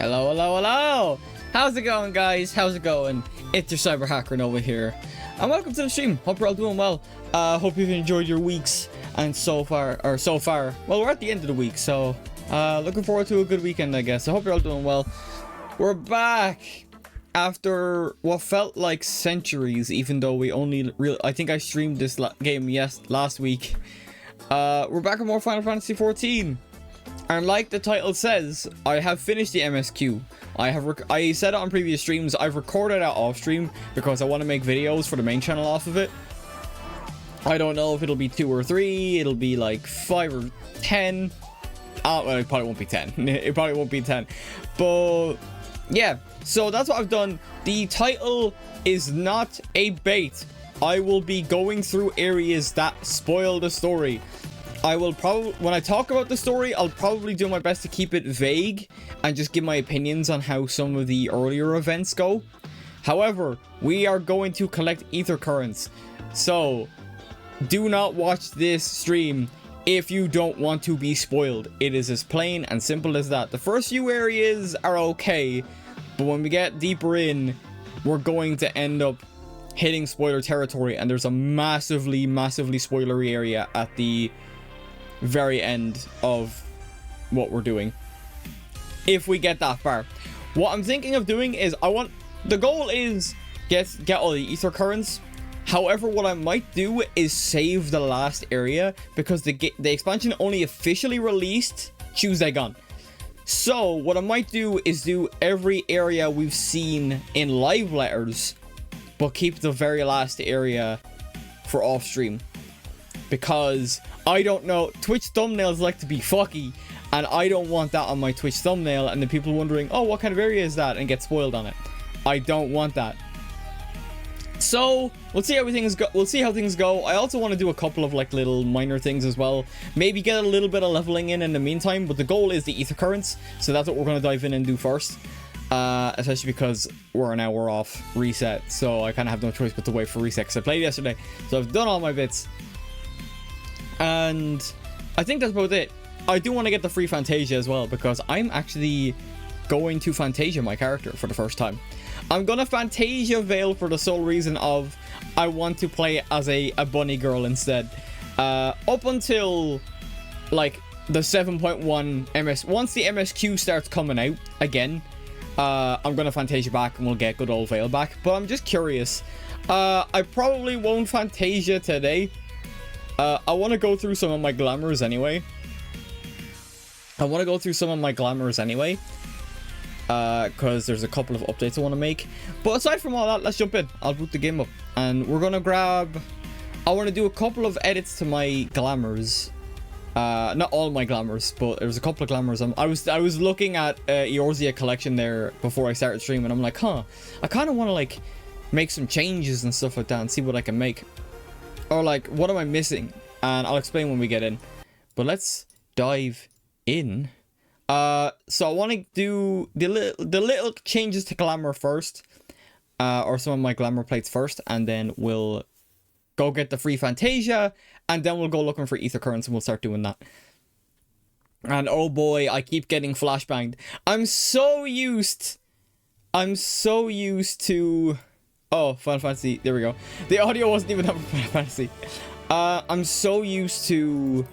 Hello, hello, hello! How's it going, guys? How's it going? It's your cyber hacker Nova here, and welcome to the stream. Hope you're all doing well. Hope you've enjoyed your weeks, and so far, well, we're at the end of the week, so looking forward to a good weekend, I guess. I hope you're all doing well. We're back after what felt like centuries, even though we only I think I streamed this game last week, We're back on more Final Fantasy 14. And like the title says, I have finished the MSQ. I said it on previous streams, I've recorded it off stream because I want to make videos for the main channel off of it. I don't know if it'll be 2 or 3, it'll be like 5 or 10. Well, it probably won't be 10. It probably won't be 10. But yeah, so that's what I've done. The title is not a bait. I will be going through areas that spoil the story. I will probably, when I talk about the story, I'll probably do my best to keep it vague and just give my opinions on how some of the earlier events go. However, we are going to collect ether currents. So, do not watch this stream if you don't want to be spoiled. It is as plain and simple as that. The first few areas are okay, but when we get deeper in, we're going to end up hitting spoiler territory, and there's a massively spoilery area at the very end of what we're doing, if we get that far. What I'm thinking of doing is the goal is get all the ether currents. However, what I might do is save the last area because the expansion only officially released Tuesday gone. So what I might do is do every area we've seen in live letters, but keep the very last area for off stream. Because I don't know, Twitch thumbnails like to be fucky, and I don't want that on my Twitch thumbnail, and then people wondering, oh, what kind of area is that, and get spoiled on it. I don't want that. So we'll see how things go. We'll see how things go. I also want to do a couple of like little minor things as well. Maybe get a little bit of leveling in the meantime, but the goal is the ether currents, so that's what we're going to dive in and do first. Especially because we're an hour off reset, so I kind of have no choice but to wait for reset because I played yesterday. So I've done all my bits. And I think that's about it. I do want to get the free Fantasia as well, because I'm actually going to Fantasia my character for the first time. I'm gonna Fantasia Veil for the sole reason of I want to play as a bunny girl instead. Up until like the 7.1 MS, once the MSQ starts coming out again, I'm gonna Fantasia back and we'll get good old Veil back. But I'm just curious. I probably won't Fantasia today. I want to go through some of my glamours anyway. Because there's a couple of updates I want to make. But aside from all that, let's jump in. I'll boot the game up. And we're going to grab... I want to do a couple of edits to my glamours. Not all my glamours, but there's a couple of glamours. I was looking at Eorzea collection there before I started streaming. I'm like, I kind of want to like make some changes and stuff like that and see what I can make. Or like, what am I missing? And I'll explain when we get in. But let's dive in. So I want to do the little changes to glamour first. Or some of my glamour plates first. And then we'll go get the free Fantasia. And then we'll go looking for ether currents and we'll start doing that. And oh boy, I keep getting flashbanged. I'm so used to... Oh, Final Fantasy. There we go. The audio wasn't even up for Final Fantasy. I'm so used to...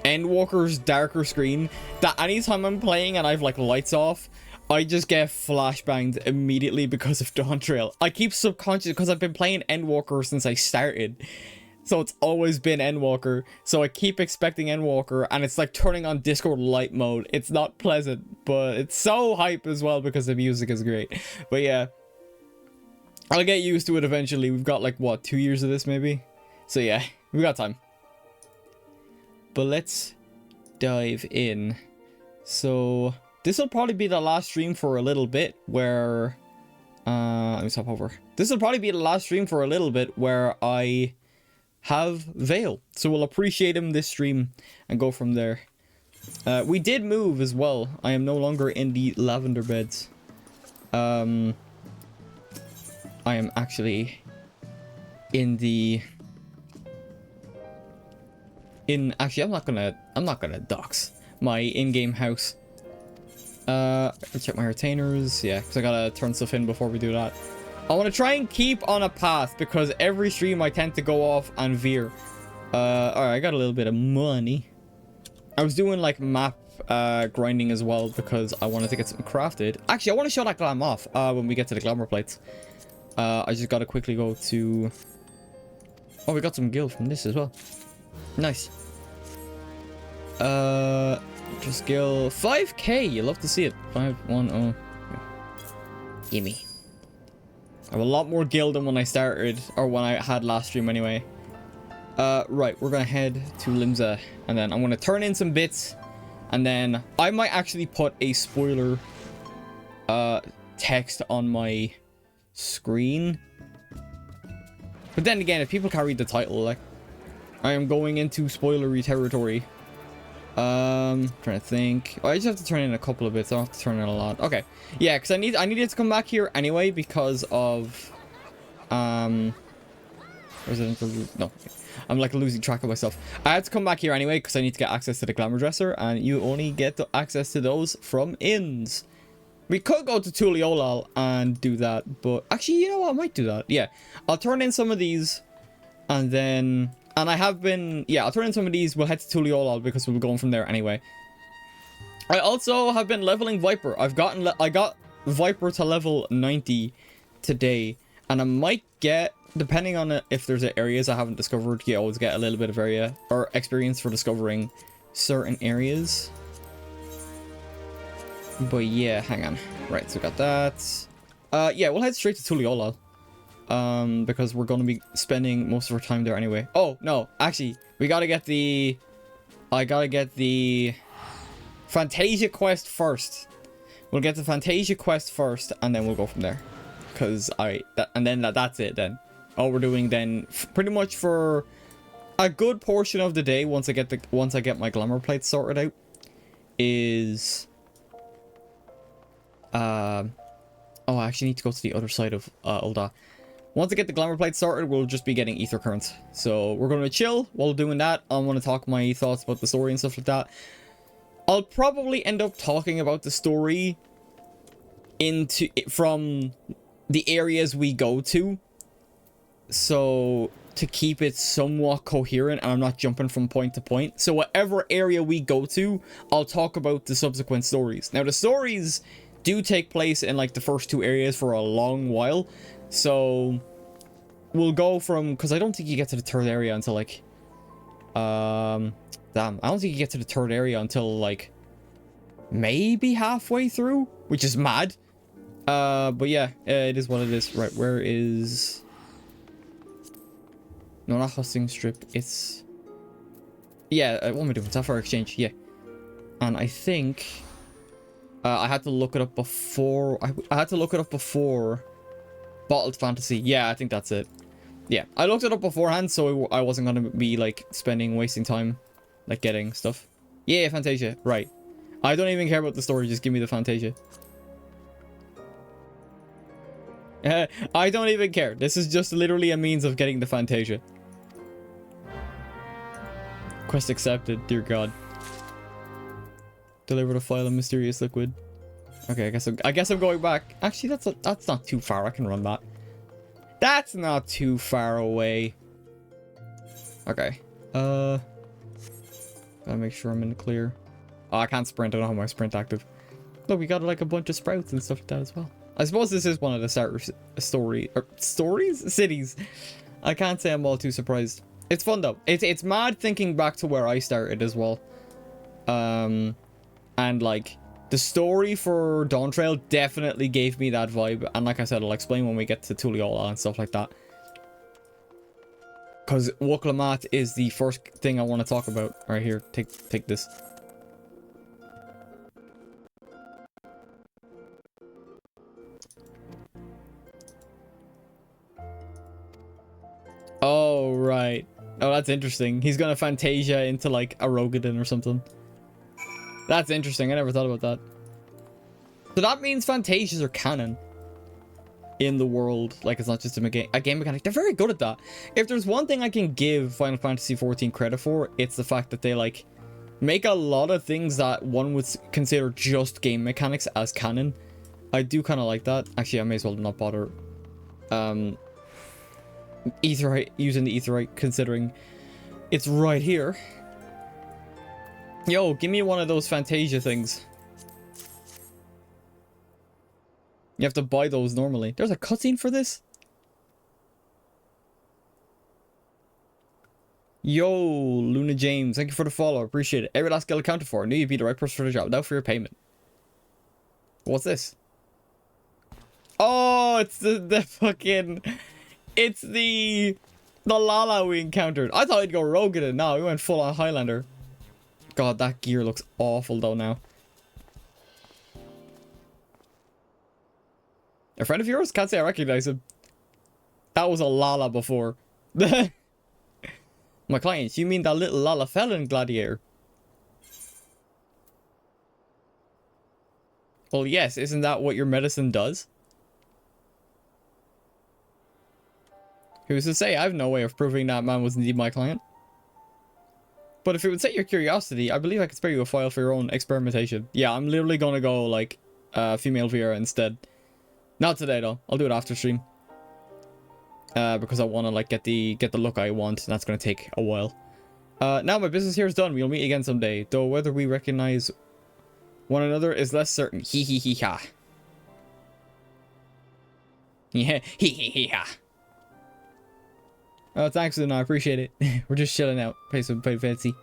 Endwalker's darker screen that anytime I'm playing and I've like lights off, I just get flashbanged immediately because of DAWNTRAIL. I keep subconscious because I've been playing Endwalker since I started. So it's always been Endwalker. So I keep expecting Endwalker and it's like turning on Discord light mode. It's not pleasant, but it's so hype as well because the music is great. But yeah, I'll get used to it eventually. We've got like, what, 2 years of this maybe? So yeah, we got time. But let's dive in. So this will probably be the last stream for a little bit where... let me stop over. This will probably be the last stream for a little bit where I... have Veil, so we'll appreciate him this stream and go from there. We did move as well. I am no longer in the lavender beds. I am actually in the actually I'm not gonna dox my in-game house. Check my retainers, yeah, because I gotta turn stuff in before we do that. I want to try and keep on a path because every stream I tend to go off and veer. Alright, I got a little bit of money. I was doing like map grinding as well because I wanted to get something crafted. Actually, I want to show that glam off when we get to the glamour plates. I just gotta quickly go to Oh, we got some gil from this as well. Nice. Just gil 5k. You love to see it. 510. Gimme. I have a lot more gil than when I started, or when I had last stream anyway. Right, we're gonna head to Limsa, and then I'm gonna turn in some bits, and then I might actually put a spoiler text on my screen. But then again, if people can't read the title, like, I am going into spoilery territory. Trying to think. Oh, I just have to turn in a couple of bits. I don't have to turn in a lot. Okay. Yeah, because I needed to come back here anyway because of Resident. No. I'm like losing track of myself. I had to come back here anyway because I need to get access to the glamour dresser, and you only get the access to those from inns. We could go to Tuliolal and do that, but actually, you know what? I might do that. Yeah, I'll turn in some of these, and then, and I have been, yeah, I'll turn in some of these. We'll head to Tuliolal because we'll be going from there anyway. I also have been leveling Viper. I got Viper to level 90 today, and I might get, depending on it, if there's areas I haven't discovered, you always get a little bit of area or experience for discovering certain areas. But yeah, hang on. Right, so we got that. Yeah, we'll head straight to Tuliolal. Because we're going to be spending most of our time there anyway. Oh, no, actually, we gotta get the... I gotta get the Fantasia quest first. We'll get the Fantasia quest first, and then we'll go from there. Because that's it then. All we're doing then, pretty much for a good portion of the day, once I get my glamour plates sorted out, is... oh, I actually need to go to the other side of Ul'dah. Once I get the glamour plate sorted, we'll just be getting ether currents. So we're going to chill while doing that. I'm going to talk my thoughts about the story and stuff like that. I'll probably end up talking about the story from the areas we go to. So to keep it somewhat coherent and I'm not jumping from point to point. So whatever area we go to, I'll talk about the subsequent stories. Now the stories do take place in like the first two areas for a long while. So we'll go from, because I don't think you get to the third area until like damn, I don't think you get to the third area until like maybe halfway through, which is mad. But yeah, it is what it is. Right, where is... No, not hosting strip. It's... Yeah, what am I doing? Sapphire Exchange, yeah. And I think... I had to look it up before... I had to look it up before... Bottled Fantasy. Yeah, I think that's it. Yeah, I looked it up beforehand, so I wasn't going to be, like, wasting time, like, getting stuff. Yeah, Fantasia. Right. I don't even care about the story. Just give me the Fantasia. I don't even care. This is just literally a means of getting the Fantasia. Quest accepted. Dear God. Deliver the file of mysterious liquid. Okay, I guess I'm going back. Actually, that's not too far. I can run that. That's not too far away. Okay. Gotta make sure I'm in the clear. Oh, I can't sprint. I don't have my sprint active. Look, we got like a bunch of sprouts and stuff like that as well. I suppose this is one of the cities. I can't say I'm all too surprised. It's fun though. It's mad thinking back to where I started as well. And like the story for DAWNTRAIL definitely gave me that vibe. And like I said, I'll explain when we get to Tuliolal and stuff like that. Because Wuklamat is the first thing I want to talk about. Right here, take this. Oh, right. Oh, that's interesting. He's gonna Fantasia into, like, a Rogadin or something. That's interesting. I never thought about that. So that means Fantasias are canon in the world. Like, it's not just a game mechanic. They're very good at that. If there's one thing I can give Final Fantasy XIV credit for, it's the fact that they, like, make a lot of things that one would consider just game mechanics as canon. I do kind of like that. Actually, I may as well not bother using the Aetheryte, considering it's right here. Yo, give me one of those Fantasia things. You have to buy those normally. There's a cutscene for this? Yo, Luna James, thank you for the follow. Appreciate it. Every last skill accounted for. I knew you'd be the right person for the job. Without for your payment. What's this? Oh, it's the fucking... It's the Lala we encountered. I thought he'd go rogue in it. No, we went full on Highlander. God, that gear looks awful though now. A friend of yours? Can't say I recognize him. That was a Lala before. My clients, you mean that little Lala felon gladiator? Well, yes, isn't that what your medicine does? Who's to say? I have no way of proving that man was indeed my client. But if it would set your curiosity, I believe I could spare you a file for your own experimentation. Yeah, I'm literally gonna go, like, female Vera instead. Not today, though. I'll do it after stream. Because I want to, like, get the look I want, and that's gonna take a while. Now my business here is done. We'll meet again someday. Though whether we recognize one another is less certain. Hee hee hee ha. Yeah, hee hee hee ha. Oh, thanks, Luna. I appreciate it. We're just chilling out. Play fancy.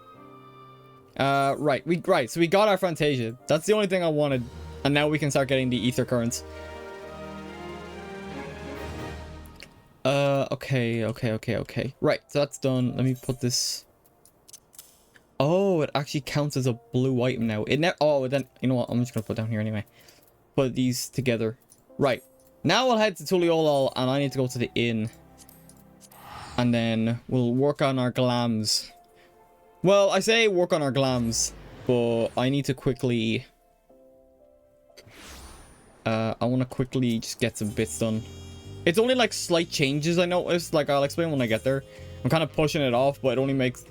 Right. So we got our Fantasia. That's the only thing I wanted. And now we can start getting the ether currents. Okay. Right, so that's done. Let me put this... Oh, it actually counts as a blue item now. Then, you know what? I'm just gonna put it down here anyway. Put these together. Right. Now we'll head to Tuliolol, and I need to go to the inn. And then we'll work on our glams. Well, I say work on our glams, but I need to quickly... I want to quickly just get some bits done. It's only like slight changes I noticed. Like, I'll explain when I get there. I'm kind of pushing it off, but it only makes...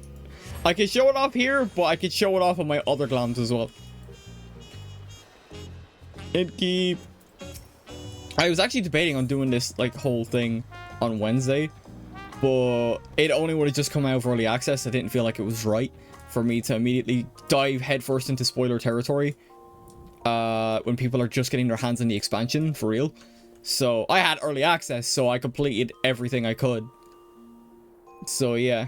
I can show it off here, but I could show it off on my other glams as well. Keep. I was actually debating on doing this, like, whole thing on Wednesday. But it only would have just come out of early access. I didn't feel like it was right for me to immediately dive headfirst into spoiler territory. When people are just getting their hands on the expansion, for real. So, I had early access, so I completed everything I could. So, yeah.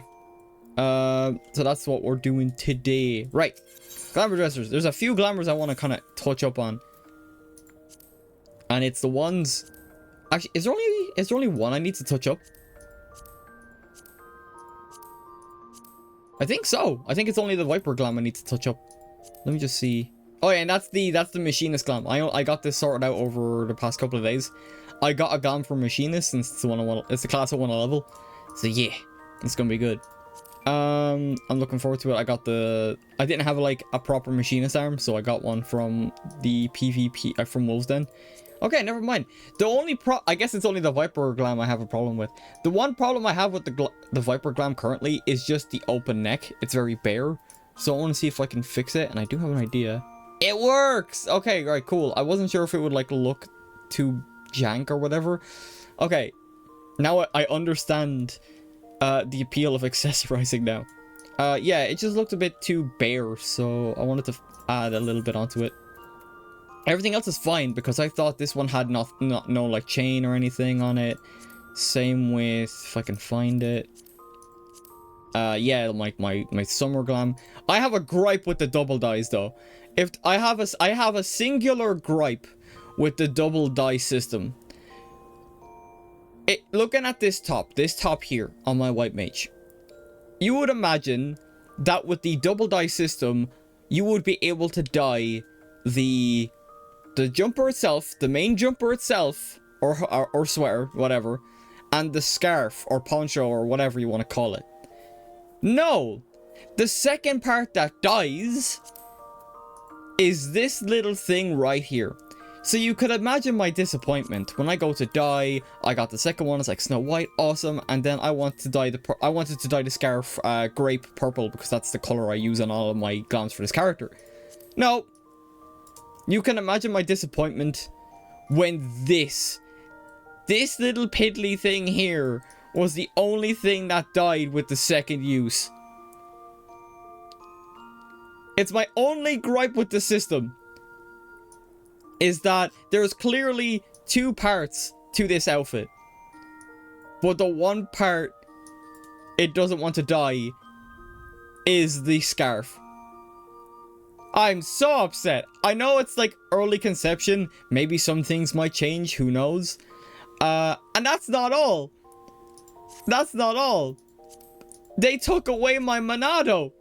So that's what we're doing today. Right. Glamour dressers. There's a few glamours I want to kind of touch up on. And it's the ones... Actually, is there only one I need to touch up? I think so. I think it's only the Viper glam I need to touch up. Let me just see. Oh yeah, and that's the Machinist glam. I got this sorted out over the past couple of days. I got a glam for Machinist since it's the class I want to level. So yeah, it's gonna be good. I'm looking forward to it. I didn't have like a proper Machinist arm, so I got one from the PvP from Wolves Den. Okay, never mind. The only I guess it's only the Viper glam I have a problem with. The one problem I have with the Viper glam currently is just the open neck. It's very bare. So I want to see if I can fix it, and I do have an idea. It works! Okay, right, cool. I wasn't sure if it would like look too jank or whatever. Okay, now I understand the appeal of accessorizing now. Yeah, it just looked a bit too bare, so I wanted to add a little bit onto it. Everything else is fine because I thought this one had no like chain or anything on it. Same with, if I can find it. Yeah, my summer glam. I have a gripe with the double dyes though. If I have a singular gripe with the double dye system. Looking at this top here on my white mage, you would imagine that with the double dye system, you would be able to dye the jumper itself, the main jumper itself, or sweater, whatever, and the scarf or poncho or whatever you want to call it. No, the second part that dyes is this little thing right here. So you could imagine my disappointment when I go to dye. I got the second one, it's like Snow White, awesome, and then I wanted to dye the scarf grape purple because that's the color I use on all of my glams for this character. No, you can imagine my disappointment when this little piddly thing here was the only thing that died with the second use. It's my only gripe with the system. Is that there's clearly two parts to this outfit. But the one part it doesn't want to die is the scarf. I'm so upset. I know it's like early conception. Maybe some things might change. Who knows? And that's not all. That's not all. They took away my Monado.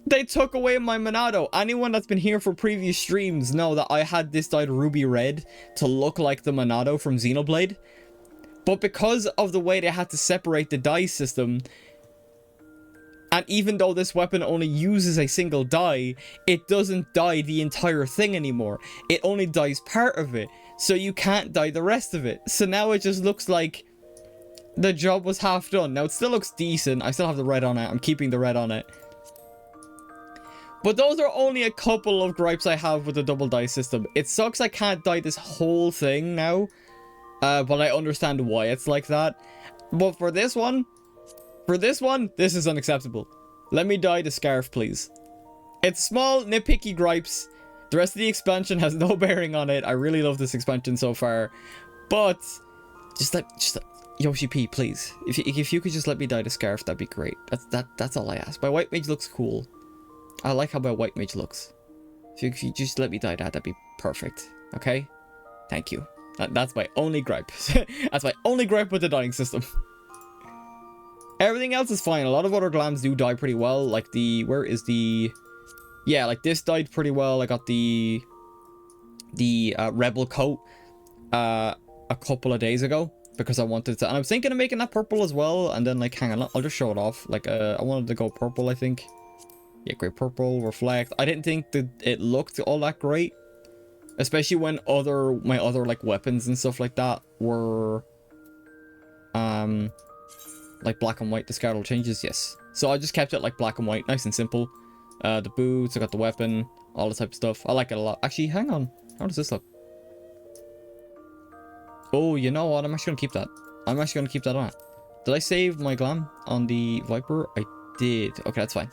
They took away my Monado. Anyone that's been here for previous streams know that I had this dyed ruby red to look like the Monado from Xenoblade. But because of the way they had to separate the dye system, and even though this weapon only uses a single dye, it doesn't dye the entire thing anymore. It only dyes part of it. So you can't dye the rest of it. So now it just looks like the job was half done. Now it still looks decent. I still have the red on it. I'm keeping the red on it. But those are only a couple of gripes I have with the double dye system. It sucks I can't dye this whole thing now. But I understand why it's like that. But for this one, this is unacceptable. Let me dye the scarf, please. It's small, nitpicky gripes. The rest of the expansion has no bearing on it. I really love this expansion so far. But just let Yoshi P, please. If you could just let me dye the scarf, that'd be great. That's all I ask. My white mage looks cool. I like how my white mage looks. If you just let me dye that, that'd be perfect. Okay? Thank you. That's my only gripe. That's my only gripe with the dyeing system. Everything else is fine. A lot of other glams do dye pretty well. Like the... Where is the... Yeah, like this dyed pretty well. I got the Rebel coat a couple of days ago. Because I wanted to... And I was thinking of making that purple as well. And then like, hang on. I'll just show it off. Like, I wanted to go purple, I think. Yeah, great purple, reflect. I didn't think that it looked all that great. Especially when my other like weapons and stuff like that were like black and white discardable changes. Yes, so I just kept it like black and white, nice and simple. The boots, I got the weapon, all the type of stuff. I like it a lot. Actually, hang on, how does this look? Oh, you know what, I'm actually gonna keep that. I'm actually gonna keep that on. Did I save my glam on the Viper? I did. Okay, that's fine.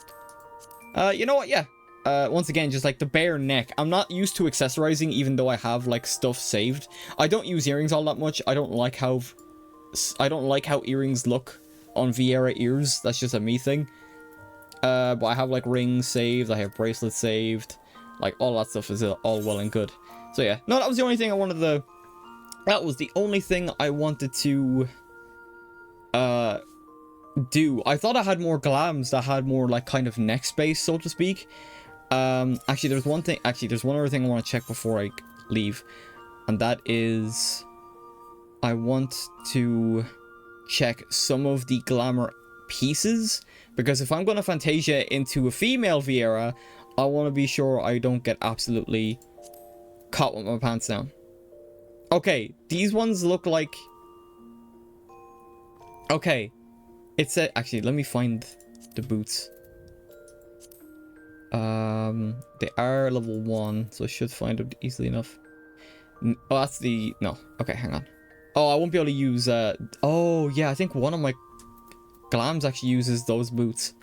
You know what, yeah. Once again, just like the bare neck. I'm not used to accessorizing, even though I have like stuff saved. I don't use earrings all that much. I don't like how earrings look on Vieira ears. That's just a me thing. But I have like rings saved. I have bracelets saved. Like all that stuff is all well and good. So yeah, no, that was the only thing I wanted to. That was the only thing I wanted to do. I thought I had more glams that had more like kind of neck space, so to speak. Actually, there's one other thing I want to check before I leave, and that is I want to check some of the glamour pieces, because if I'm going to Fantasia into a female Vieira, I want to be sure I don't get absolutely caught with my pants down. Okay, these ones look like... Okay, it said... Actually, let me find the boots. They are level 1, so I should find them easily enough. Oh, that's the... No. Okay, hang on. Oh, I won't be able to use... Oh, yeah, I think one of my glams actually uses those boots.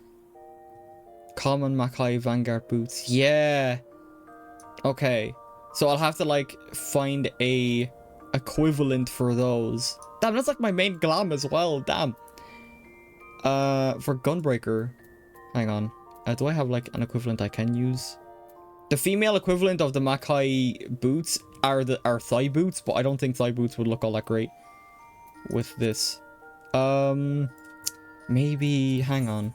Common Makai Vanguard boots. Yeah. Okay. So I'll have to, like, find a equivalent for those. Damn, that's like my main glam as well. Damn. For Gunbreaker. Hang on. Do I have like an equivalent I can use? The female equivalent of the Makai boots are thigh boots, but I don't think thigh boots would look all that great with this. Maybe, hang on.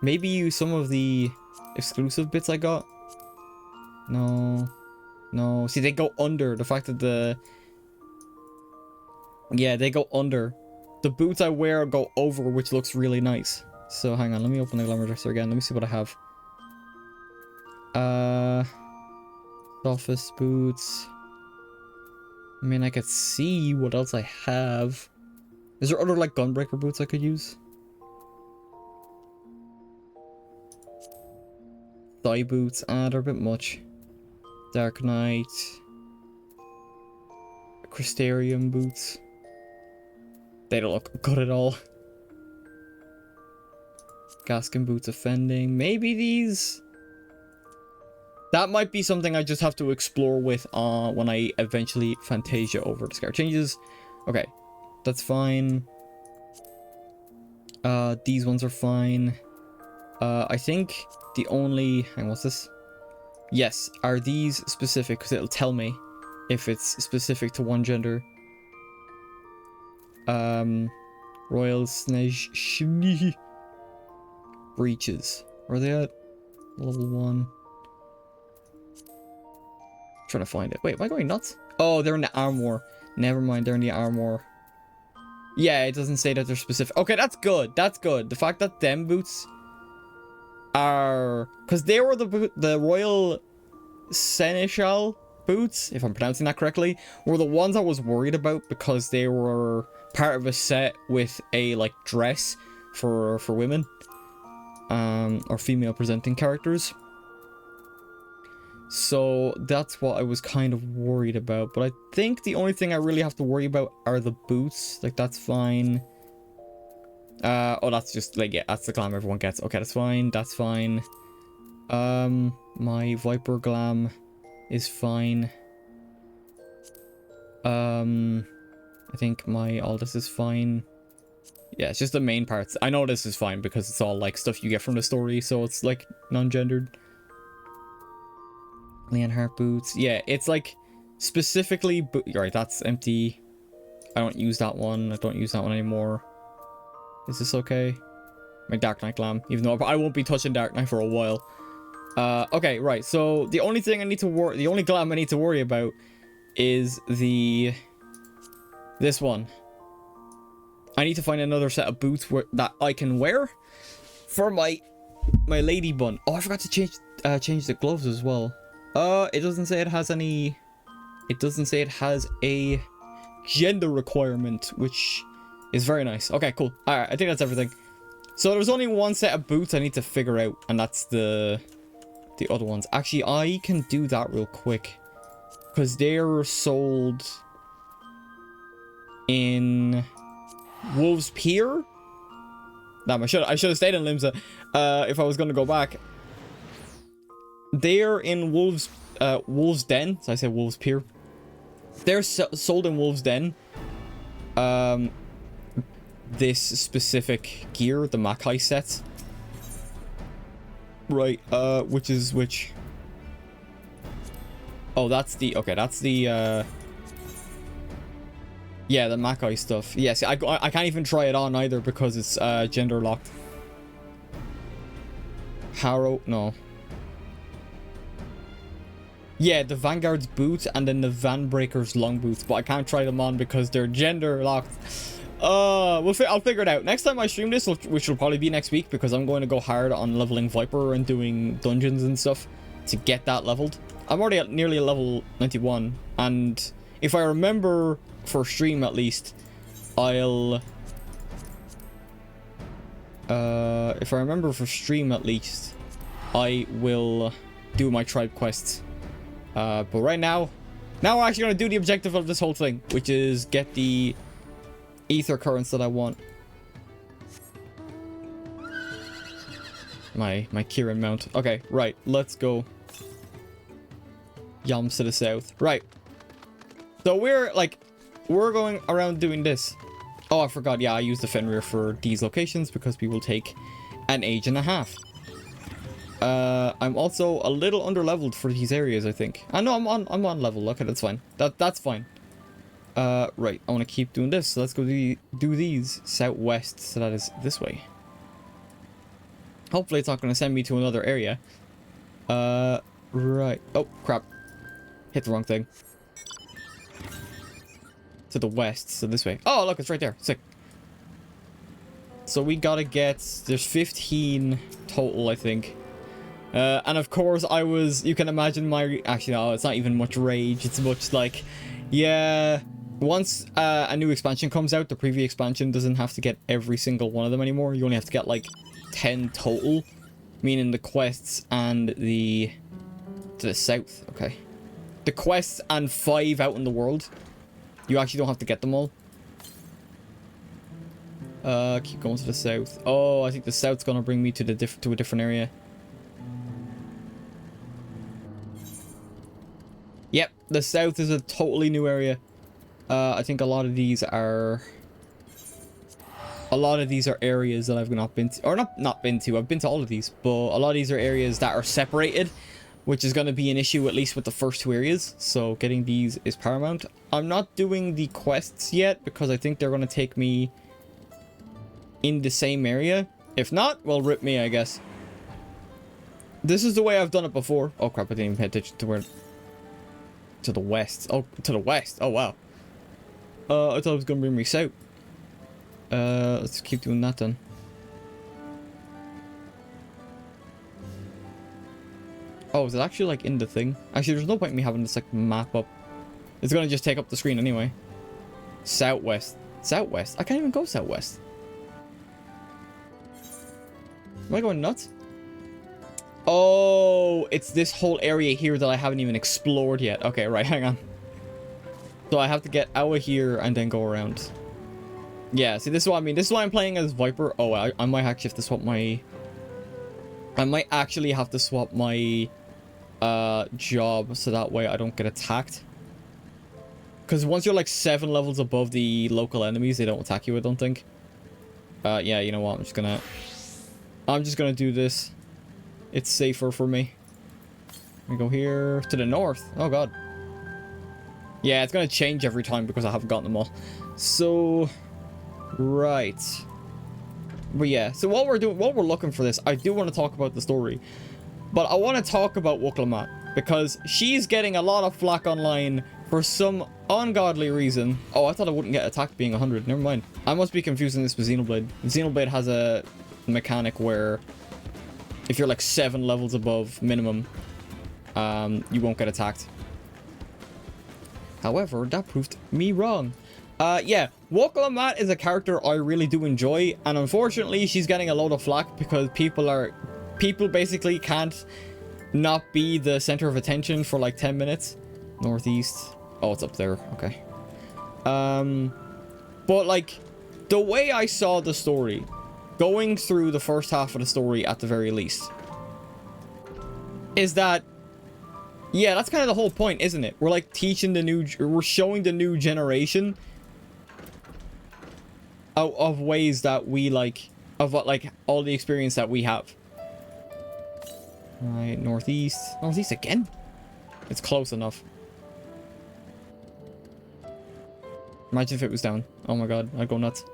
Maybe use some of the exclusive bits I got. No. No. See, they go under. The fact that the... Yeah, they go under. The boots I wear go over, which looks really nice. So hang on, let me open the glamour dresser again. Let me see what I have. Office boots. I mean, I could see what else I have. Is there other like Gunbreaker boots I could use? Thigh boots, they're a bit much. Dark Knight. Crystarium boots. They don't look good at all. Gaskin boots offending. Maybe these? That might be something I just have to explore with when I eventually Fantasia over the scar changes. Okay, that's fine. These ones are fine. I think the only... Hang on, what's this? Yes, are these specific? Because it'll tell me if it's specific to one gender. Royal Snezh breeches. Where are they at? Level 1. Trying to find it. Wait, am I going nuts? Oh, they're in the armor. Never mind, they're in the armor. Yeah, it doesn't say that they're specific. Okay, that's good. That's good. The fact that them boots are... Because they were the Royal Seneschal boots, if I'm pronouncing that correctly, were the ones I was worried about because they were part of a set with a, like, dress for women. Or female presenting characters. So that's what I was kind of worried about. But I think the only thing I really have to worry about are the boots. Like, that's fine. Oh, that's just, like, yeah, that's the glam everyone gets. Okay, that's fine. That's fine. My Viper glam is fine. I think all this is fine. Yeah, it's just the main parts. I know this is fine because it's all, like, stuff you get from the story. So it's, like, non-gendered. Leonhardt boots. Yeah, it's like specifically right, that's empty. I don't use that one. I don't use that one anymore. Is this okay? My Dark Knight glam, even though I won't be touching Dark Knight for a while. Okay, right. So the only thing I need to the only glam I need to worry about is this one. I need to find another set of boots that I can wear for my lady bun. Oh, I forgot to change the gloves as well. It doesn't say it has any... It doesn't say it has a gender requirement, which is very nice. Okay, cool. Alright, I think that's everything. So there's only one set of boots I need to figure out, and that's the other ones. Actually, I can do that real quick. Because they're sold in Wolves Pier? Damn, I should have stayed in Limsa if I was going to go back. They're in Wolves Den. So I say Wolves Pier. They're sold in Wolves Den. This specific gear, the Makai set. Right, which is which? Oh, that's the... Okay, that's the... Yeah, the Makai stuff. Yes, I can't even try it on either because it's gender locked. Harrow... No. Yeah, the Vanguard's boots and then the Vanbreaker's long boots, but I can't try them on because they're gender locked. I'll figure it out. Next time I stream this, which will probably be next week, because I'm going to go hard on leveling Viper and doing dungeons and stuff to get that leveled. I'm already at nearly a level 91, and if I remember for stream at least, I'll... if I remember for stream at least, I will do my tribe quests. But right now we're actually going to do the objective of this whole thing, which is get the ether currents that I want. My Kieran mount. Okay, right, let's go. Yams to the south. Right. So we're going around doing this. Oh, I forgot. Yeah, I use the Fenrir for these locations because we will take an age and a half. I'm also a little under-leveled for these areas, I think. I know I'm on level. Okay, that's fine. That's fine. Right. I want to keep doing this. So let's go do these southwest. So that is this way. Hopefully it's not going to send me to another area. Right. Oh, crap. Hit the wrong thing. To the west. So this way. Oh, look, it's right there. Sick. So we gotta get... There's 15 total, I think. And of course, you can imagine my... Actually, no, it's not even much rage. It's much like... Yeah... Once a new expansion comes out, the preview expansion doesn't have to get every single one of them anymore. You only have to get, like, 10 total. Meaning the quests and the... To the south. Okay. The quests and 5 out in the world. You actually don't have to get them all. Keep going to the south. Oh, I think the south's gonna bring me to a different area. Yep, the south is a totally new area. I think a lot of these are... a lot of these are areas that I've not been to, or not been to. I've been to all of these, but a lot of these are areas that are separated, which is going to be an issue at least with the first two areas. So getting these is paramount. I'm not doing the quests yet because I think they're going to take me in the same area. If not, well, rip me, I guess. This is the way I've done it before. Oh crap, I didn't even pay attention to where. To the west. Oh, to the west. Oh wow. I thought it was going to bring me south. Let's keep doing that then. Oh, is it actually like in the thing? Actually, there's no point in me having this like map up. It's gonna just take up the screen anyway. Southwest. Southwest? I can't even go southwest. Am I going nuts? Oh, it's this whole area here that I haven't even explored yet. Okay, right, hang on. So I have to get out of here and then go around. Yeah, see, this is what I mean. This is why I'm playing as Viper. Oh, I might actually have to swap my... I might actually have to swap my job so that way I don't get attacked. Because once you're like 7 levels above the local enemies, they don't attack you, I don't think. Yeah, you know what? I'm just gonna do this. It's safer for me. We go here to the north. Oh god. Yeah, it's gonna change every time because I haven't gotten them all. So, right. But yeah, so while we're looking for this, I do want to talk about the story. But I want to talk about Woklamat because she's getting a lot of flack online for some ungodly reason. Oh, I thought I wouldn't get attacked being 100. Never mind. I must be confusing this with Xenoblade. Xenoblade has a mechanic where if you're like 7 levels above minimum, you won't get attacked. However, that proved me wrong. Yeah, Woklamat is a character I really do enjoy, and unfortunately she's getting a load of flack because people basically can't not be the center of attention for like 10 minutes. Northeast. Oh, it's up there. Okay. But like the way I saw the story, going through the first half of the story at the very least, is that, yeah, that's kind of the whole point, isn't it? We're like teaching we're showing the new generation of ways that we like, of what, like, all the experience that we have. Right, northeast. Northeast again? It's close enough. Imagine if it was down. Oh my god, I'd go nuts.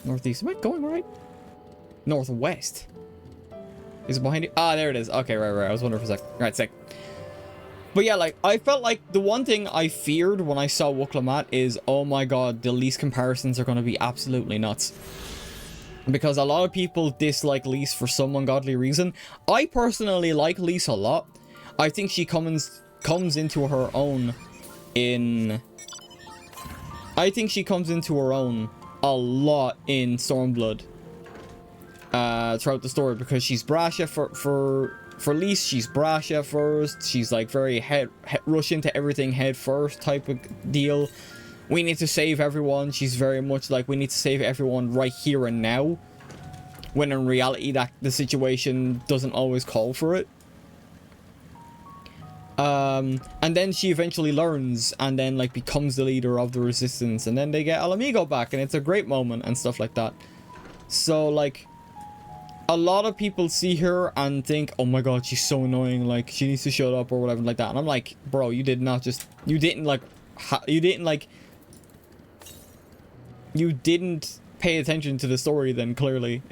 Northeast. Am I going right? Northwest. Is it behind you? Ah, there it is. Okay, right. I was wondering for a sec. Right, sick. But yeah, like, I felt like the one thing I feared when I saw Woklamat is, oh my god, the Lys comparisons are going to be absolutely nuts. Because a lot of people dislike Lys for some ungodly reason. I personally like Lys a lot. I think she comes into her own in... I think she comes into her own a lot in Stormblood. Throughout the story, because she's brash for Lys, she's brash at first. She's like very rush into everything head first type of deal. We need to save everyone. She's very much like, we need to save everyone right here and now. When in reality, that the situation doesn't always call for it. And then she eventually learns and then like becomes the leader of the resistance. And then they get Alamigo back and it's a great moment and stuff like that. So like, a lot of people see her and think, oh my god, she's so annoying, like she needs to shut up or whatever like that. And I'm like, bro, you didn't pay attention to the story then, clearly,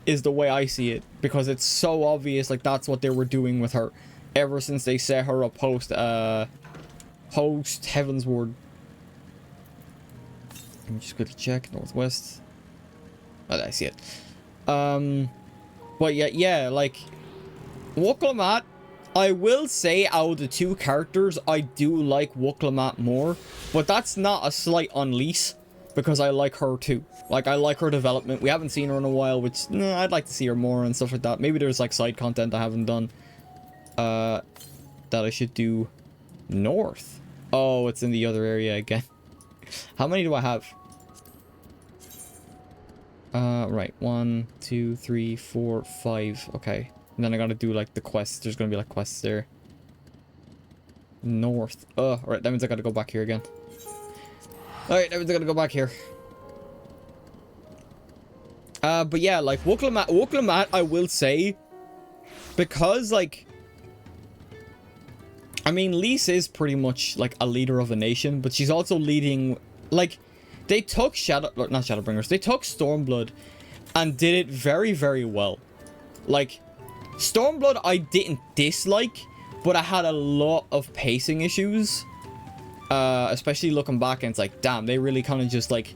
is the way I see it. Because it's so obvious, like that's what they were doing with her ever since they set her up host Heaven's Ward. Let me just quickly check. Northwest. Oh, I see it. But yeah, like, Woklamat, I will say out of the two characters, I do like Woklamat more, but that's not a slight on Lys, because I like her too. Like, I like her development. We haven't seen her in a while, which, I'd like to see her more and stuff like that. Maybe there's, like, side content I haven't done, that I should do. North. Oh, it's in the other area again. How many do I have? Right. 1, 2, 3, 4, 5. Okay. And then I gotta do, like, the quests. There's gonna be, like, quests there. North. Alright. That means I gotta go back here again. Alright. That means I gotta go back here. But yeah, like Wukalamat, I will say, because like, I mean, Lise is pretty much like a leader of a nation, but she's also leading, like, they took not Shadowbringers, they took Stormblood and did it very, very well. Like, Stormblood I didn't dislike, but I had a lot of pacing issues. Especially looking back, and it's like, damn, they really kind of just like,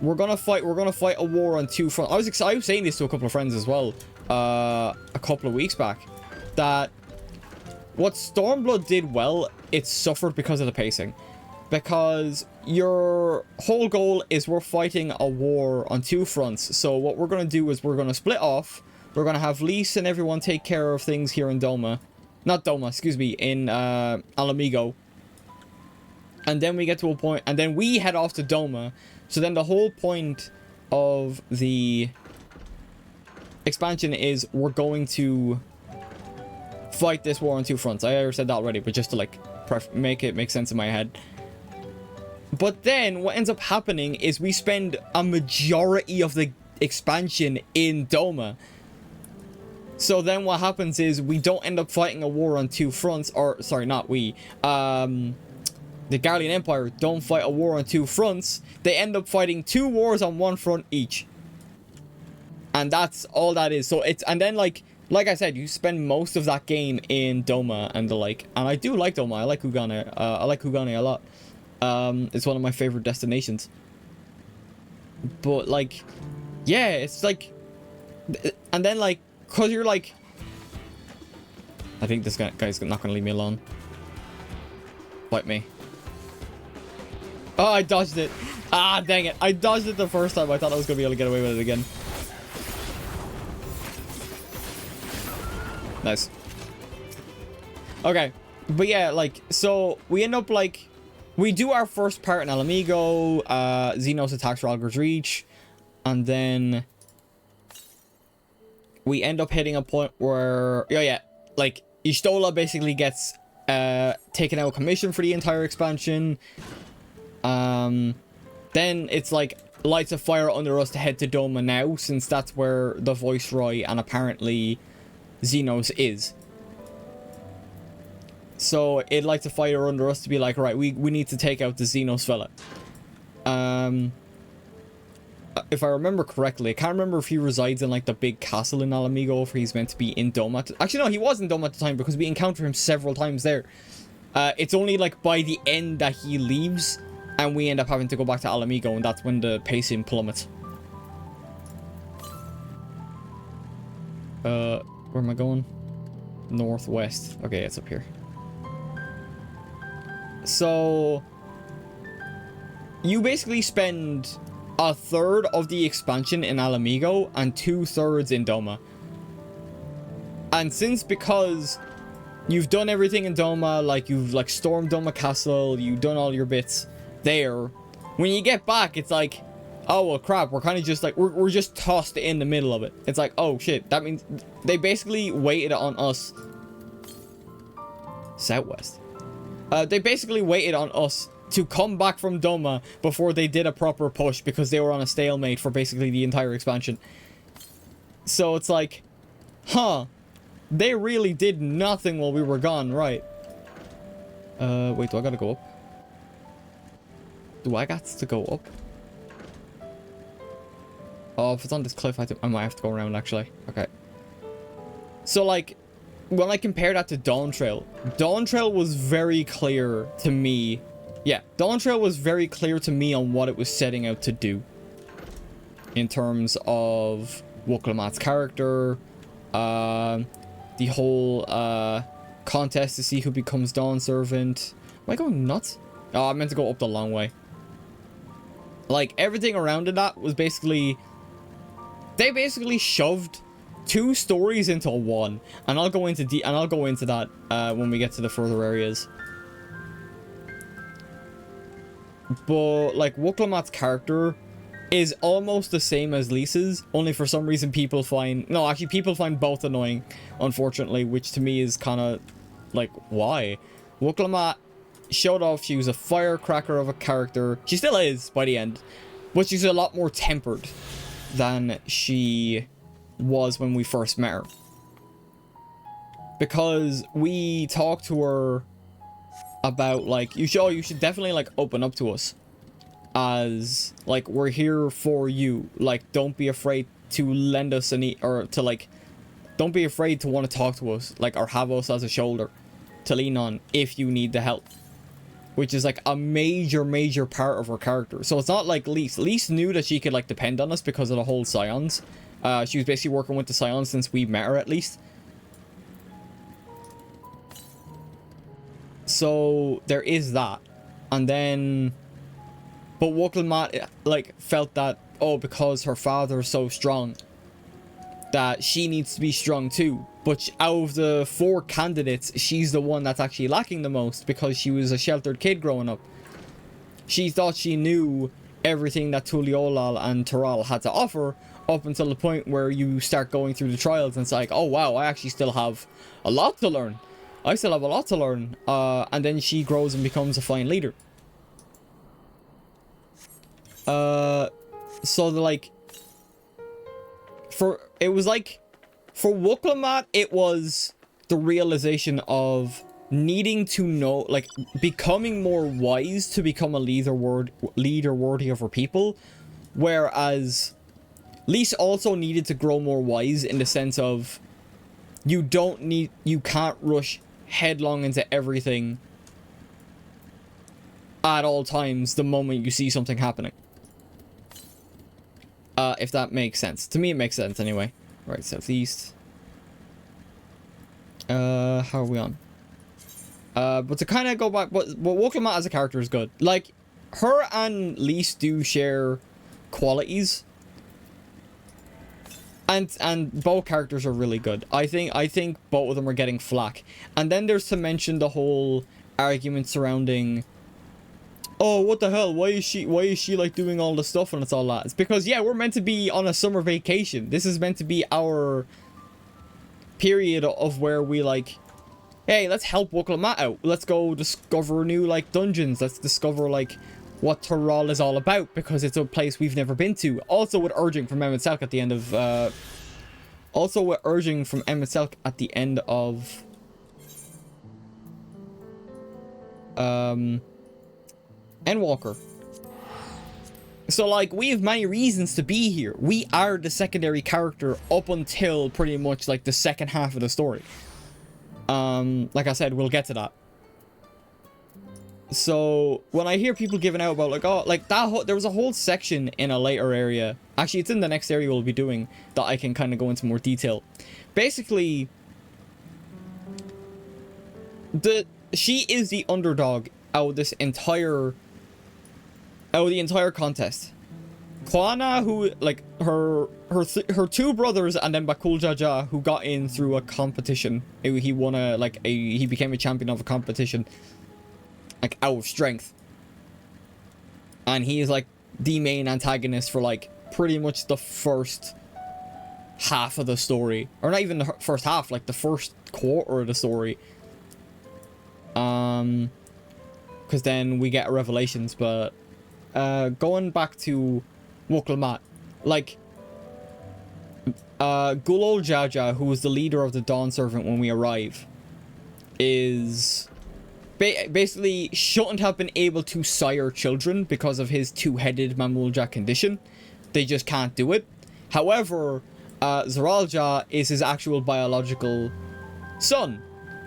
we're gonna fight a war on two fronts. I was saying this to a couple of friends as well, a couple of weeks back, that what Stormblood did well, it suffered because of the pacing. Because your whole goal is we're fighting a war on two fronts. So what we're going to do is we're going to split off. We're going to have Lise and everyone take care of things here in Doma. Not Doma, excuse me, in Alamigo. And then we get to a point, and then we head off to Doma. So then the whole point of the expansion is we're going to fight this war on two fronts. I already said that already, but just to like make it make sense in my head. But then what ends up happening is we spend a majority of the expansion in Doma. So then what happens is we don't end up fighting a war on two fronts, or sorry, not we. The Garlean Empire don't fight a war on two fronts. They end up fighting two wars on one front each. And that's all that is. So it's, and then like I said, you spend most of that game in Doma and the like. And I do like Doma. I like Hugane. I like Hugane a lot. It's one of my favorite destinations. But like, yeah, it's like, and then like, cause you're like, I think this guy's not gonna leave me alone. Fight me. Oh, I dodged it. Ah, dang it. I dodged it the first time. I thought I was gonna be able to get away with it again. Nice. Okay. But yeah, like, so we end up like, we do our first part in Alamigo. Xenos attacks Ralgor's Reach. And then we end up hitting a point where, like, Y'shtola basically gets taken out of commission for the entire expansion. Then it's like lights a fire under us to head to Doma now, since that's where the Viceroy and apparently Xenos is. So it lights a fire under us to be like, right, we need to take out the Xenos fella. If I remember correctly, I can't remember if he resides in like the big castle in Alamigo, or if he's meant to be in Doma. Actually, no, he was in Doma at the time because we encounter him several times there. It's only like by the end that he leaves, and we end up having to go back to Alamigo, and that's when the pacing plummets. Where am I going? Northwest. Okay, it's up here. So you basically spend a third of the expansion in Alamigo and 2/3 in Doma. And because you've done everything in Doma, like you've like stormed Doma Castle, you've done all your bits there, when you get back, it's like, oh well crap, we're kind of just like, we're just tossed in the middle of it. It's like, oh shit, that means they basically waited on us. Southwest. They basically waited on us to come back from Doma before they did a proper push, because they were on a stalemate for basically the entire expansion. So it's like, huh, they really did nothing while we were gone, right? Wait, do I gotta go up? Do I got to go up? Oh, if it's on this cliff, I might have to go around, actually. Okay. So, like, when I compare that to DAWNTRAIL, DAWNTRAIL was very clear to me. Yeah, DAWNTRAIL was very clear to me on what it was setting out to do. In terms of Wukalamat's character, the whole contest to see who becomes Dawn Servant. Am I going nuts? Oh, I meant to go up the long way. Like, everything around that was basically, they basically shoved 2 stories into one, and I'll go into that when we get to the further areas. But like, Wukalamat's character is almost the same as Lisa's, only for some reason people find both annoying, unfortunately, which to me is kind of like, why? Wukalamat showed off she was a firecracker of a character. She still is by the end, but she's a lot more tempered. than she was when we first met her. Because we talked to her about, like, you should definitely, like, open up to us. As, like, we're here for you. Like, don't be afraid to lend us any, or to, like, don't be afraid to want to talk to us, like, or have us as a shoulder to lean on if you need the help. Which is, like, a major part of her character. So it's not like Lise. Lise knew that she could, like, depend on us because of the whole Scions. She was basically working with the Scions since we met her, at least. So there is that. And then, but Wokelmat, like, felt that, oh, because her father's so strong, that she needs to be strong too. But out of the 4 candidates, she's the one that's actually lacking the most because she was a sheltered kid growing up. She thought she knew everything that Tuliolal and Taral had to offer, up until the point where you start going through the trials and it's like, oh wow, I actually still have a lot to learn. I still have a lot to learn. And then she grows and becomes a fine leader. So the, like, it was like, for Woklamat, it was the realization of needing to know, like, becoming more wise to become a leader worthy of her people. Whereas Lise also needed to grow more wise in the sense of you can't rush headlong into everything at all times the moment you see something happening. If that makes sense. To me, it makes sense anyway. Right, southeast. How are we on? But to kind of go back, but Wokelmat as a character is good. Like, her and Lise do share qualities. And both characters are really good. I think both of them are getting flack. And then there's to mention the whole argument surrounding, oh, what the hell? Why is she like doing all the stuff and it's all that? It's because, yeah, we're meant to be on a summer vacation. This is meant to be our period of where we, like, hey, let's help Wokelmat out. Let's go discover new, like, dungeons. Let's discover, like, what Taral is all about, because it's a place we've never been to. Also with urging from MSQ at the end of Endwalker. So, like, we have many reasons to be here. We are the secondary character up until pretty much, like, the second half of the story. Like I said, we'll get to that. So, when I hear people giving out about, like, oh, like, there was a whole section in a later area. Actually, it's in the next area we'll be doing that I can kind of go into more detail. Basically, she is the underdog out of this entire contest. Kwana, who, like, her 2 brothers, and then Bakul Jaja, who got in through a competition. He won he became a champion of a competition, like, out of strength. And he is, like, the main antagonist for, like, pretty much the first half of the story. Or not even the first half, like, the first quarter of the story. Because then we get revelations, but going back to Wokelmat, like, Gulol Jaja, who was the leader of the Dawn Servant when we arrive, is basically shouldn't have been able to sire children because of his 2-headed Mamulja condition. They just can't do it. However, Zaralja is his actual biological son.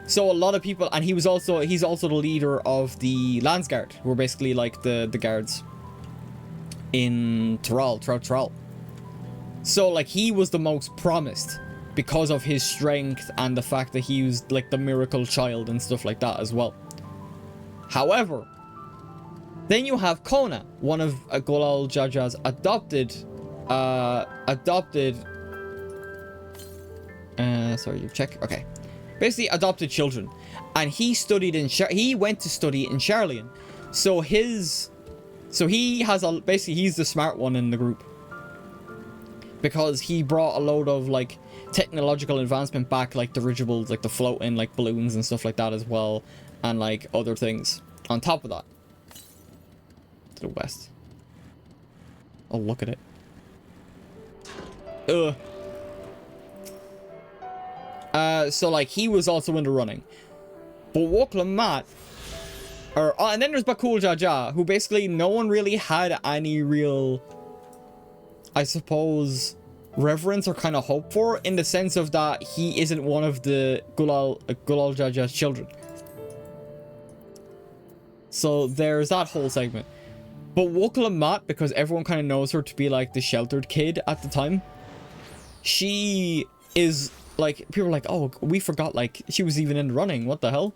So a lot of people, and he's also the leader of the Landsguard, who are basically like the guards in throughout Taral. So, like, he was the most promised because of his strength and the fact that he was, like, the miracle child and stuff like that as well. However, then you have Kona, one of Golal Jaja's basically adopted children, and he studied he went to study in Charlian. So he's the smart one in the group, because he brought a load of, like, technological advancement back, like dirigibles, like the floating, like, balloons and stuff like that as well, and, like, other things on top of that. To the west. Oh, look at it. So like he was also in the running. But Woklamat, and then there's Bakul Jaja, who basically no one really had any real, I suppose, reverence or kind of hope for, in the sense of that he isn't one of the Gulal Jaja's children. So there's that whole segment. But Woklamat, because everyone kind of knows her to be like the sheltered kid at the time, she is like, people are like, oh, we forgot like she was even in the running, what the hell?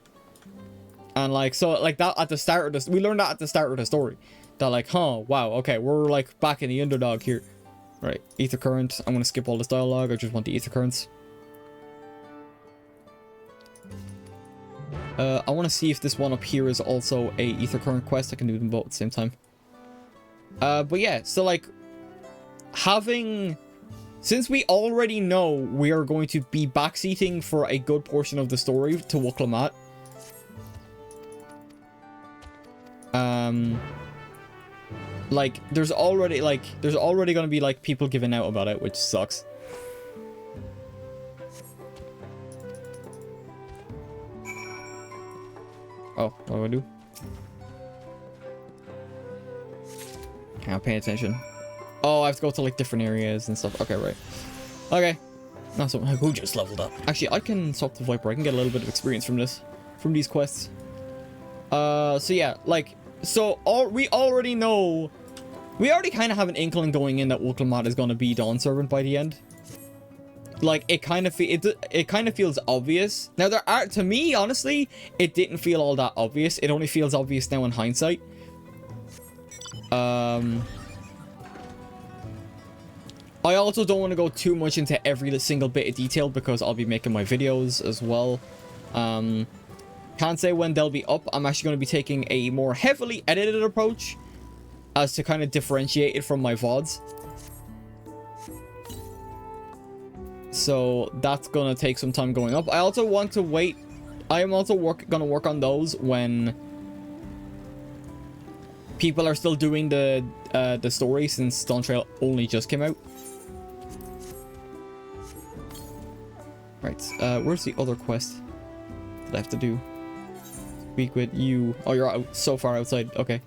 And like, so like that at the start of this, we learned that at the start of the story, that like, huh, wow, okay, we're like back in the underdog here. Right, ether current. I'm gonna skip all this dialogue. I just want the ether currents. I want to see if this one up here is also a ether current quest. I can do them both at the same time. But yeah, so like since we already know we are going to be backseating for a good portion of the story to Woklamat, like there's already going to be like people giving out about it, which sucks. Oh, what do I do? Can't pay attention. Oh, I have to go to like different areas and stuff. Okay, right. Okay. Not so who just leveled up. Actually, I can swap the Viper. I can get a little bit of experience from these quests. So yeah, like, so we already know, we already kind of have an inkling going in that Woklamat is going to be Dawn Servant by the end. Like, it kind of feels obvious. Now, to me, honestly, it didn't feel all that obvious. It only feels obvious now in hindsight. I also don't want to go too much into every single bit of detail because I'll be making my videos as well. Can't say when they'll be up. I'm actually going to be taking a more heavily edited approach as to kind of differentiate it from my VODs. So that's going to take some time going up. I also want to wait. I am also going to work on those when people are still doing the story, since DAWNTRAIL only just came out. Right, where's the other quest that I have to do? Speak with you. Oh, you're out, so far outside. Okay.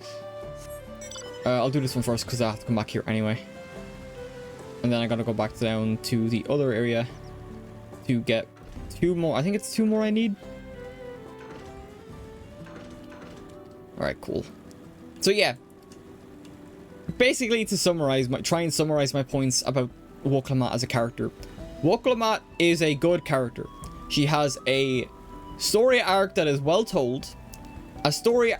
I'll do this one first because I have to come back here anyway. And then I gotta go back down to the other area to get 2 more. I think it's 2 more I need. Alright, cool. So yeah. Basically, to summarize, try and summarize my points about Woklamat as a character. Woklamat is a good character. She has a story arc that is well told.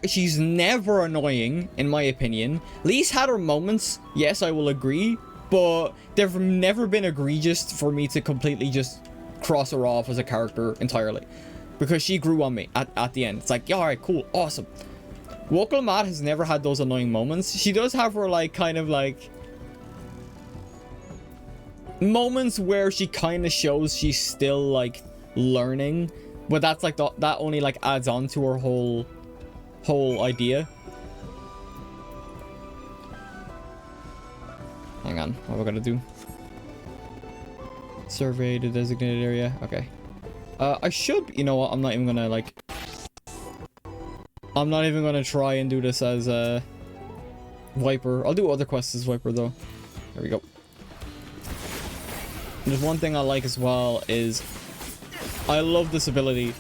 She's never annoying, in my opinion. Lee's had her moments, yes, I will agree, but they've never been egregious for me to completely just cross her off as a character entirely. Because she grew on me at the end. It's like, yeah, alright, cool, awesome. Woklamat has never had those annoying moments. She does have her, like, kind of, like, moments where she kind of shows she's still, like, learning. But that's, like, that only, like, adds on to her whole idea. Hang on, what am I gonna do? Survey the designated area. Okay. I should, you know what, I'm not even gonna, like, I'm not even gonna try and do this as Viper. I'll do other quests as Viper though. There we go. And there's one thing I like as well is I love this ability.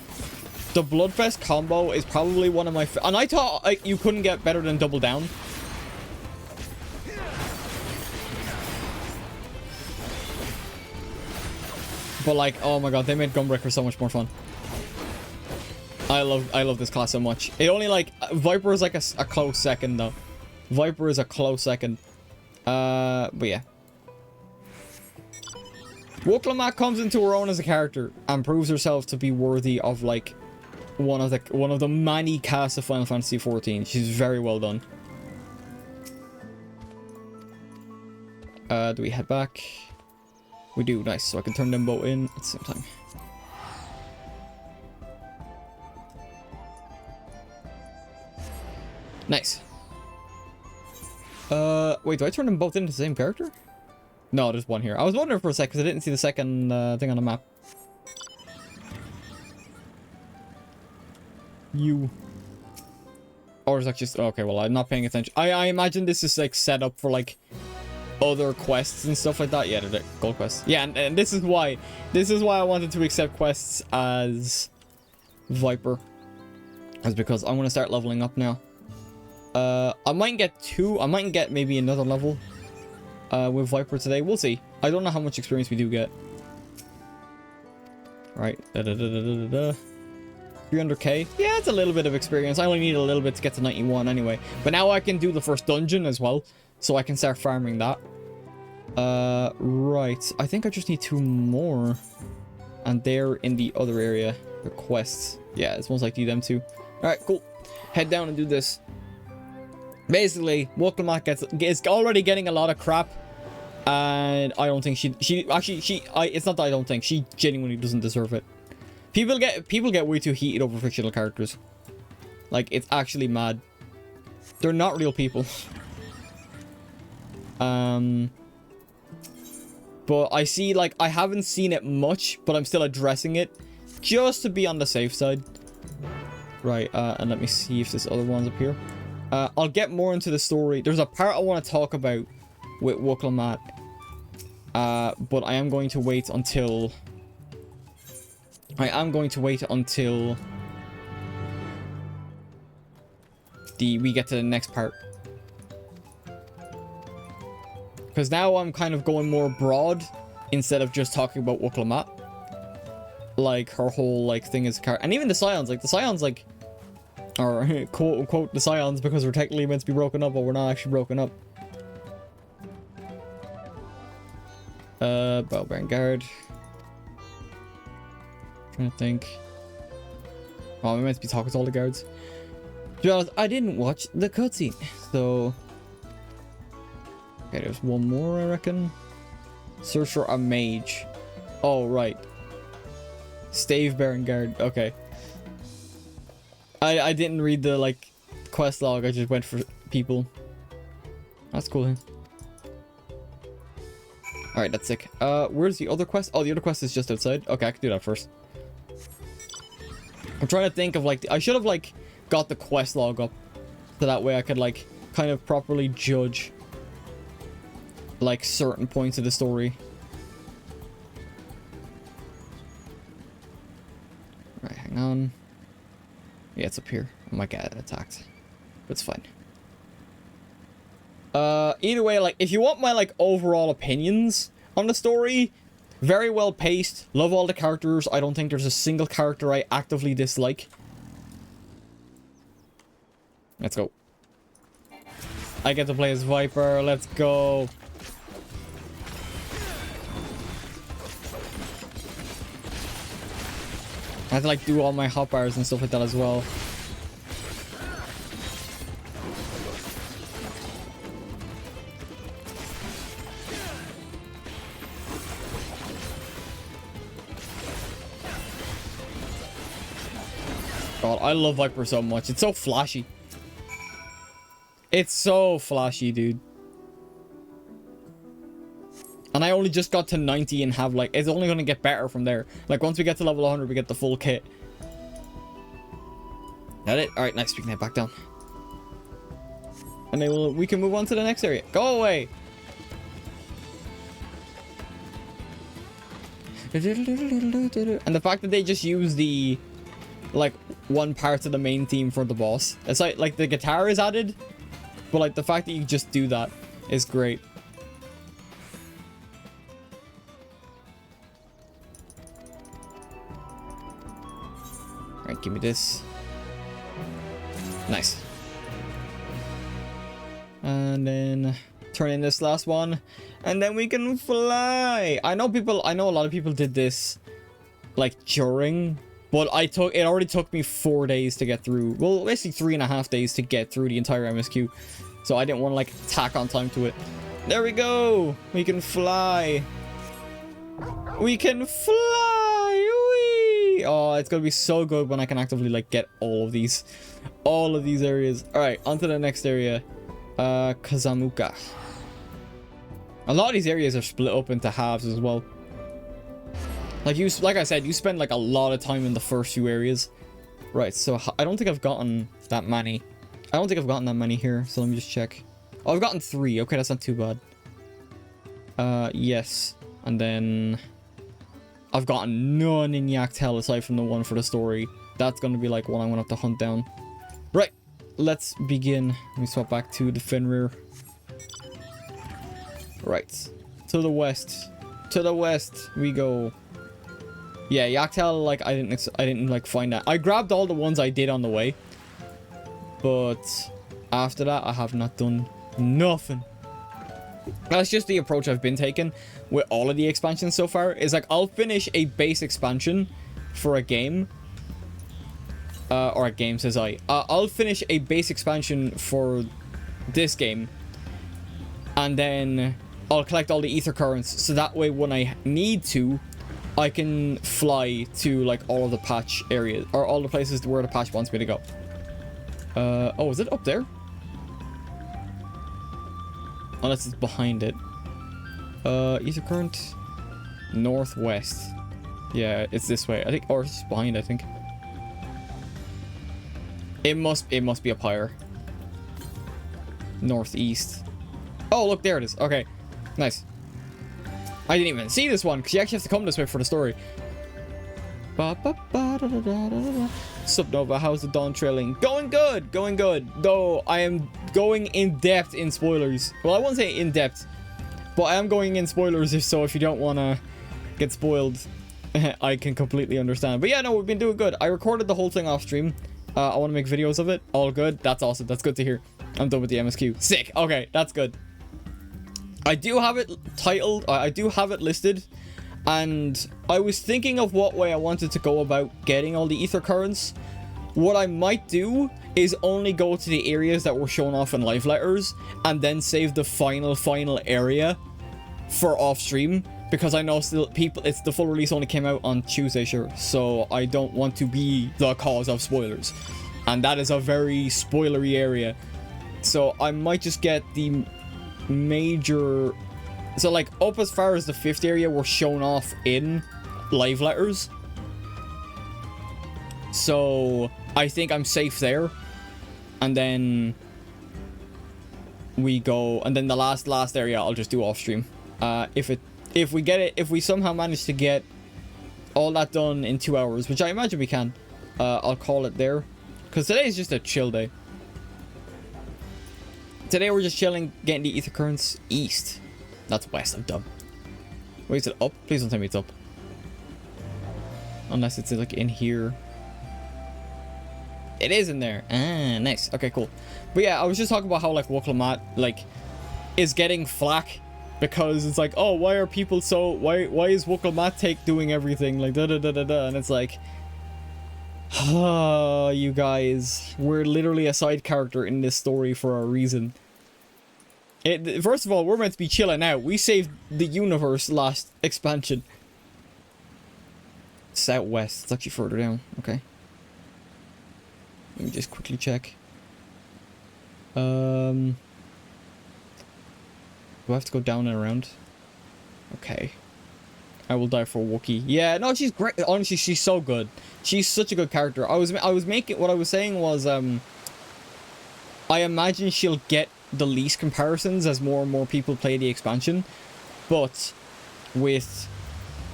The Bloodfest combo is probably one of my and I thought like you couldn't get better than Double Down. But like, oh my god, they made Gunbreaker so much more fun. I love this class so much. It only like Viper is like a close second though. Viper is a close second. But yeah. Woklamat comes into her own as a character and proves herself to be worthy of like one of the many casts of Final Fantasy XIV. She's very well done. Do we head back? We do, nice. So I can turn them both in at the same time. Nice. Wait, do I turn them both into the same character? No, there's one here. I was wondering for a sec because I didn't see the second thing on the map. You. Or is that just... Okay, well, I'm not paying attention. I imagine this is, like, set up for, like, other quests and stuff like that. Yeah, they're gold quests. Yeah, and this is why. This is why I wanted to accept quests as Viper. That's because I'm going to start leveling up now. I might get 2. I might get maybe another level with Viper today. We'll see. I don't know how much experience we do get. Right. 300k. Yeah, it's a little bit of experience. I only need a little bit to get to 91 anyway. But now I can do the first dungeon as well. So I can start farming that. Right. I think I just need 2 more. And they're in the other area. The quests. Yeah, it's most likely them too. Alright, cool. Head down and do this. Basically, Woklamat is already getting a lot of crap. And I don't think it's not that I don't think. She genuinely doesn't deserve it. People get way too heated over fictional characters. Like, it's actually mad. They're not real people. But I see, like, I haven't seen it much, but I'm still addressing it just to be on the safe side. Right, and let me see if this other one's up here. I'll get more into the story. There's a part I want to talk about with Woklamat. But I am going to wait until... we get to the next part. Because now I'm kind of going more broad instead of just talking about Woklamat. Like, her whole, like, thing is... And even the Scions, like... Or, quote-unquote, the Scions, because we're technically meant to be broken up, but we're not actually broken up. Bellbearing Guard. Trying to think. Oh, we meant to be talking to all the guards. To be honest, I didn't watch the cutscene, so... Okay, there's one more, I reckon. Search for a mage. Oh, right. Stave Baron Guard. Okay. I didn't read the, like, quest log. I just went for people. That's cool, huh? Alright, that's sick. Where's the other quest? Oh, the other quest is just outside. Okay, I can do that first. I'm trying to think of, like... I should have, like, got the quest log up. So that way I could, like, kind of properly judge... like, certain points of the story. Right, hang on. Yeah, it's up here. I might get attacked. But it's fine. Either way, like, if you want my, like, overall opinions on the story, very well paced. Love all the characters. I don't think there's a single character I actively dislike. Let's go. I get to play as Viper. Let's go. I have to, like, do all my hotbars and stuff like that as well. God, I love Viper so much. It's so flashy. It's so flashy, dude. And I only just got to 90 and have, like... It's only going to get better from there. Like, once we get to level 100, we get the full kit. That it? Alright, nice. We can head back down. And then we can move on to the next area. Go away! And the fact that they just use the... like, one part of the main theme for the boss. It's like the guitar is added. But, like, the fact that you just do that is great. Alright, give me this. Nice. And then turn in this last one. And then we can fly. I know a lot of people did this like during, but it already took me 4 days to get through. Well, basically 3.5 days to get through the entire MSQ. So I didn't want to like tack on time to it. There we go. We can fly. We can fly. Whee! Oh, it's gonna be so good when I can actively like get all of these areas. All right, on to the next area. Kazamuka. A lot of these areas are split up into halves as well. Like I said, you spend like a lot of time in the first few areas. Right, so I don't think I've gotten that many. I don't think I've gotten that many here, so let me just check. Oh, I've gotten 3. Okay, that's not too bad. Yes. And then I've gotten none in Yaktel aside from the one for the story. That's going to be like one I'm going to have to hunt down. Right, let's begin. Let me swap back to the Fenrir. Right, to the west. To the west we go. Yeah, Yaktel, like, I didn't like find that. I grabbed all the ones I did on the way. But after that, I have not done nothing. That's just the approach I've been taking with all of the expansions so far. Is like, I'll finish a base expansion for a game. Or a game, says I. I'll finish a base expansion for this game. And then I'll collect all the ether currents. So that way, when I need to, I can fly to like all of the patch areas. Or all the places where the patch wants me to go. Oh, is it up there? Unless it's behind it. Ether current. Northwest. Yeah, it's this way. I think, or it's behind, I think. It must be up higher. Northeast. Oh, look, there it is. Okay. Nice. I didn't even see this one, because you actually have to come this way for the story. Sup, Nova, how's the dawn trailing? Going good, going good. Though I am going in depth in spoilers. Well, I won't say in depth, but I am going in spoilers. If you don't want to get spoiled, I can completely understand. But yeah, no, we've been doing good. I recorded the whole thing off stream. I want to make videos of it. All good. That's awesome. That's good to hear. I'm done with the MSQ. Sick. Okay, that's good. I do have it titled. I do have it listed. And I was thinking of what way I wanted to go about getting all the ether currents. What I might do is only go to the areas that were shown off in live letters and then save the final area for off stream, because I know still people, it's the full release only came out on Tuesday, sure, so I don't want to be the cause of spoilers, and that is a very spoilery area. So I might just get the major, so like up as far as the 5th area were shown off in live letters. So I think I'm safe there. And then we go, and then the last area I'll just do off stream. If we somehow manage to get all that done in 2 hours, which I imagine we can, I'll call it there. Because today is just a chill day. Today we're just chilling, getting the ether currents east. That's west, I'm dumb. Wait, is it up? Please don't tell me it's up. Unless it's like in here. It is in there. Ah, nice. Okay, cool. But yeah, I was just talking about how like Wuklamat like is getting flack because it's like, oh, why are people so why is Wuklamat take doing everything like da da da da da, and it's like, oh, you guys, we're literally a side character in this story for a reason. First of all, we're meant to be chilling out. We saved the universe last expansion. Southwest. It's actually further down. Okay. Let me just quickly check. Do I have to go down and around? Okay. I will die for Wookiee. Yeah, no, she's great. Honestly, she's so good. She's such a good character. I was making, what I was saying was, I imagine she'll get the least comparisons as more and more people play the expansion. But with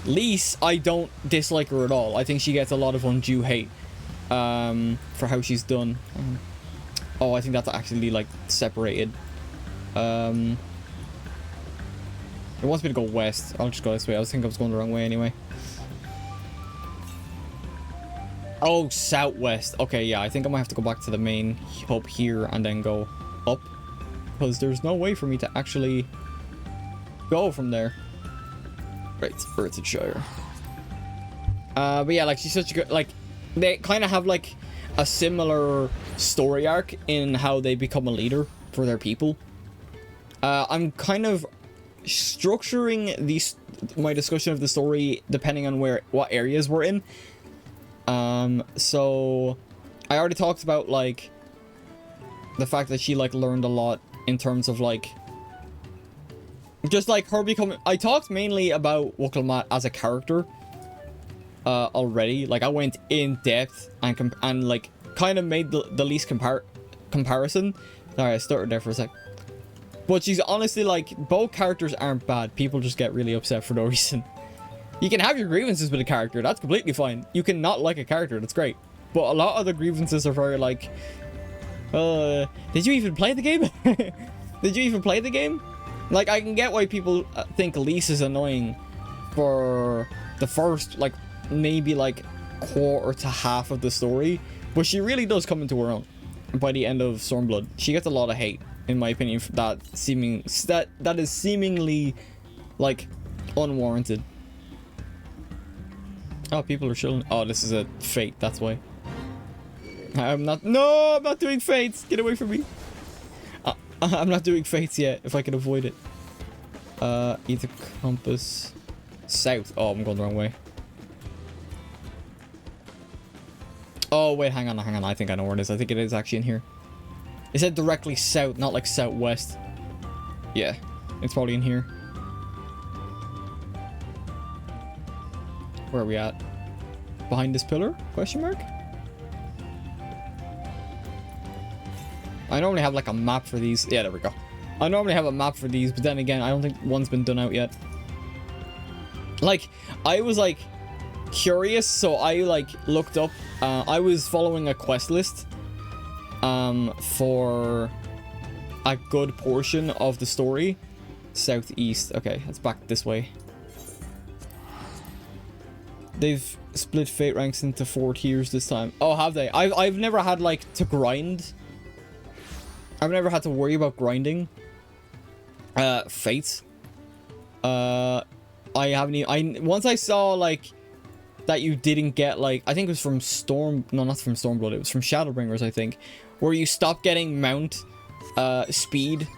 Lise, I don't dislike her at all. I think she gets a lot of undue hate. For how she's done. Oh, I think that's actually like separated. It wants me to go west. I'll just go this way. I think I was going the wrong way anyway. Oh, southwest. Okay, yeah, I think I might have to go back to the main hub here and then go up, because there's no way for me to actually go from there. Right, Earthshire. But yeah, like she's such a good, like, they kind of have like a similar story arc in how they become a leader for their people. I'm kind of structuring my discussion of the story depending on what areas we're in. So I already talked about like the fact that she like learned a lot in terms of like Just like her becoming... I talked mainly about Wukkelmat as a character already. Like, I went in depth and like, kind of made the least comparison. Sorry, I stuttered there for a sec. But she's honestly, like, both characters aren't bad. People just get really upset for no reason. You can have your grievances with a character. That's completely fine. You can not like a character. That's great. But a lot of the grievances are very, like... did you even play the game? Did you even play the game? Like, I can get why people think Elise is annoying for the first, like, maybe, like, quarter to half of the story. But she really does come into her own by the end of Stormblood. She gets a lot of hate, in my opinion, for that is seemingly, like, unwarranted. Oh, people are chilling. Oh, this is a fate, that's why. I'm not doing fates. Get away from me. I'm not doing fates yet, if I can avoid it. Either compass south. Oh, I'm going the wrong way. Oh, wait, hang on. I think I know where it is. I think it is actually in here. It said directly south, not like southwest. Yeah, it's probably in here. Where are we at? Behind this pillar? Question mark? I normally have like a map for these. Yeah, there we go. I normally have a map for these, but then again, I don't think one's been done out yet. Like, I was like curious, so I like looked up. I was following a quest list for a good portion of the story. Southeast. Okay, let's back this way. They've split fate ranks into 4 tiers this time. Oh, have they? I've never had like to grind. I've never had to worry about grinding fates. I haven't even, once I saw like that you didn't get like, I think it was from not from Stormblood, it was from Shadowbringers, I think, where you stop getting mount speed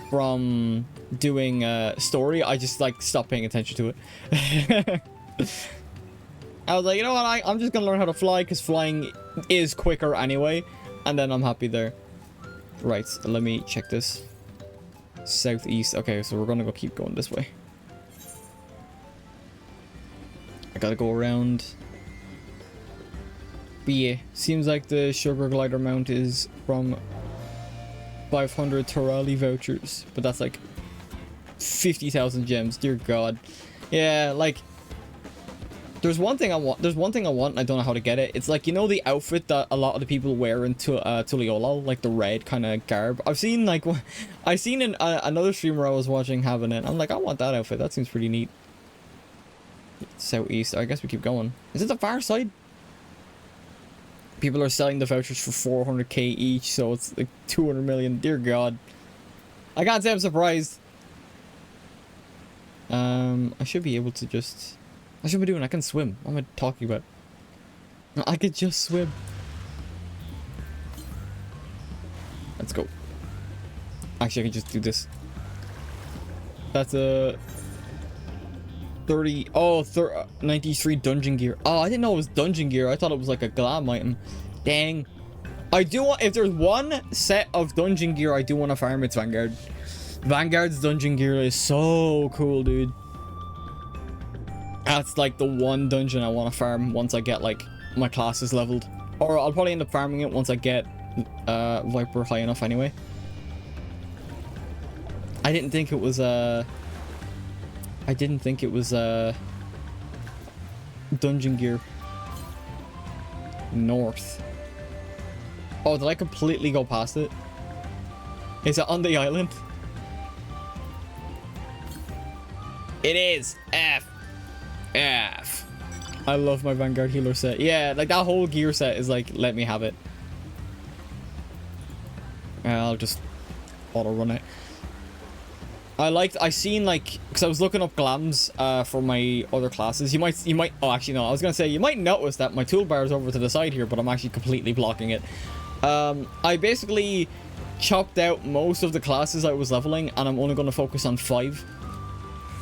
from doing story. I just like stopped paying attention to it. I was like, you know what, I'm just gonna learn how to fly because flying is quicker anyway, and then I'm happy there. Right, let me check this. Southeast. Okay, so we're gonna keep going this way. I gotta go around. But yeah, seems like the sugar glider mount is from 500 Torali vouchers, but that's like 50,000 gems. Dear God. Yeah, like there's one thing I want, and I don't know how to get it. It's like, you know, the outfit that a lot of the people wear in Tuliyollal, like the red kind of garb. I've seen like, another streamer I was watching having it. I'm like, I want that outfit. That seems pretty neat. Southeast. I guess we keep going. Is it the far side? People are selling the vouchers for 400k each, so it's like 200 million. Dear God. I can't say I'm surprised. I should be able to just... I should be doing. I can swim. What am I talking about? I could just swim. Let's go. Actually, I can just do this. That's a 30. Oh, 93 dungeon gear. Oh, I didn't know it was dungeon gear. I thought it was like a glam item. Dang. I do want. If there's one set of dungeon gear I do want to farm, it's Vanguard. Vanguard's dungeon gear is so cool, dude. That's like the one dungeon I want to farm once I get like my classes leveled, or I'll probably end up farming it once I get Viper high enough anyway. I didn't think it was dungeon gear. North. Oh, did I completely go past it? Is it on the island? It is. F. I love my Vanguard healer set. Yeah, like that whole gear set is like, let me have it. I'll just auto run it. I seen like, because I was looking up glams for my other classes. You might, oh actually no, I was gonna say, you might notice that my toolbar is over to the side here, but I'm actually completely blocking it. I basically chopped out most of the classes I was leveling, and I'm only gonna focus on 5.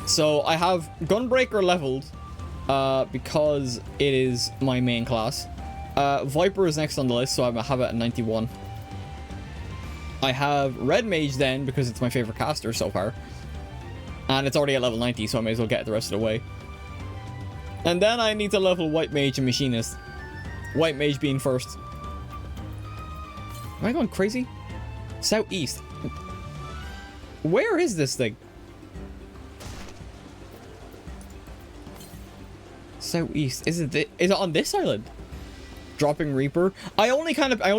So I have Gunbreaker leveled because it is my main class. Viper is next on the list, so I have it at 91. I have Red Mage then because it's my favorite caster so far. And it's already at level 90, so I may as well get it the rest of the way. And then I need to level White Mage and Machinist. White Mage being first. Am I going crazy? Southeast. Where is this thing? Southeast. Is it on this island? Dropping Reaper. I only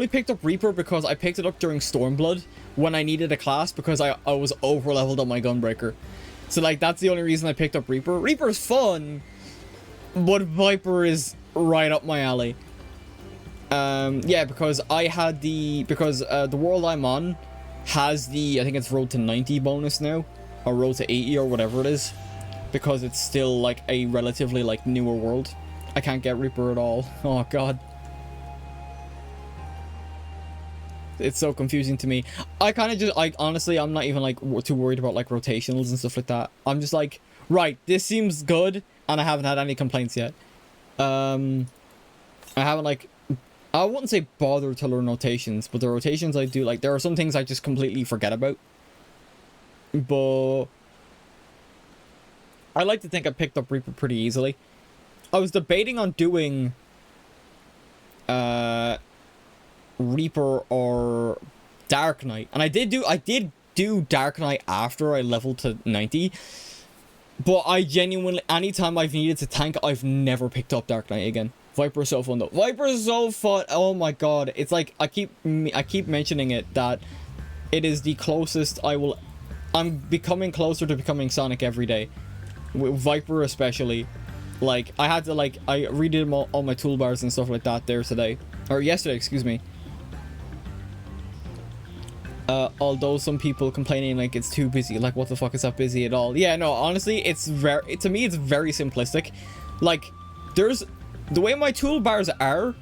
picked up Reaper because I picked it up during Stormblood when I needed a class because I was over leveled on my Gunbreaker. So like that's the only reason I picked up Reaper. Reaper's fun, but Viper is right up my alley. Yeah, because the world I'm on has the, I think it's Road to 90 bonus now, or Road to 80 or whatever it is, because it's still like a relatively like newer world. I can't get Reaper at all. Oh god. It's so confusing to me. I kind of just, like, honestly, I'm not even, like, too worried about, like, rotationals and stuff like that. I'm just like, right, this seems good, and I haven't had any complaints yet. I haven't, like, I wouldn't say bother to learn rotations, but the rotations I do, like, there are some things I just completely forget about. But I like to think I picked up Reaper pretty easily. I was debating on doing Reaper or Dark Knight, and I did do Dark Knight after I leveled to 90, but I genuinely, anytime I've needed to tank, I've never picked up Dark Knight again. Viper is so fun though. Viper is so fun. Oh my god, it's like I keep mentioning it, that it is the closest I'm becoming closer to becoming Sonic every day, with Viper especially. Like I had to, like, I redid all my toolbars and stuff like that there today, or yesterday, excuse me. Although some people complaining like it's too busy, like what the fuck is that busy at all? Yeah, no, honestly, to me it's very simplistic. Like, there's, the way my toolbars are,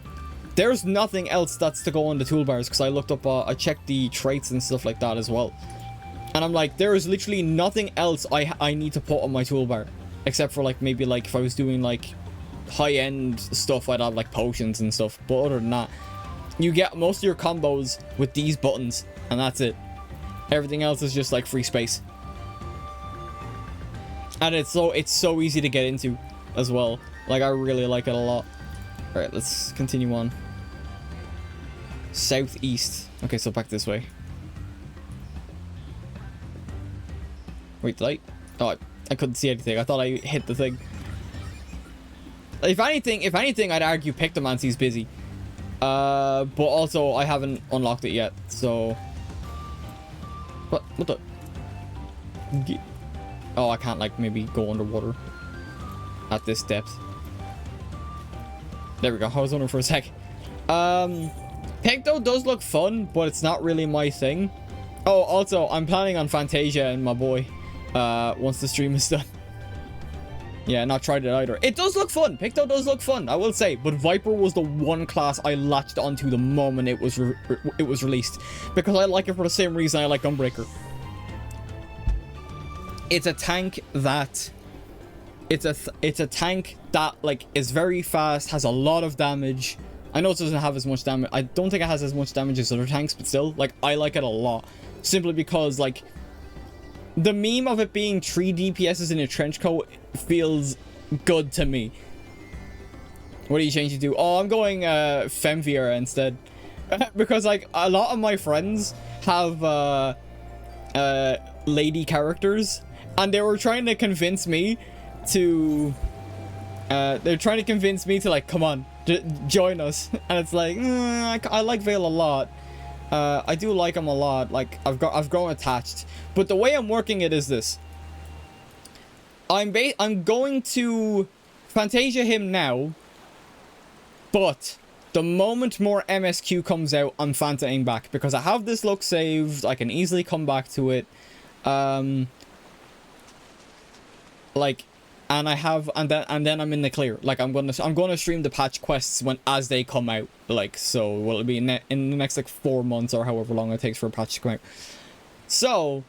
there's nothing else that's to go on the toolbars, because I looked up, I checked the traits and stuff like that as well. And I'm like, there is literally nothing else I need to put on my toolbar, except for like maybe like if I was doing like high-end stuff, I'd have like potions and stuff. But other than that, you get most of your combos with these buttons, and that's it. Everything else is just like free space. And it's so easy to get into as well. Like, I really like it a lot. Alright, let's continue on. Southeast. Okay, so back this way. Wait, did I? Oh, I couldn't see anything. I thought I hit the thing. If anything, I'd argue Pictomancy's busy. But also, I haven't unlocked it yet, so... What the... Oh, I can't, like, maybe go underwater at this depth. There we go. I was wondering for a sec. Picto does look fun, but it's not really my thing. Oh, also, I'm planning on Fantasia and my boy, once the stream is done. Yeah, not tried it either. It does look fun. Picto does look fun, I will say. But Viper was the one class I latched onto the moment it was released, because I like it for the same reason I like Gunbreaker. It's a tank that... It's a tank that, like, is very fast, has a lot of damage. I know it doesn't have as much damage. I don't think it has as much damage as other tanks, but still, like, I like it a lot. Simply because, like, the meme of it being 3 DPSs in a trench coat feels good to me. What are you changing to? Oh, I'm going Femvier instead. Because, like, a lot of my friends have lady characters, and they were trying to convince me to like, come on, join us. And it's like, I like Vale a lot. I do like him a lot. Like, I've grown attached. But the way I'm working it is this. I'm going to Fantasia him now, but the moment more MSQ comes out, I'm Fantaing back, because I have this look saved. I can easily come back to it. Like, and I have, and then I'm in the clear. Like, I'm gonna stream the patch quests as they come out. Like, so, well, it'll be in the next like 4 months or however long it takes for a patch to come out. So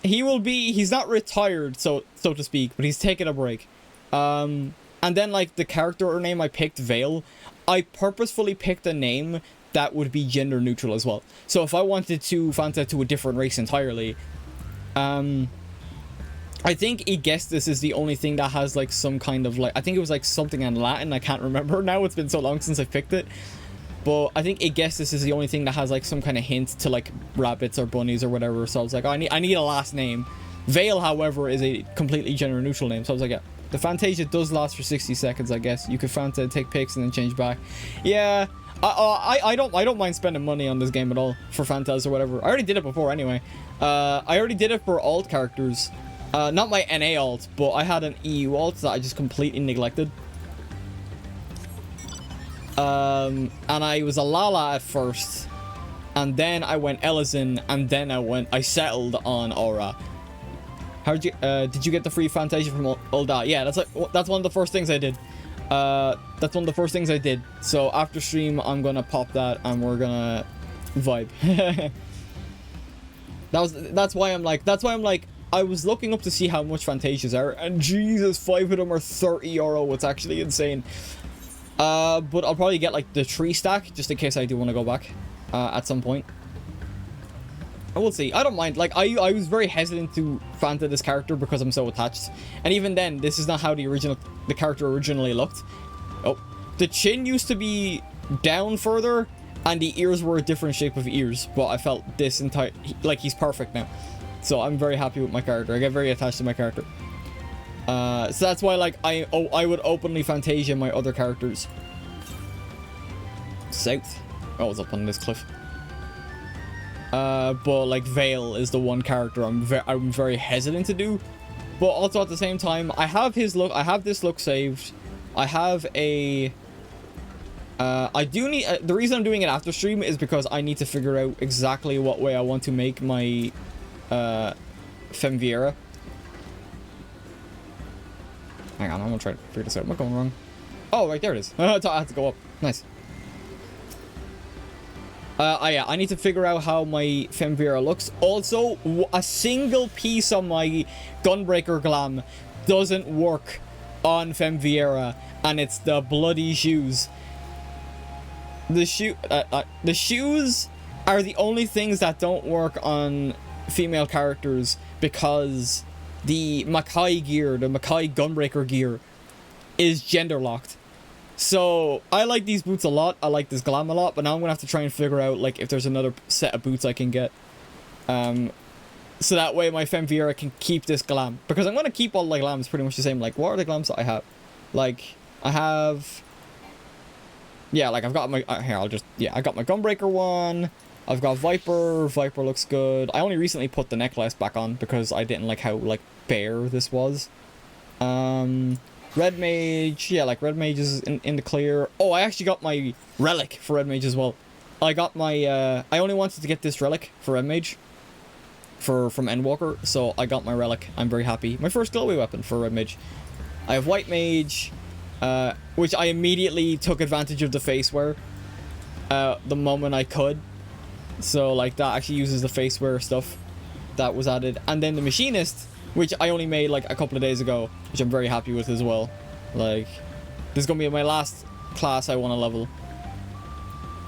he's not retired, so to speak, but he's taking a break. And then, like, the character name I picked, Vale, I purposefully picked a name that would be gender neutral as well. So if I wanted to Fanta to a different race entirely, I think Aegisthus is the only thing that has like some kind of like, I think it was like something in Latin, I can't remember now, it's been so long since I picked it. But I think Aegisthus is the only thing that has like some kind of hint to like rabbits or bunnies or whatever. So I was like, oh, I need a last name. Vale, however, is a completely gender neutral name. So I was like, yeah, the Fantasia does last for 60 seconds, I guess. You could Fanta, take pics, and then change back. Yeah, I don't mind spending money on this game at all for Fantas or whatever. I already did it before anyway. I already did it for alt characters. Not my NA alt, but I had an EU alt that I just completely neglected. And I was a Lala at first, and then I went Elizin, and then I settled on Aura. Did you get the free Fantasia from Ulda? Yeah, that's one of the first things I did. That's one of the first things I did. So after stream, I'm gonna pop that, and we're gonna vibe. That's why I'm like, I was looking up to see how much Fantasias are, and Jesus, 5 of them are €30. It's actually insane. But I'll probably get like the 3 stack just in case I do want to go back at some point. I will see. I don't mind. Like I was very hesitant to Fanta this character because I'm so attached, and even then, this is not how the character originally looked. Oh, the chin used to be down further, and the ears were a different shape of ears. But I felt this entire he's perfect now, so I'm very happy with my character. I get very attached to my character. So that's why, like, I would openly Fantasia my other characters. South. Oh, it's up on this cliff. But like Vale is the one character I'm very hesitant to do. But also at the same time, I have his look. I have this look saved. I have a. I do need. The reason I'm doing it after stream is because I need to figure out exactly what way I want to make my Femviera. Hang on, I'm gonna try to figure this out. Am I going wrong? Oh, right there it is. I have to go up. Nice. Yeah, I need to figure out how my Femviera looks. Also, a single piece of my Gunbreaker Glam doesn't work on Femviera, and it's the bloody shoes. The shoes are the only things that don't work on female characters because the Makai gear, the Makai Gunbreaker gear, is gender locked. So I like these boots a lot. I like this glam a lot, but now I'm gonna have to try and figure out like if there's another set of boots I can get, so that way my Femviera can keep this glam, because I'm gonna keep all the glams pretty much the same. Like, what are the glams that I have? Like, I have, yeah, like I've got my here. I got my Gunbreaker one. I've got Viper. Viper looks good. I only recently put the necklace back on because I didn't like how like bare this was. Red Mage, yeah, like Red Mage is in the clear. Oh, I actually got my relic for Red Mage as well. I got my I only wanted to get this relic for Red Mage from Endwalker, so I got my relic. I'm very happy. My first glowy weapon for Red Mage. I have White Mage, which I immediately took advantage of the face wear the moment I could. So like that actually uses the face wear stuff that was added. And then the Machinist, which I only made like a couple of days ago, which I'm very happy with as well. Like, this is gonna be my last class I want to level.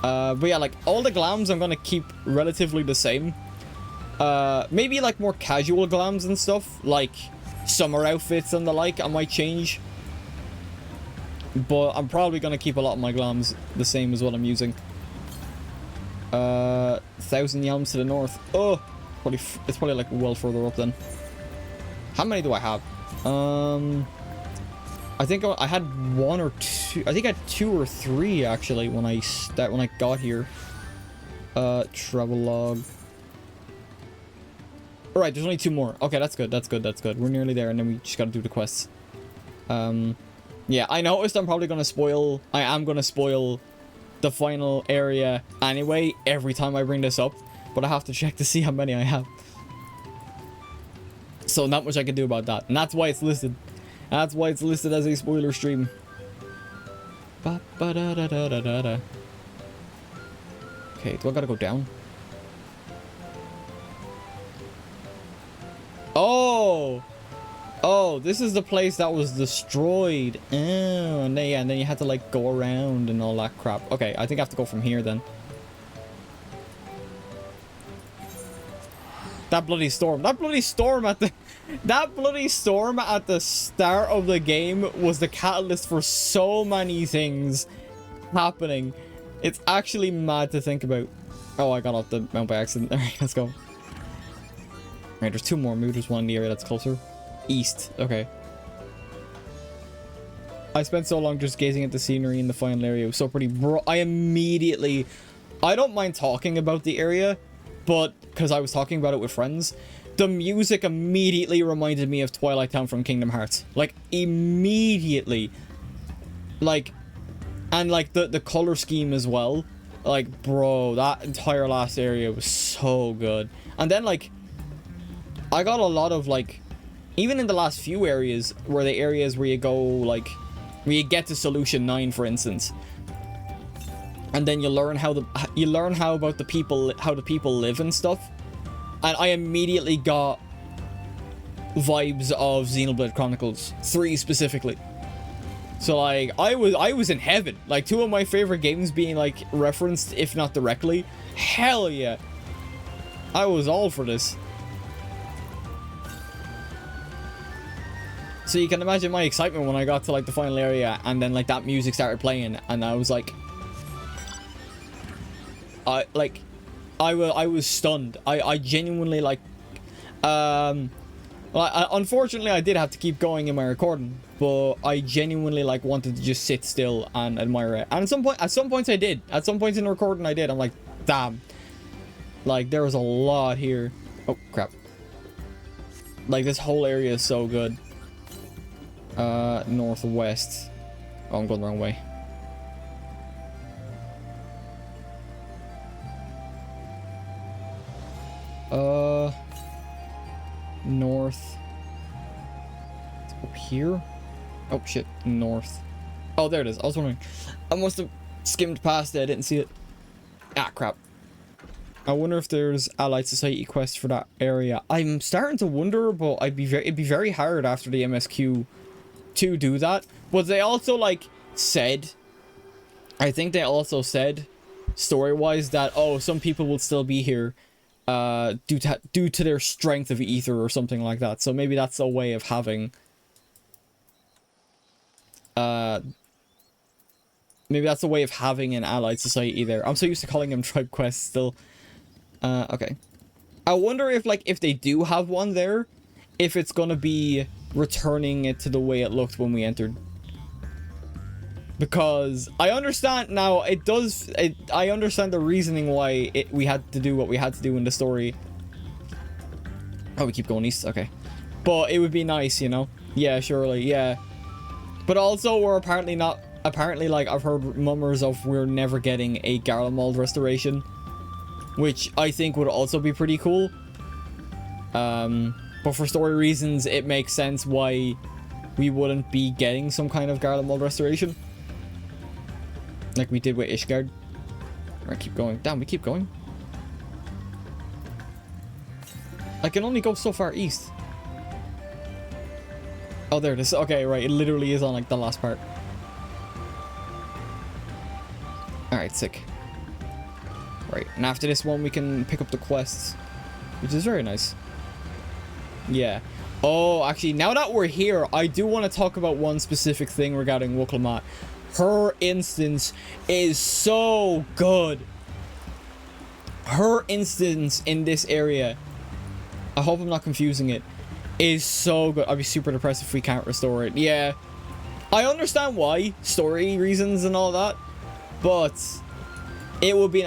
But yeah, like all the glams I'm gonna keep relatively the same. Maybe like more casual glams and stuff, like summer outfits and the like, I might change. But I'm probably gonna keep a lot of my glams the same as what I'm using. 1,000 Yelms to the north. Oh, it's probably like well further up then. How many do I have? I think I had 1 or 2. I think I had 2 or 3 actually when I got here. Travel log. All right, there's only 2 more. Okay, that's good. That's good. We're nearly there, and then we just gotta do the quests. Yeah, I noticed I am gonna spoil the final area anyway every time I bring this up, but I have to check to see how many I have. So not much I can do about that, and that's why it's listed. That's why it's listed as a spoiler stream. Okay, do I gotta go down? Oh, this is the place that was destroyed. Oh, and then you had to like go around and all that crap. Okay, I think I have to go from here then. That bloody storm. That bloody storm at the... That bloody storm at the start of the game was the catalyst for so many things happening. It's actually mad to think about. Oh, I got off the mount by accident. Alright, let's go. Alright, there's two more. Maybe there's one in the area that's closer. East. Okay. I spent so long just gazing at the scenery in the final area. It was so pretty. Bro, I don't mind talking about the area, but because I was talking about it with friends, the music immediately reminded me of Twilight Town from Kingdom Hearts. Like, immediately. Like, and like the color scheme as well. Like, bro, that entire last area was so good. And then, like, I got a lot of, like, even in the last few areas, where the areas where you go, like, where you get to Solution 9, for instance, and then you learn how about the people, how the people live and stuff, and I immediately got vibes of Xenoblade Chronicles 3 specifically. So like I was in heaven. Like, two of my favorite games being like referenced, if not directly. Hell yeah, I was all for this. So you can imagine my excitement when I got to like the final area and then like that music started playing and I was like, I was stunned. I genuinely like, unfortunately I did have to keep going in my recording, but I genuinely like wanted to just sit still and admire it. And at some points I did. At some points in the recording I did. I'm like, damn. Like, there was a lot here. Oh crap. Like, this whole area is so good. Northwest. Oh, I'm going the wrong way. North. Up here? Oh shit, north. Oh, there it is. I was wondering. I must have skimmed past it. I didn't see it. Ah, crap. I wonder if there's Allied Society quests for that area. I'm starting to wonder, but it'd be very hard after the MSQ to do that. But they also like said, I think they also said story-wise that, oh, some people will still be here due to their strength of ether or something like that. So maybe that's a way of having maybe that's a way of having an Allied Society there. I'm so used to calling them tribe quests still. Okay. I wonder if, like, if they do have one there, if it's gonna be returning it to the way it looked when we entered. Because I understand now, I understand the reasoning why we had to do what we had to do in the story. Oh, we keep going east? Okay. But it would be nice, you know? Yeah, surely, yeah. But also, we're apparently not... Apparently, like, I've heard murmurs of we're never getting a Garlemald restoration, which I think would also be pretty cool. But for story reasons, it makes sense why we wouldn't be getting some kind of Garlemald restoration, like we did with Ishgard. Alright, keep going. Damn, we keep going. I can only go so far east. Oh, there it is. Okay, right. It literally is on, like, the last part. Alright, sick. Right, and after this one, we can pick up the quests, which is very nice. Yeah. Oh, actually, now that we're here, I do want to talk about one specific thing regarding Wuklammat. Her instance is so good. Her instance in this area, I hope I'm not confusing it, is so good. I'd be super depressed if we can't restore it. Yeah. I understand why, story reasons and all that, but it would be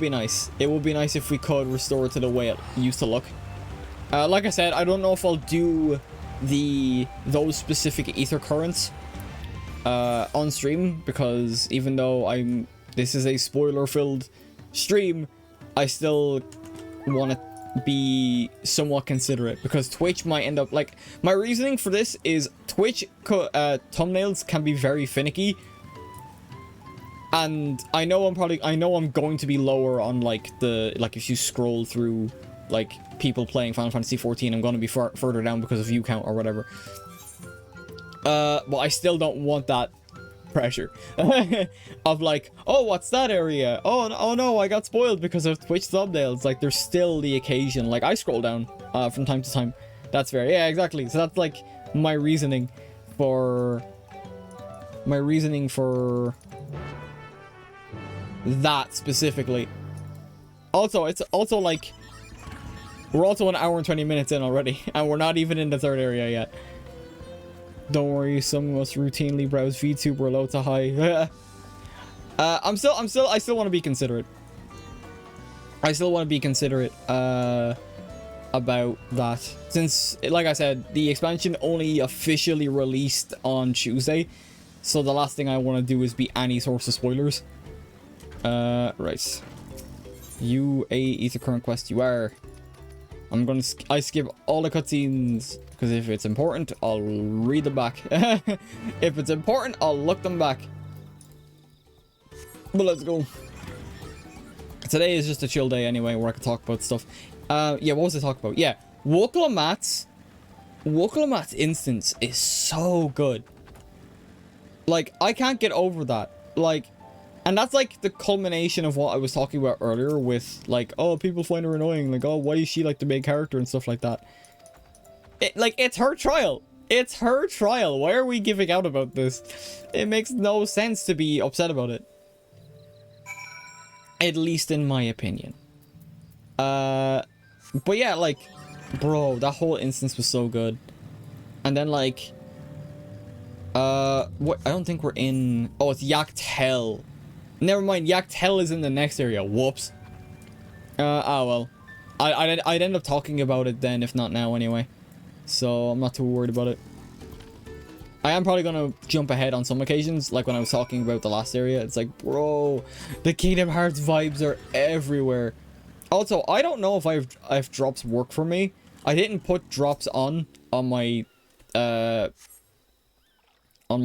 nice. It would be nice if we could restore it to the way it used to look. Like I said, I don't know if I'll do those specific ether currents on stream, because even though this is a spoiler-filled stream, I still want to be somewhat considerate, because Twitch might end up, like, my reasoning for this is Twitch thumbnails can be very finicky, and I know I'm going to be lower on, like, if you scroll through, like, people playing Final Fantasy XIV, I'm going to be further down because of view count or whatever. But I still don't want that pressure of like, oh, what's that area? Oh no, I got spoiled because of Twitch thumbnails. Like, there's still the occasion. Like, I scroll down from time to time. That's fair. Yeah, exactly. So that's like my reasoning for that specifically. Also, it's also like we're also an hour and 20 minutes in already, and we're not even in the third area yet. Don't worry, some of us routinely browse VTuber low to high. I still want to be considerate. I still want to be considerate about that, since, like I said, the expansion only officially released on Tuesday, so the last thing I want to do is be any source of spoilers. Right. You a current quest, you are. I skip all the cutscenes, because if it's important, I'll read them back. If it's important, I'll look them back. But let's go. Today is just a chill day anyway, where I can talk about stuff. Yeah, what was I talking about? Yeah, Wokalamat's instance is so good. Like, I can't get over that. Like, and that's like the culmination of what I was talking about earlier with, like, oh, people find her annoying. Like, oh, why is she like the main character and stuff like that. It's her trial. It's her trial. Why are we giving out about this? It makes no sense to be upset about it. At least in my opinion. But yeah, like, bro, that whole instance was so good. And then, like, what? I don't think we're in. Oh, it's Yaktel. Never mind. Yaktel is in the next area. Whoops. Oh well. I'd end up talking about it then, if not now, anyway. So I'm not too worried about it. I am probably gonna jump ahead on some occasions, like when I was talking about the last area. It's like, bro, the Kingdom Hearts vibes are everywhere. Also, I don't know if drops work for me. I didn't put drops on my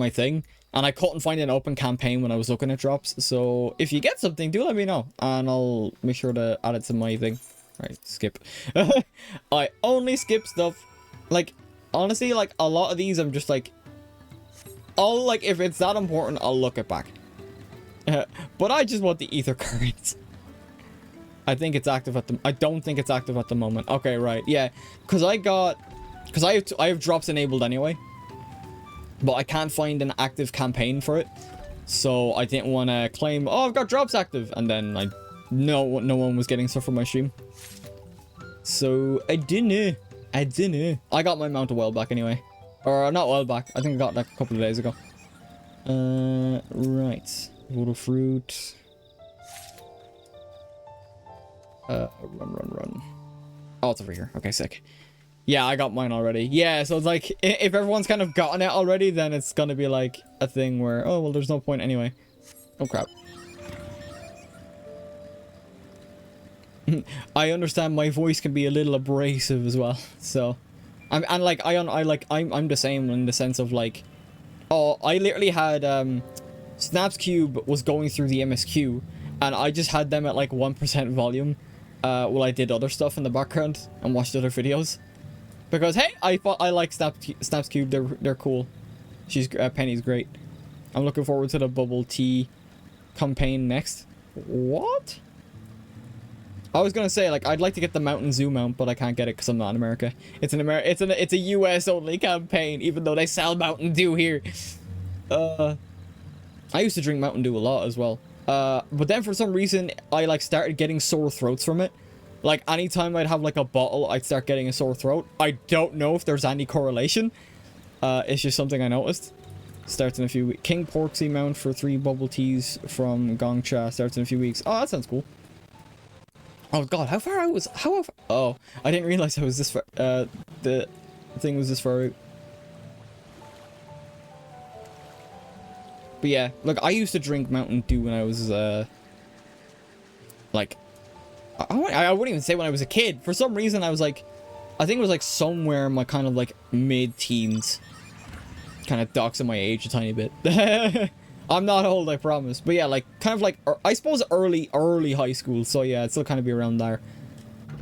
thing, and I couldn't find an open campaign when I was looking at drops. So if you get something, do let me know, and I'll make sure to add it to my thing. Right, skip. I only skip stuff. Like, honestly, like, a lot of these I'm just like, if it's that important, I'll look it back. But I just want the ether currents. I think it's active at the... I don't think it's active at the moment. Okay, right. Yeah. Because I have drops enabled anyway. But I can't find an active campaign for it. So I didn't want to claim, oh, I've got drops active. And then, like, no one was getting stuff from my stream. So, I didn't. I got my mount a while back anyway. Or, not a while back. I think I got it like a couple of days ago. Right. Little fruit. Run. Oh, it's over here. Okay, sick. Yeah, I got mine already. Yeah, so it's like, if everyone's kind of gotten it already, then it's gonna be like a thing where, oh, well, there's no point anyway. Oh, crap. I understand my voice can be a little abrasive as well, so... I'm the same in the sense of, like... Oh, I literally had, Snaps Cube was going through the MSQ, and I just had them at, like, 1% volume, while I did other stuff in the background, and watched other videos. Because, hey, I like Snaps Cube, they're cool. Penny's great. I'm looking forward to the bubble tea campaign next. What? I was gonna say, like, I'd like to get the Mountain Zoo mount, but I can't get it because I'm not in America. It's a US only campaign, even though they sell Mountain Dew here. I used to drink Mountain Dew a lot as well. But then for some reason, I, like, started getting sore throats from it. Like, anytime I'd have, like, a bottle, I'd start getting a sore throat. I don't know if there's any correlation. It's just something I noticed. Starts in a few weeks. King Porksy mount for 3 bubble teas from Gongcha starts in a few weeks. Oh, that sounds cool. Oh god, how far I was... Oh, I didn't realize I was this far... the thing was this far out. But yeah, look, I used to drink Mountain Dew when I was, like... I wouldn't even say when I was a kid. For some reason, I was like... I think it was like somewhere in my kind of like mid-teens. Kind of doxing my age a tiny bit. I'm not old, I promise. But yeah, like, kind of like, I suppose early high school. So yeah, it'd still kind of be around there.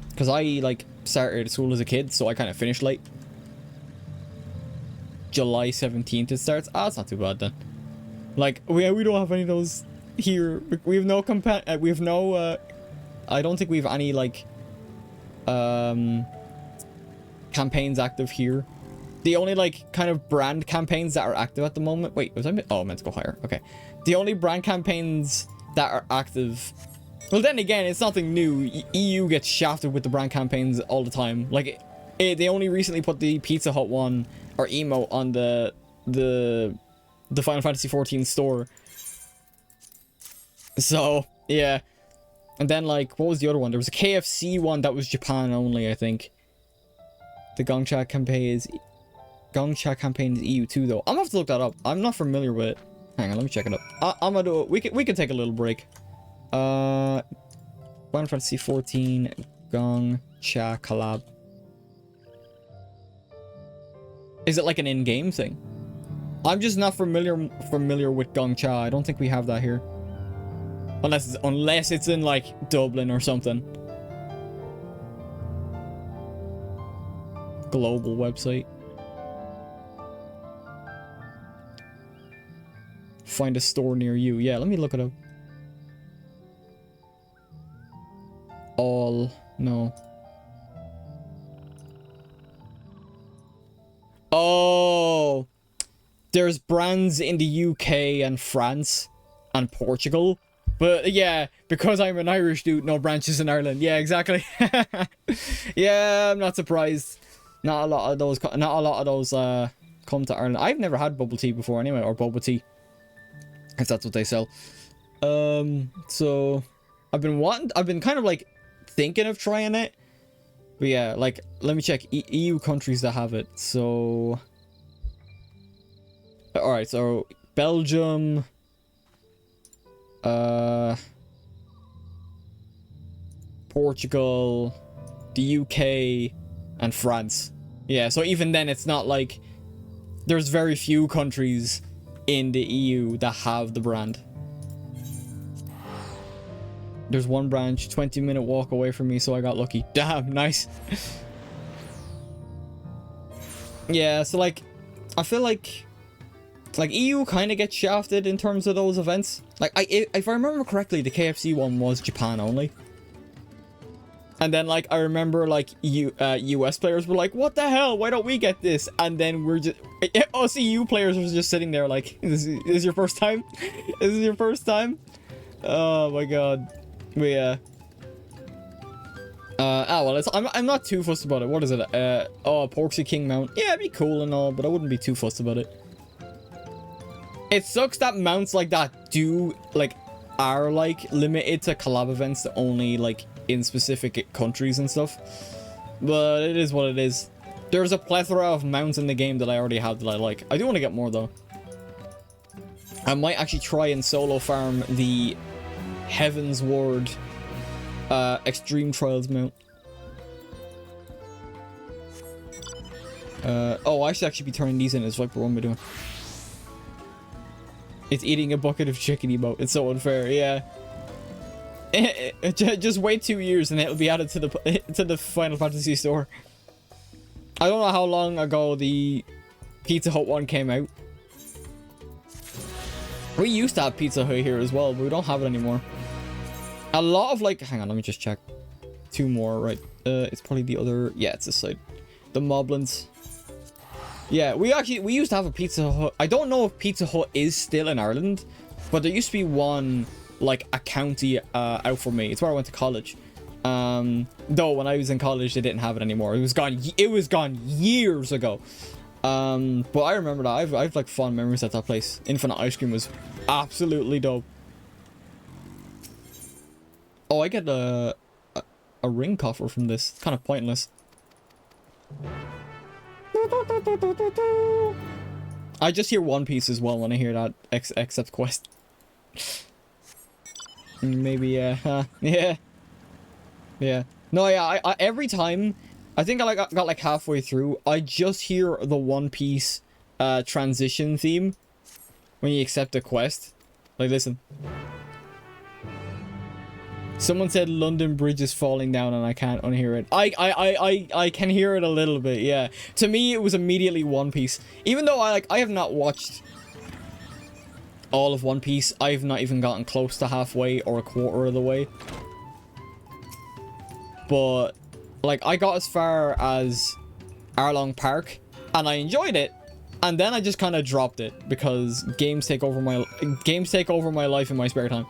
Because I, like, started school as a kid, so I kind of finished late. July 17th it starts. Ah, it's not too bad then. Like, we don't have any of those here. We have no we have no, I don't think we have any, like, campaigns active here. The only, like, kind of brand campaigns that are active at the moment... Wait, was I... Oh, I meant to go higher. Okay. The only brand campaigns that are active... Well, then again, it's nothing new. EU gets shafted with the brand campaigns all the time. Like, they only recently put the Pizza Hut one, or emote, on the Final Fantasy XIV store. So, yeah. And then, like, what was the other one? There was a KFC one that was Japan only, I think. The Gongcha campaign is EU too, though. I'm gonna have to look that up. I'm not familiar with it. Hang on, let me check it up. I'm gonna do it. We can take a little break. Final Fantasy XIV Gongcha collab. Is it like an in-game thing? I'm just not familiar with Gongcha. I don't think we have that here. Unless it's in like Dublin or something. Global website. Find a store near you. Yeah, let me look it up. No. Oh, there's brands in the UK and France and Portugal, but yeah, because I'm an Irish dude, no branches in Ireland. Yeah, exactly. Yeah, I'm not surprised. Not a lot of those come to Ireland. I've never had bubble tea before anyway, or boba tea, if that's what they sell. So I've been kind of like thinking of trying it. But yeah, like, let me check EU countries that have it. So, alright, so Belgium, Portugal, the UK, and France. Yeah, so even then it's not like, there's very few countries in the EU that have the brand. There's one branch, 20-minute walk away from me, so I got lucky. Damn, nice. Yeah, so like, I feel like EU kind of gets shafted in terms of those events. Like, if I remember correctly, the KFC one was Japan only. And then, like, I remember, like, US players were like, what the hell? Why don't we get this? And then we're just... Us EU players were just sitting there like, is this your first time? Is this your first time? Oh my god. But yeah. Well, I'm not too fussed about it. What is it? Oh, Porksy King Mount. Yeah, it'd be cool and all, but I wouldn't be too fussed about it. It sucks that mounts like that are like limited to collab events that only like in specific countries and stuff. But it is what it is. There's a plethora of mounts in the game that I already have that I like. I do want to get more though. I might actually try and solo farm the Heaven's Ward Extreme Trials mount. Oh, I should actually be turning these in as Viper. What am I doing? It's eating a bucket of chicken emote. It's so unfair, yeah. Just wait 2 years and it'll be added to the Final Fantasy store. I don't know how long ago the Pizza Hut one came out. We used to have Pizza Hut here as well, but we don't have it anymore. A lot of like, hang on, let me just check. 2 more, right? It's probably the other, yeah, it's this side. The Moblins. Yeah, we used to have a Pizza Hut. I don't know if Pizza Hut is still in Ireland, but there used to be one, like, a county out for me. It's where I went to college. Though when I was in college, they didn't have it anymore. It was gone years ago. But I remember that. I've like fond memories at that place. Infinite Ice Cream was absolutely dope. Oh, I get a ring coffer from this. It's kind of pointless. I just hear One Piece as well when I hear that except quest. Maybe, yeah. Yeah. Yeah. No, yeah, I every time, I think I got like halfway through, I just hear the One Piece transition theme when you accept a quest. Like, listen. Someone said London Bridge is falling down and I can't unhear it. I can hear it a little bit, yeah. To me, it was immediately One Piece. Even though I have not watched all of One Piece. I've not even gotten close to halfway or a quarter of the way. But, like, I got as far as Arlong Park, and I enjoyed it. And then I just kind of dropped it because games take over my life in my spare time.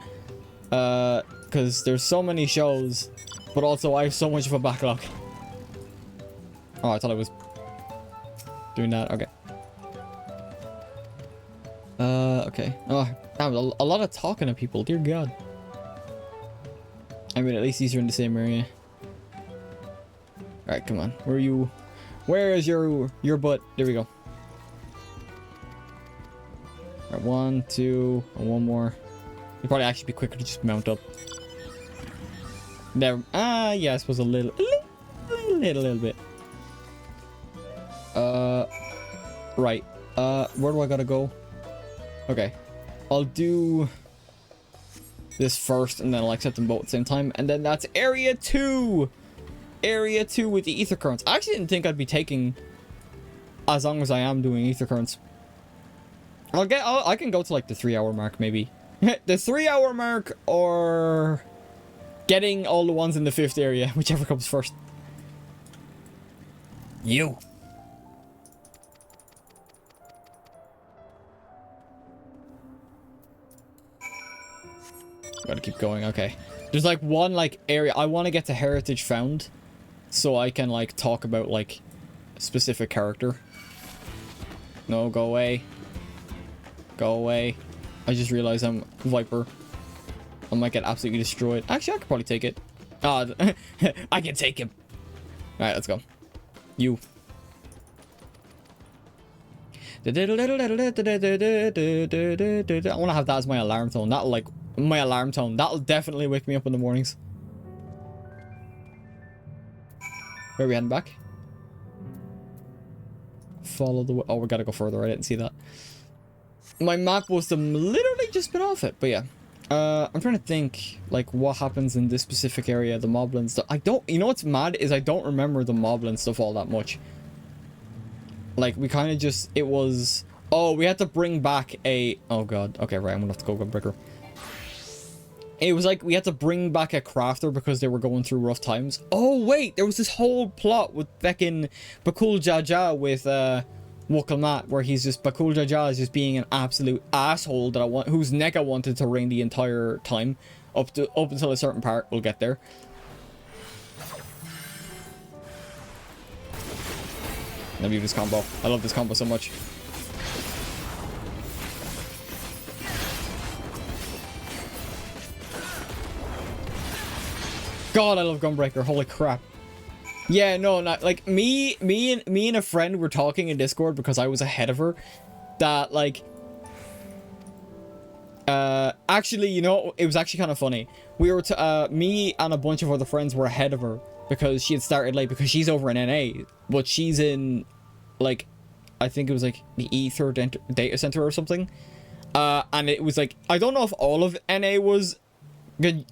Because there's so many shows, but also I have so much of a backlog. Oh, I thought I was doing that. Okay. Okay. Oh, damn, a lot of talking to people. Dear God. I mean, at least these are in the same area. Alright, come on. Where are you? Where is your butt? There we go. Alright, 1, 2, and one more. It'd probably actually be quicker to just mount up. Never. Yeah, I suppose a little bit. Right. Where do I gotta go? Okay. I'll do this first, and then I'll accept them both at the same time, and then that's Area 2! Area 2 with the ether currents. I actually didn't think I'd be taking as long as I am doing ether currents. I can go to like the 3-hour mark maybe. The 3-hour mark, or getting all the ones in the 5th area, whichever comes first. You. Gotta keep going. Okay. There's like one like area. I want to get to Heritage Found, so I can like talk about like a specific character. No, go away. Go away. I just realized I'm Viper. I might get absolutely destroyed. Actually, I could probably take it. I can take him. Alright, let's go. You. I want to have that as my alarm tone. That'll like my alarm tone. That'll definitely wake me up in the mornings. Where are we heading back? Follow the way. Oh, we gotta go further. I didn't see that. My map was to literally just spin off it, but yeah. I'm trying to think like what happens in this specific area, the moblin stuff. I don't, you know what's mad is I don't remember the moblin stuff all that much. Like we kind of just, it was, oh, we had to bring back a, oh god, okay, right, I'm gonna have to go breaker. It was like we had to bring back a crafter because they were going through rough times. Oh wait, there was this whole plot with Bekin Bakul Jaja with Wukalmat, where he's just, Bakul Jaja is just being an absolute asshole that whose neck I wanted to ring the entire time up until a certain part. We'll get there. Let me use this combo. I love this combo so much. God, I love Gunbreaker. Holy crap. Yeah, no, not like me and a friend were talking in Discord because I was ahead of her. That like, actually, you know, it was actually kind of funny. We were me and a bunch of other friends were ahead of her because she had started late because she's over in NA, but she's in like, I think it was like the Ether data center or something. And it was like, I don't know if all of NA was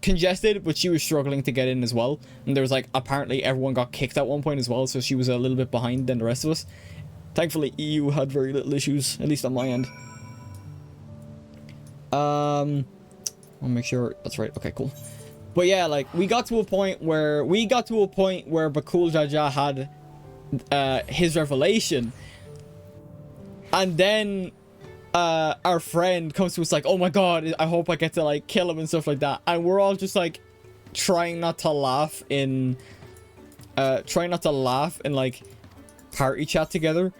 congested, but she was struggling to get in as well, and there was like apparently everyone got kicked at one point as well, so she was a little bit behind than the rest of us. Thankfully EU had very little issues, at least on my end. I'll make sure that's right. Okay, cool. But yeah, like we got to a point where Bakul Jaja had his revelation, and then our friend comes to us like, oh my god, I hope I get to like kill him and stuff like that, and we're all just like trying not to laugh in like party chat together.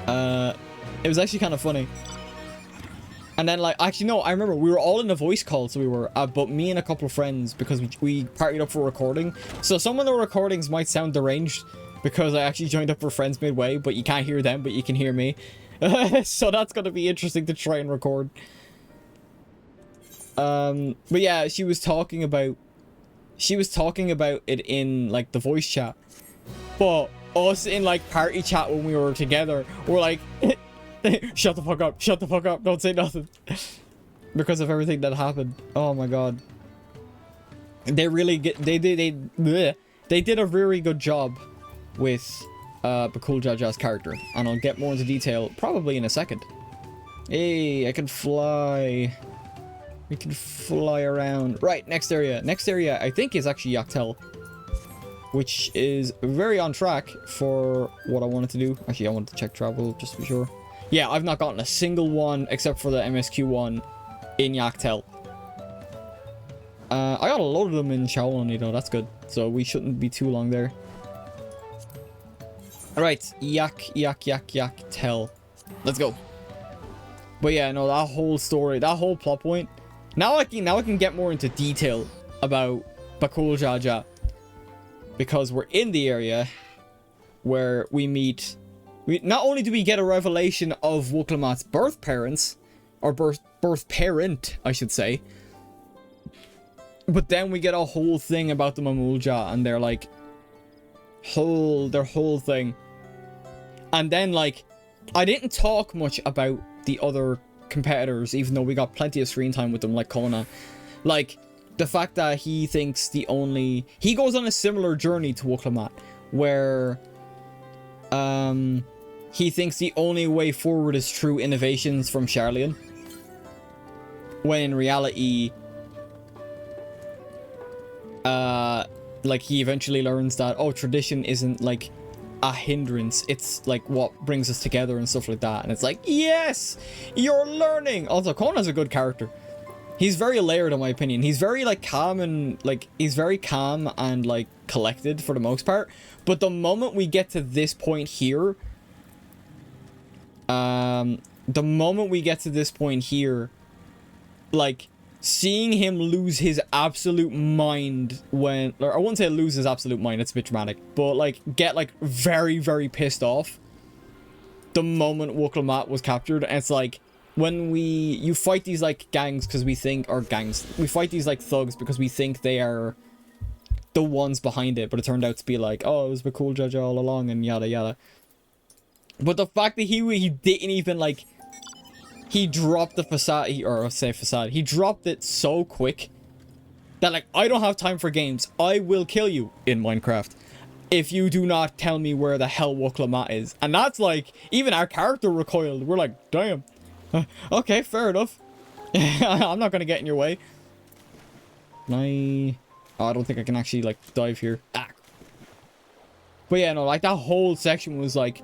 It was actually kind of funny. And then like, actually no, I remember we were all in a voice call, so we were but me and a couple of friends, because we partied up for recording, so some of the recordings might sound deranged because I actually joined up for friends midway, but you can't hear them, but you can hear me. So that's gonna be interesting to try and record. But yeah, she was talking about it in like the voice chat, but us in like party chat when we were together, we're like shut the fuck up, don't say nothing. Because of everything that happened. Oh my god. They really they did a very good job with Bakul Jaja's character, and I'll get more into detail probably in a second. Hey, I can fly. We can fly around. Right, next area. Next area, I think, is actually Yaktel, which is very on track for what I wanted to do. Actually, I wanted to check travel just to be sure. Yeah, I've not gotten a single one except for the MSQ one in Yaktel. I got a load of them in Shaolin, you know, that's good. So we shouldn't be too long there. Alright, Yaktel. Let's go. But yeah, no, that whole story, that whole plot point. Now I can get more into detail about Bakul Jaja. Because we're in the area where we meet... not only do we get a revelation of Woklamat's birth parents, or birth parent, I should say, but then we get a whole thing about the Mamulja and their like their whole thing. And then like I didn't talk much about the other competitors, even though we got plenty of screen time with them, like Kona. Like the fact that he thinks he goes on a similar journey to Woklamat, where he thinks the only way forward is through innovations from Charlian, when in reality like he eventually learns that, oh, tradition isn't like a hindrance, it's like what brings us together and stuff like that. And it's like, yes, you're learning. Also, Kona's a good character. He's very layered in my opinion. He's very like calm and like like collected for the most part. But the moment we get to this point here, like seeing him lose his absolute mind when, or I wouldn't say lose his absolute mind, it's a bit dramatic, but like get like very, very pissed off the moment Woklamat was captured. And it's like, when you fight these like gangs because we think, or we fight these like thugs because we think they are the ones behind it, but it turned out to be like, oh, it was Bakul Jaja all along and yada yada. But the fact that he didn't even like, he dropped the facade, he dropped it so quick that like, I don't have time for games. I will kill you in Minecraft if you do not tell me where the hell Woklamat is. And that's like, even our character recoiled. We're like, damn. Okay, fair enough. I'm not gonna get in your way. Oh, I don't think I can actually like dive here. Ah. But yeah, no, like that whole section was like,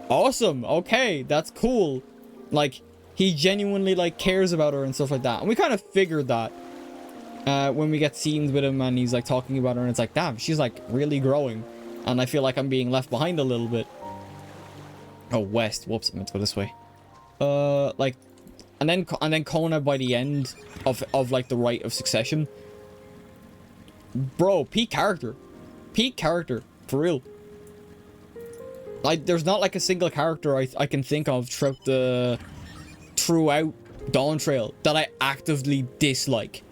awesome. Okay, that's cool. Like, he genuinely like cares about her and stuff like that. And we kind of figured that when we get scenes with him and he's like talking about her, and it's like, damn, she's like really growing. And I feel like I'm being left behind a little bit. Oh, west. Whoops, I meant to go this way. Like, and then Kona by the end of like the Rite of Succession. Bro, peak character, for real. Like, there's not like a single character I can think of throughout DAWNTRAIL that I actively dislike.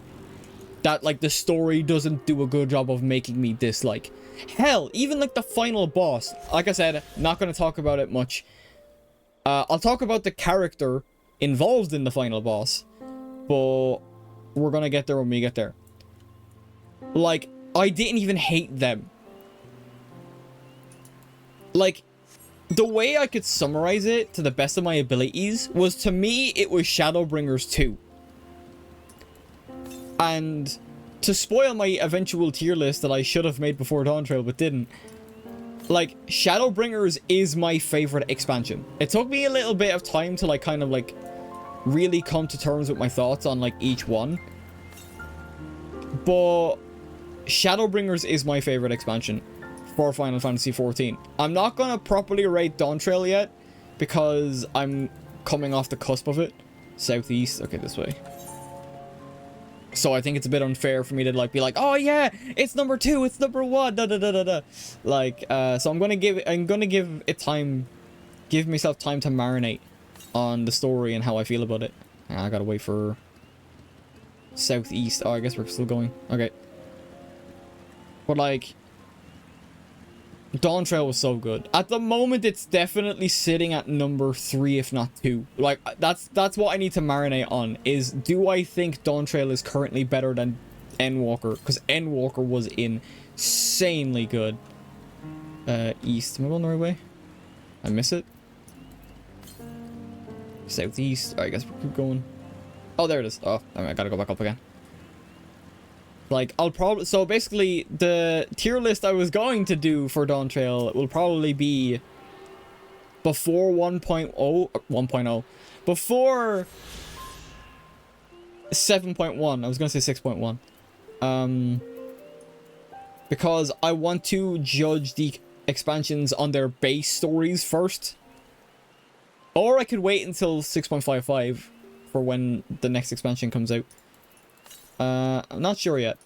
That like the story doesn't do a good job of making me dislike. Hell, even like the final boss. Like I said, not gonna talk about it much. I'll talk about the character involved in the final boss, but we're gonna get there when we get there. Like, I didn't even hate them. Like, the way I could summarize it to the best of my abilities was, to me, it was Shadowbringers 2. And to spoil my eventual tier list that I should have made before DAWNTRAIL but didn't, like, Shadowbringers is my favorite expansion. It took me a little bit of time to like kind of like really come to terms with my thoughts on like each one, but Shadowbringers is my favorite expansion for Final Fantasy XIV. I'm not gonna properly rate DAWNTRAIL yet because I'm coming off the cusp of it. Southeast, okay, this way. So I think it's a bit unfair for me to like be like, oh yeah, it's number 2, it's number 1, da da da da da. Like, so I'm gonna give it time, give myself time to marinate on the story and how I feel about it. I gotta wait for Southeast. Oh, I guess we're still going. Okay. But like, DAWNTRAIL was so good. At the moment, it's definitely sitting at number 3, if not 2. Like, that's what I need to marinate on, is, do I think DAWNTRAIL is currently better than Endwalker? Because Endwalker was insanely good. East. Am I going the right way? I miss it? Southeast. Alright, I guess we'll keep going. Oh, there it is. Oh, I gotta go back up again. Like, I'll probably... So, basically, the tier list I was going to do for DAWNTRAIL will probably be before 1.0... 1.0. Before 7.1. I was going to say 6.1. Because I want to judge the expansions on their base stories first. Or I could wait until 6.55 for when the next expansion comes out. I'm not sure yet.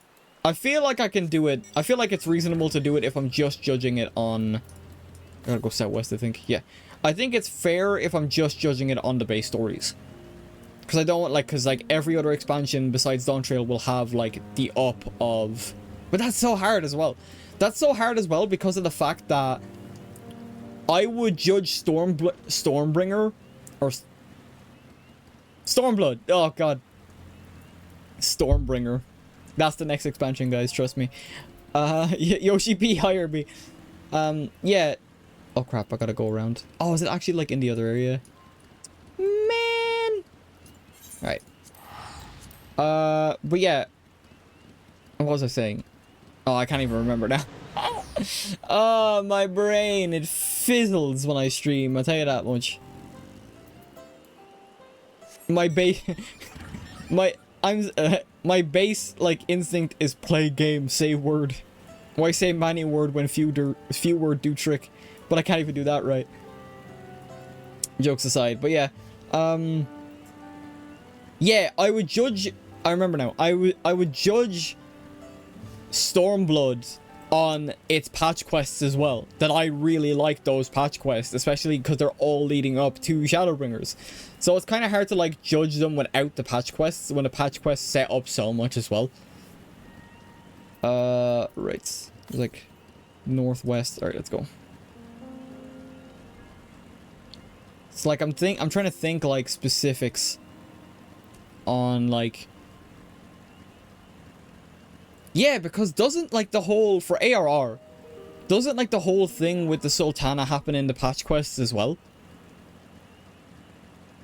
I feel like I can do it. I feel like it's reasonable to do it if I'm just judging it on... I gotta go southwest, I think. Yeah. I think it's fair if I'm just judging it on the base stories. Because I don't want, like, because, like, every other expansion besides DAWNTRAIL will have, like, the up of... But that's so hard as well. That's so hard as well because of the fact that I would judge Stormbringer or Stormblood. Oh, God. Stormbringer. That's the next expansion, guys. Trust me. Yoshi P. Hire me. Yeah. Oh, crap. I gotta go around. Oh, is it actually, like, in the other area? Man. Alright. But yeah. What was I saying? Oh, I can't even remember now. Oh, my brain. It fizzles when I stream. I'll tell you that much. My base... my base, like, instinct is play game, say word. Why say many word when few word do trick? But I can't even do that right. Jokes aside. But yeah. Yeah, I would judge... I remember now. I would judge Stormblood on its patch quests as well. That I really like those patch quests, especially because they're all leading up to Shadowbringers. So it's kind of hard to, like, judge them without the patch quests, when the patch quests set up so much as well. Right. Like, northwest. Alright, let's go. It's like, I'm trying to think, like, specifics on, like... Yeah, because doesn't, like, the whole... For ARR, doesn't, like, the whole thing with the Sultana happen in the patch quests as well?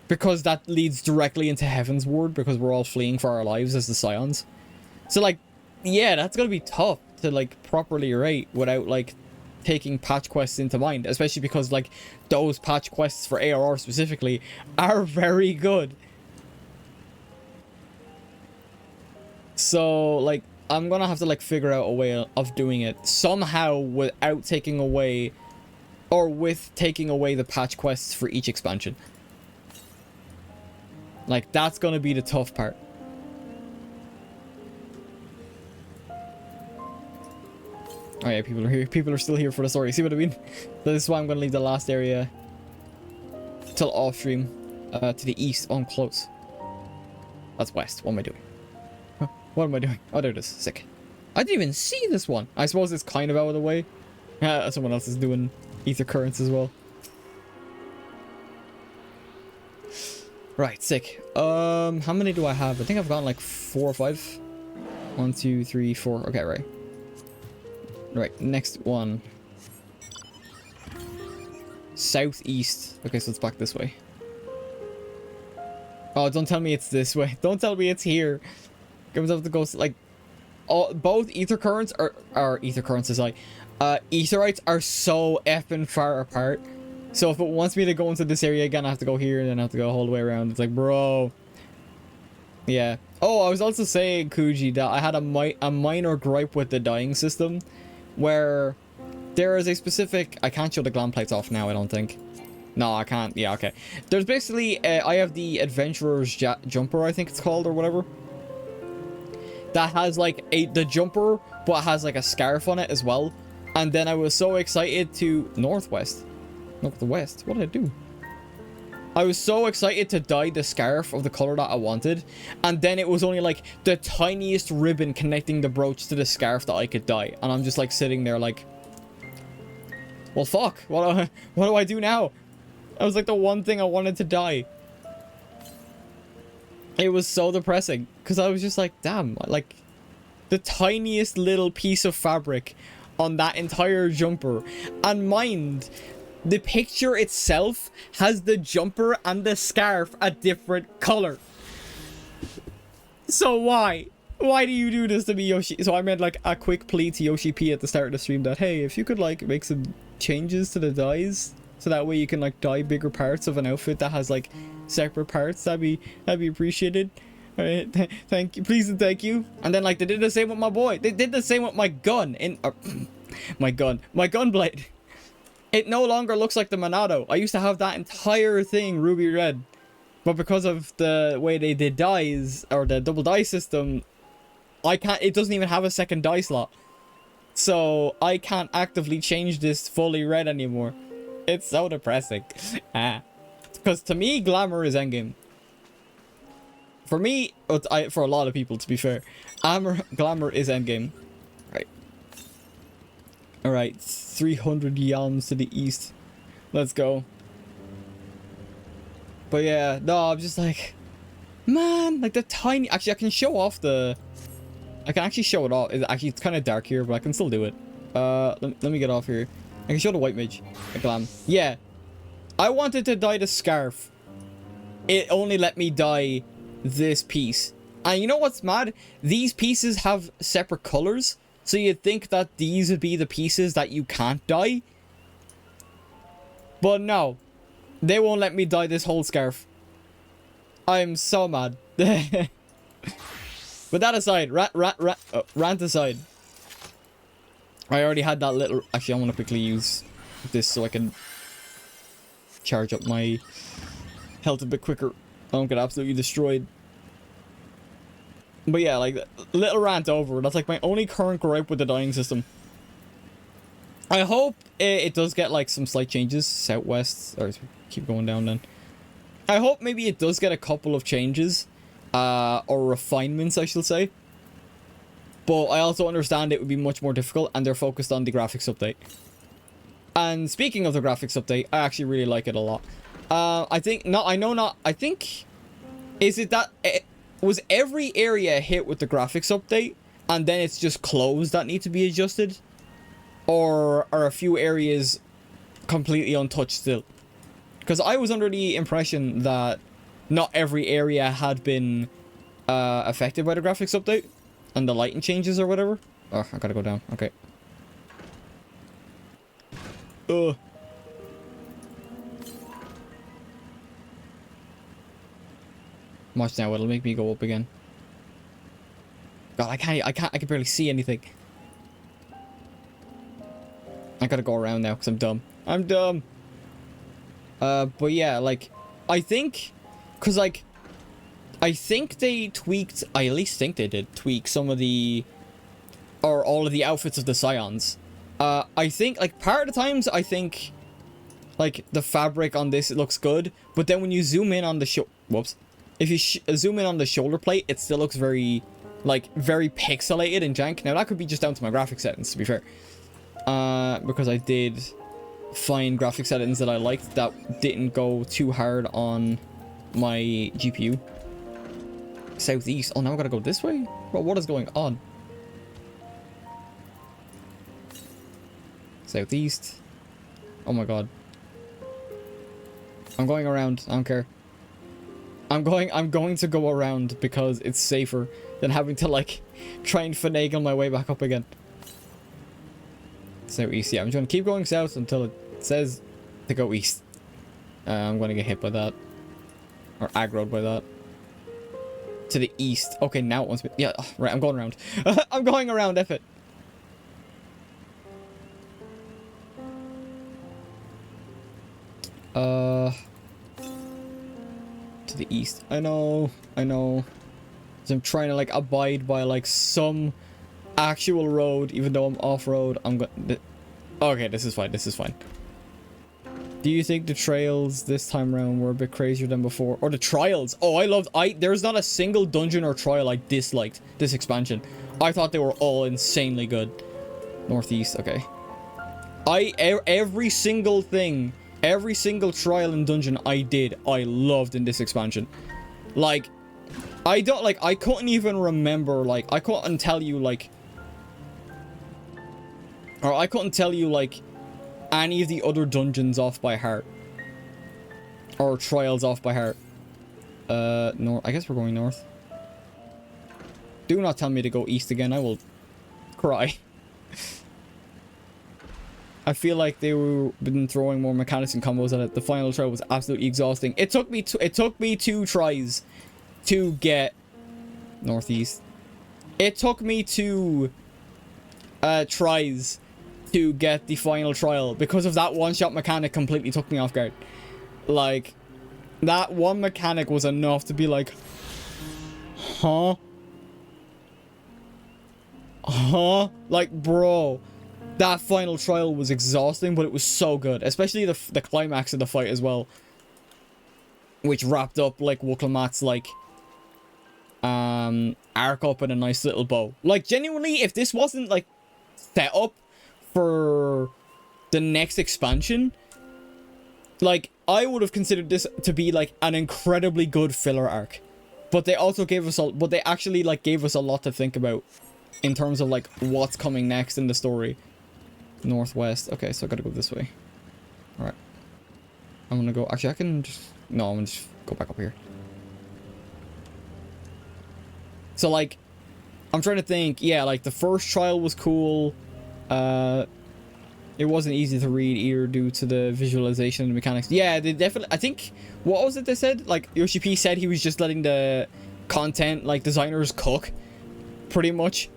Because that leads directly into Heaven's Ward, because we're all fleeing for our lives as the Scions. So, like, yeah, that's gonna be tough to, like, properly rate without, like, taking patch quests into mind. Especially because, like, those patch quests for ARR specifically are very good. So, like... I'm gonna have to, like, figure out a way of doing it somehow without taking away, or with taking away the patch quests for each expansion. Like, that's gonna be the tough part. Oh yeah, people are here. People are still here for the story. See what I mean? This is why I'm gonna leave the last area till off stream, to the east. Oh, I'm close. That's west. What am I doing? What am I doing? Oh, there it is. Sick. I didn't even see this one. I suppose it's kind of out of the way. Someone else is doing ether currents as well. Right, sick. How many do I have? I think I've gotten like 4 or 5. 1, 2, 3, 4. Okay, right. Right, next one. Southeast. Okay, so it's back this way. Oh, don't tell me it's this way. Don't tell me it's here. Comes up to go, like, both ether currents are ether currents is like, Aetherites are so effing far apart. So if it wants me to go into this area again, I have to go here and then I have to go all the way around. It's like, bro. Yeah. Oh, I was also saying, Kuji, that I had a minor gripe with the dying system, where there is a specific... I can't show the glam plates off now, I don't think. No, I can't. Yeah, okay. There's basically, I have the Adventurer's Jumper, I think it's called, or whatever. That has, like, the jumper, but has, like, a scarf on it as well. And then I was so excited to... Northwest. Northwest. What did I do? I was so excited to dye the scarf of the color that I wanted. And then it was only, like, the tiniest ribbon connecting the brooch to the scarf that I could dye. And I'm just, like, sitting there, like... Well, fuck. What do I do now? That was, like, the one thing I wanted to dye. It was so depressing, because I was just like, damn, like, the tiniest little piece of fabric on that entire jumper. And mind, the picture itself has the jumper and the scarf a different color. So why? Why do you do this to me, Yoshi? So I made like a quick plea to Yoshi P at the start of the stream that, hey, if you could like make some changes to the dyes, so that way you can like dye bigger parts of an outfit that has like separate parts, that'd be appreciated. All right, thank you, please and thank you. And then like they did the same with my boy. They did the same with my gun in my gun blade. It no longer looks like the Monado. I used to have that entire thing ruby red, but because of the way they did dyes, or the double dye system, I can't. It doesn't even have a second dye slot, so I can't actively change this fully red anymore. It's so depressing. Because to me, glamour is endgame. For me, for a lot of people, to be fair, glamour is endgame. Right. Alright, 300 yams to the east. Let's go. But yeah, no, I'm just like, man, like the tiny... Actually, I can show off the... I can actually show it off. It's kind of dark here, but I can still do it. Let me get off here. I can show the white mage. A glam. Yeah. I wanted to dye the scarf. It only let me dye this piece. And you know what's mad? These pieces have separate colors. So you'd think that these would be the pieces that you can't dye. But no. They won't let me dye this whole scarf. I'm so mad. But that aside, rant aside. I already had that little... Actually, I want to quickly use this so I can charge up my health a bit quicker. I don't get absolutely destroyed. But yeah, like, little rant over. That's like my only current gripe with the dyeing system. I hope it does get like some slight changes. Southwest, or keep going down then. I hope maybe it does get a couple of changes. Or refinements, I should say. But I also understand it would be much more difficult, and they're focused on the graphics update. And speaking of the graphics update, I actually really like it a lot. I think, is it that, was every area hit with the graphics update, and then it's just clothes that need to be adjusted? Or are a few areas completely untouched still? Because I was under the impression that not every area had been affected by the graphics update and the lighting changes or whatever. Oh, I gotta go down. Okay. Ugh. Watch now, it'll make me go up again. God, I can barely see anything. I gotta go around now because I'm dumb. I'm dumb. But yeah, like, I think, cause like, I think they tweaked, I at least think they did tweak some of the, or all of the outfits of the Scions. I think, like, part of the times, I think, like, the fabric on this, it looks good, but then when you zoom in on the whoops. If you zoom in on the shoulder plate, it still looks very, like, very pixelated and jank. Now, that could be just down to my graphic settings, to be fair. Because I did find graphic settings that I liked that didn't go too hard on my GPU. Southeast. Oh, now I gotta go this way? Bro, what is going on? Southeast. Oh my god. I'm going around. I don't care. I'm going to go around because it's safer than having to, like, try and finagle my way back up again. Southeast, yeah. I'm just gonna keep going south until it says to go east. I'm gonna get hit by that. Or aggroed by that. To the east. Okay, now it wants me... Yeah, right, I'm going around. I'm going around, F it. To the east. I know. So I'm trying to, like, abide by, like, some actual road, even though I'm off-road. I'm going... Okay, this is fine. Do you think the trails this time around were a bit crazier than before? Or the trials? Oh, there's not a single dungeon or trial I disliked this expansion. I thought they were all insanely good. Northeast, okay. Every single thing, every single trial and dungeon I loved in this expansion. Like, I couldn't even remember, like, I couldn't tell you, like, any of the other dungeons off by heart. Or trials off by heart. North. I guess we're going north. Do not tell me to go east again. I will cry. I feel like they were been throwing more mechanics and combos at it. The final trial was absolutely exhausting. It took me 2 tries to get northeast. It took me 2 tries to get the final trial because of that one-shot mechanic. Completely took me off guard. Like, that one mechanic was enough to be like, huh? Huh? Like, bro, that final trial was exhausting, but it was so good. Especially the climax of the fight as well. Which wrapped up, like, Wuklemat's, like, arc up in a nice little bow. Like, genuinely, if this wasn't, like, set up for the next expansion, like, I would have considered this to be, like, an incredibly good filler arc. But they also gave us but they actually, like, gave us a lot to think about in terms of, like, what's coming next in the story. Northwest. Okay, so I gotta go this way. Alright. I'm gonna go... Actually, I can just... No, I'm gonna just go back up here. So, like, I'm trying to think. Yeah, like, the first trial was cool. It wasn't easy to read either due to the visualization and mechanics. Yeah, they definitely... I think... What was it they said? Like, Yoshi P said he was just letting the content, like, designers cook. Pretty much.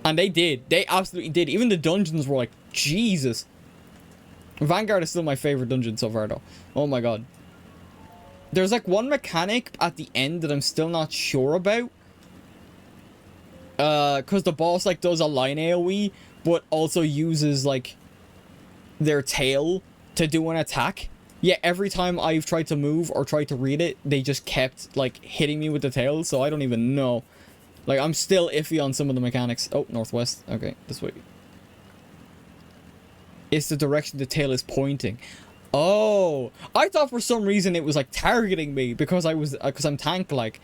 And they did. They absolutely did. Even the dungeons were like, Jesus. Vanguard is still my favorite dungeon so far, though. Oh my god. There's, like, one mechanic at the end that I'm still not sure about. Because the boss, like, does a line AoE, but also uses, like, their tail to do an attack. Yeah, every time I've tried to move or tried to read it, they just kept, like, hitting me with the tail, so I don't even know. Like, I'm still iffy on some of the mechanics. Oh, northwest. Okay, this way. It's the direction the tail is pointing. Oh, I thought for some reason it was, like, targeting me because because I'm tank-like.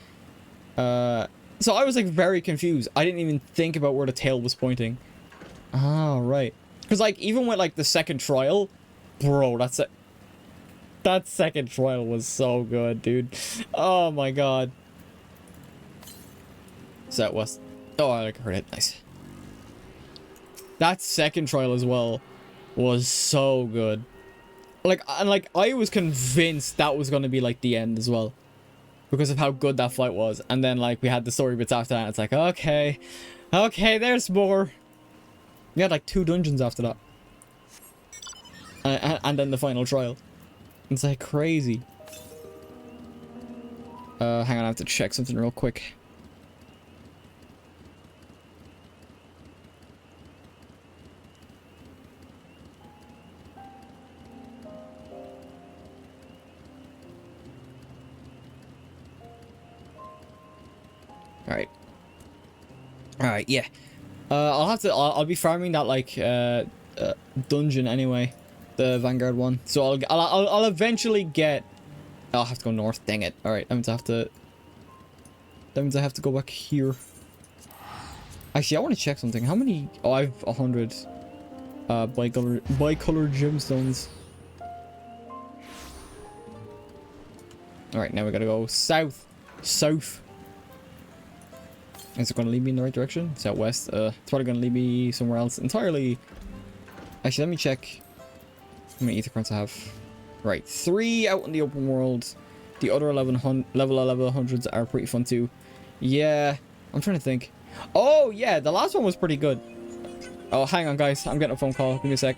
So I was, like, very confused. I didn't even think about where the tail was pointing. Ah, right. Because, like, even with, like, the second trial, bro, that second trial was so good, dude. Oh my god. Southwest. Oh, I heard it. Nice. That second trial as well was so good. Like, and like, I was convinced that was going to be, like, the end as well. Because of how good that fight was. And then, like, we had the story bits after that. And it's like, okay. Okay, there's more. We had, like, 2 dungeons after that. And then the final trial. It's, like, crazy. Hang on, I have to check something real quick. Alright, yeah. I'll be farming that, like, dungeon anyway. The Vanguard one. So I'll eventually get... I'll have to go north, dang it. Alright, that means I have to go back here. Actually, I want to check something. How many... Oh, I have 100 bicolor gemstones. Alright, now we gotta go south. South. Is it going to lead me in the right direction? Southwest. It's probably going to lead me somewhere else entirely. Actually, let me check how many ether currents I have. Right, 3 out in the open world. The other level 1100s are pretty fun too. Yeah, I'm trying to think. Oh, yeah, the last one was pretty good. Oh, hang on, guys. I'm getting a phone call. Give me a sec.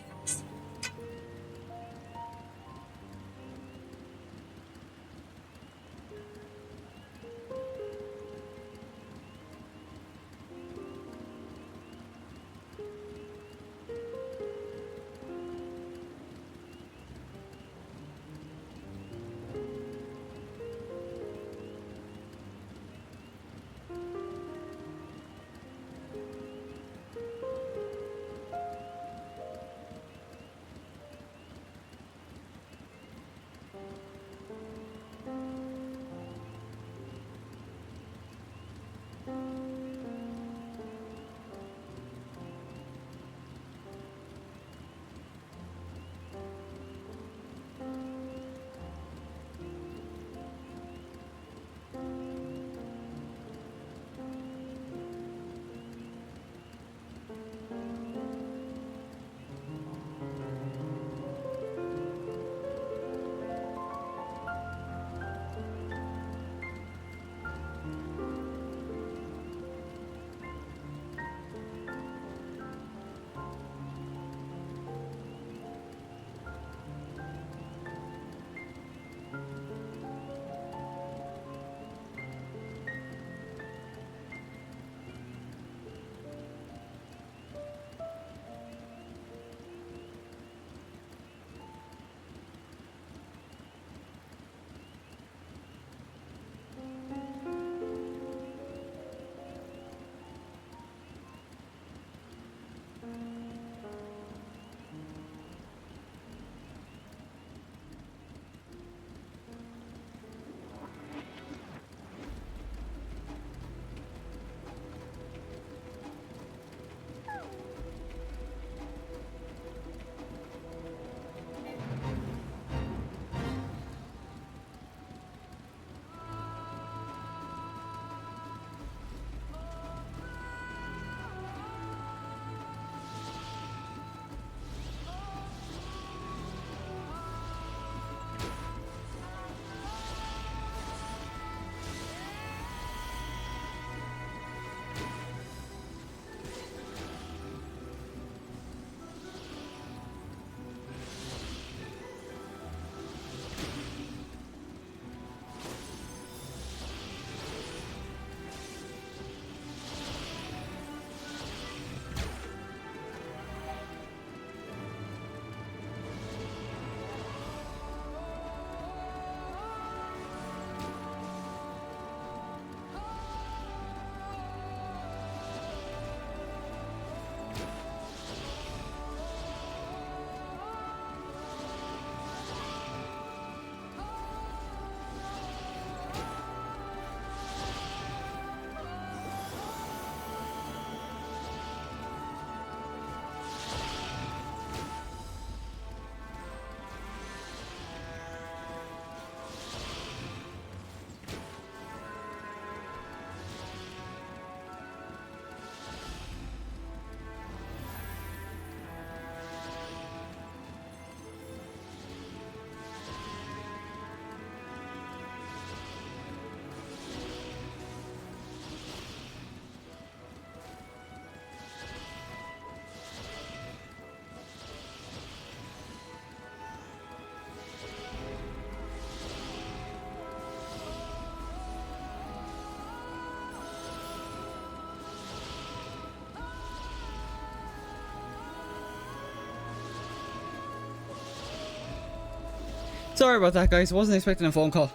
Sorry about that, guys. I wasn't expecting a phone call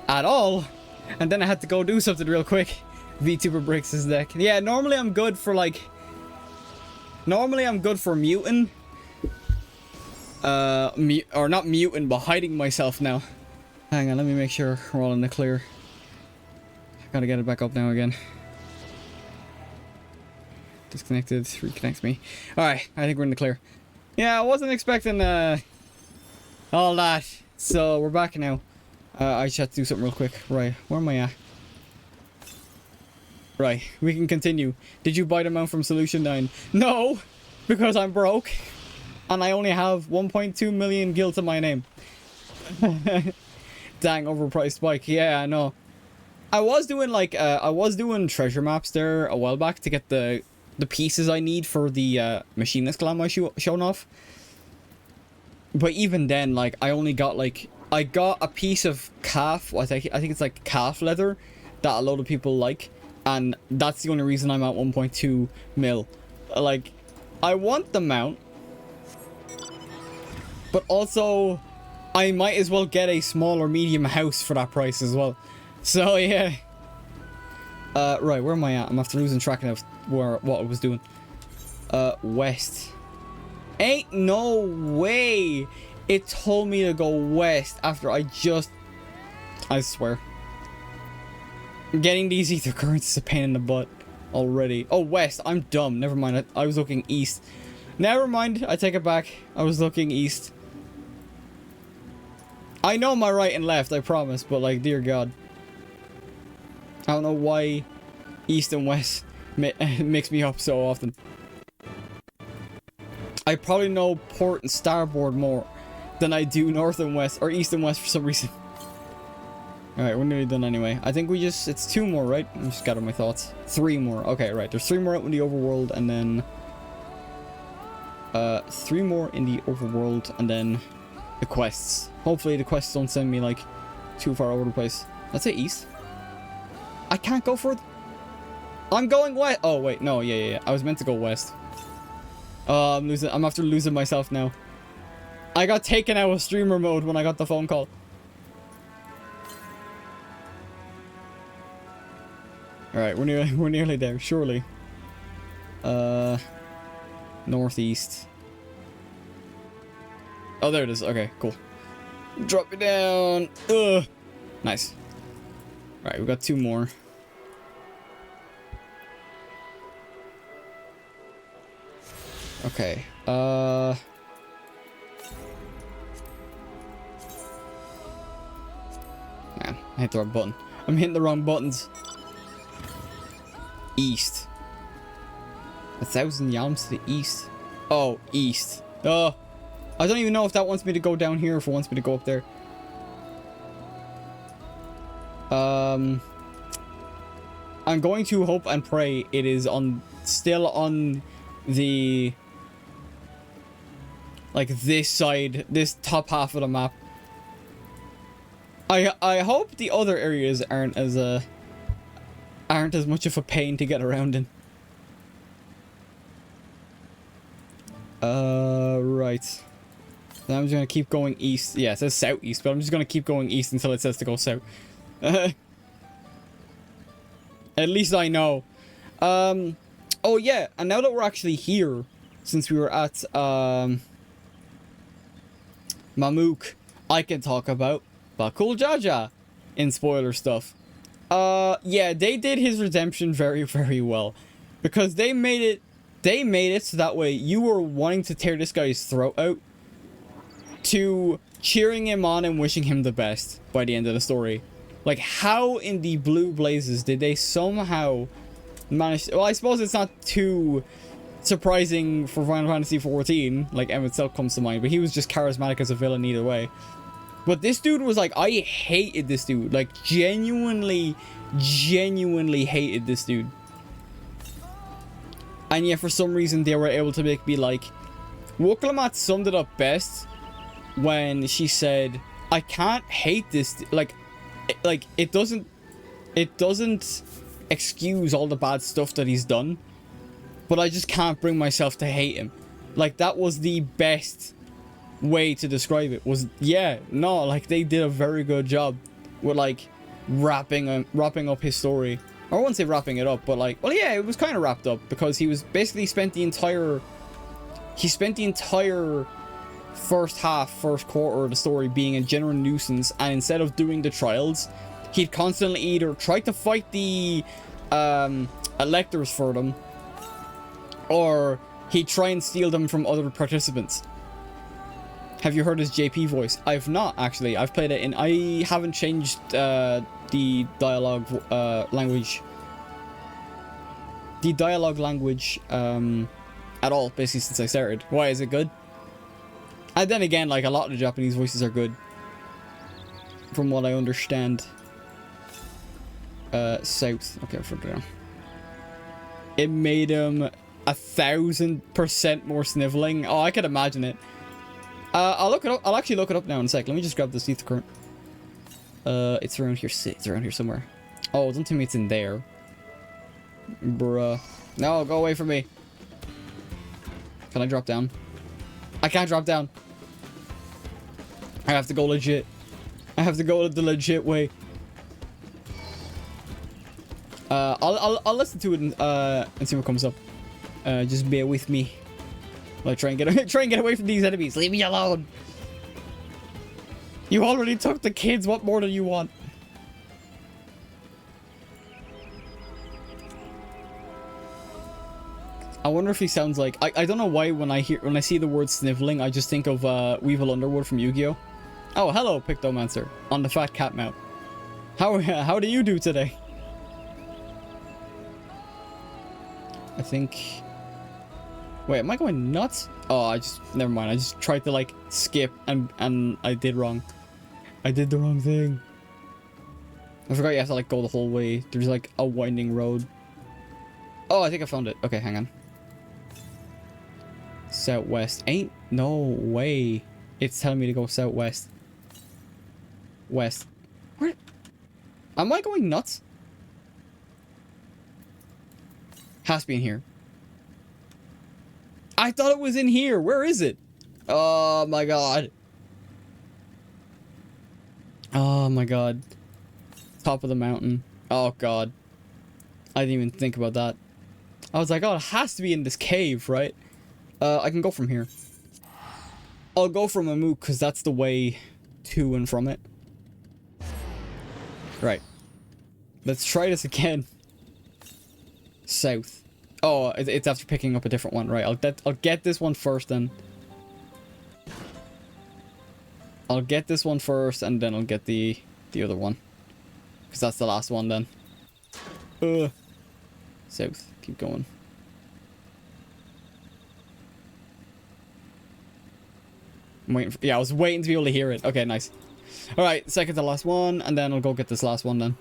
at all. And then I had to go do something real quick. VTuber breaks his neck. Yeah, normally I'm good for like... Normally I'm good for muting. Or not muting, but hiding myself now. Hang on, let me make sure we're all in the clear. Gotta get it back up now again. Disconnected, reconnects me. Alright, I think we're in the clear. Yeah, I wasn't expecting all that. So we're back now. I just had to do something real quick. Right, where am I at? Right, we can continue. Did you buy the mount from Solution 9? No, because I'm broke. And I only have 1.2 million gil to my name. Dang, overpriced bike. Yeah, I know. I was doing like, I was doing treasure maps there a while back to get the pieces I need for the machinist glam I shown off. But even then, like, I only got like, I got a piece of calf, I think it's like calf leather that a lot of people like. And that's the only reason I'm at 1.2 mil. Like, I want the mount. But also, I might as well get a small or medium house for that price as well. So, yeah. Right, where am I at? I'm after losing track of what I was doing. West. Ain't no way it told me to go west after I swear. Getting these ether currents is a pain in the butt already. Oh, west. I'm dumb. Never mind. I was looking east. Never mind. I take it back. I was looking east. I know my right and left, I promise. But, like, dear God. I don't know why east and west mix me up so often. I probably know port and starboard more than I do north and west. Or east and west for some reason. Alright, we're nearly done anyway. I think we just... It's 2 more, right? I just gather my thoughts. 3 more. Okay, right. There's 3 more out in the overworld, and then... 3 more in the overworld, and then... the quests. Hopefully the quests don't send me, like, too far over the place. Let's say east. I can't go further. I'm going west. Oh, wait. No, yeah. I was meant to go west. I'm after losing myself now. I got taken out of streamer mode when I got the phone call. Alright, we're nearly there, surely. Northeast. Oh, there it is. Okay, cool. Drop it down. Ugh. Nice. Alright, we got 2 more. Okay. Man, I hit the wrong button. I'm hitting the wrong buttons. East. 1,000 yalms to the east. Oh, east. I don't even know if that wants me to go down here or if it wants me to go up there. I'm going to hope and pray it is still on the... like this side, this top half of the map. I hope the other areas aren't as much of a pain to get around in. Right. Then I'm just gonna keep going east. Yeah, it says southeast, but I'm just gonna keep going east until it says to go south. At least I know. Oh yeah, and now that we're actually here, since we were at Mamuk, I can talk about Bakul Jaja in spoiler stuff. Yeah, they did his redemption very, very well. Because they made it so that way you were wanting to tear this guy's throat out to cheering him on and wishing him the best by the end of the story. Like, how in the blue blazes did they somehow manage... Well, I suppose it's not too surprising for Final Fantasy XIV. Like, M itself comes to mind, but he was just charismatic as a villain either way. But this dude was like, I hated this dude. Like, genuinely hated this dude. And yet, for some reason, they were able to make me like... Wukalamat summed it up best when she said, I can't hate this... Like, it doesn't excuse all the bad stuff that he's done. But I just can't bring myself to hate him. Like, that was the best way to describe it was, yeah, no, like they did a very good job with like wrapping up his story. I wouldn't say wrapping it up, but like, well, yeah, it was kind of wrapped up because he was basically spent the entire first quarter of the story being a general nuisance, and instead of doing the trials, he'd constantly either try to fight the electors for them, or he'd try and steal them from other participants. Have you heard his JP voice? I've not, actually. I've played it in... I haven't changed the dialogue language. The dialogue language at all, basically, since I started. Why, is it good? And then again, like, a lot of the Japanese voices are good. From what I understand. South. Okay, further down. It made him 1,000% more sniveling. Oh, I could imagine it. I'll look it up. I'll actually look it up now in a sec. Let me just grab this ether current. It's around here. It's around here somewhere. Oh, don't tell me it's in there. Bruh. No, go away from me. Can I drop down? I can't drop down. I have to go legit. I have to go the legit way. I'll listen to it and see what comes up. Just bear with me. I'll try and get away from these enemies. Leave me alone. You already took the kids. What more do you want? I wonder if he sounds like... I don't know why when I see the word sniveling, I just think of Weevil Underwood from Yu-Gi-Oh! Oh, hello, Pictomancer. On the fat cat mount. How do you do today? I think... Wait, am I going nuts? Oh, never mind. I just tried to like skip and I did wrong. I did the wrong thing. I forgot you have to like go the whole way. There's like a winding road. Oh, I think I found it. Okay, hang on. Southwest. Ain't no way. It's telling me to go southwest. West. Where? Am I going nuts? Has to be in here. I thought it was in here. Where is it? Oh my god. Oh my god. Top of the mountain. Oh god. I didn't even think about that. I was like, oh, it has to be in this cave, right? I can go from here. I'll go from Amook because that's the way to and from it. Right. Let's try this again. South. Oh, it's after picking up a different one, right? I'll get this one first then. I'll get this one first and then I'll get the other one. Because that's the last one then. South. Keep going. I'm waiting for, yeah, I was waiting to be able to hear it. Okay, nice. Alright, second to last one, and then I'll go get this last one then.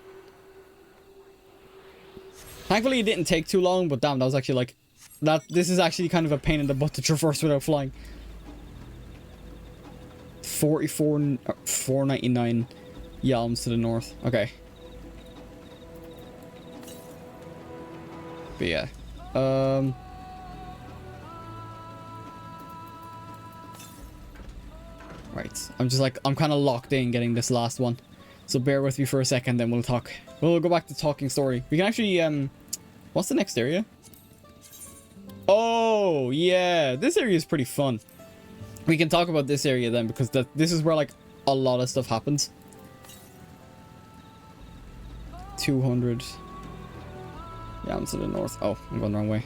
Thankfully it didn't take too long, but damn, that was actually like... This is actually kind of a pain in the butt to traverse without flying. 499 yalms to the north. Okay. But yeah. Right. I'm kind of locked in getting this last one. So bear with me for a second, then we'll talk. We'll go back to talking story. We can actually, what's the next area? Oh, yeah. This area is pretty fun. We can talk about this area then, because this is where, like, a lot of stuff happens. 200. Yeah, I'm to the north. Oh, I'm going the wrong way.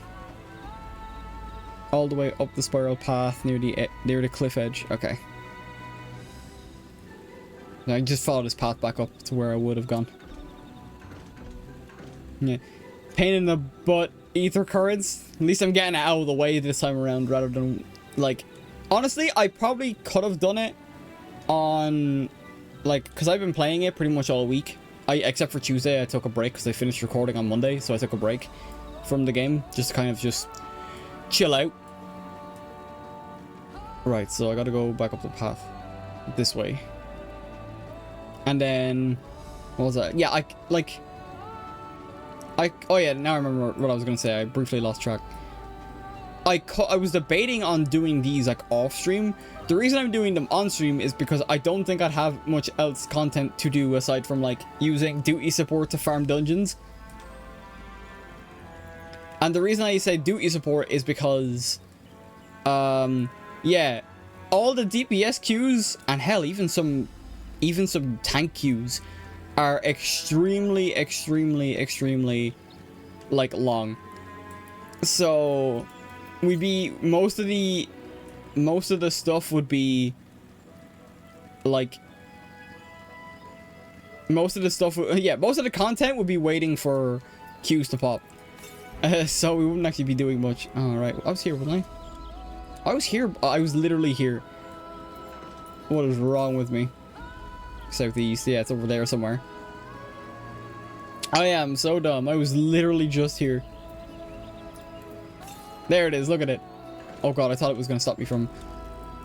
All the way up the spiral path near the cliff edge. Okay. I just followed this path back up to where I would have gone. Yeah. Pain in the butt ether currents. At least I'm getting it out of the way this time around rather than, like... Honestly, I probably could have done it on... Like, because I've been playing it pretty much all week. Except for Tuesday, I took a break because I finished recording on Monday. So I took a break from the game. Just to kind of just chill out. Right, so I gotta go back up the path. This way. And then... What was that? Yeah, oh yeah, now I remember what I was gonna say. I briefly lost track. I was debating on doing these like off stream. The reason I'm doing them on stream is because I don't think I'd have much else content to do aside from like using duty support to farm dungeons. And the reason I say duty support is because, yeah, all the DPS queues and hell, even some tank queues are extremely like long. So we'd be most of the stuff would be like most of the content would be waiting for queues to pop. So we wouldn't actually be doing much. All right, I was here, wasn't I? I was here. I was literally here. What is wrong with me? Southeast, yeah, it's over there somewhere. I am so dumb. I was literally just here. There it is. Look at it. Oh god, I thought it was gonna stop me from.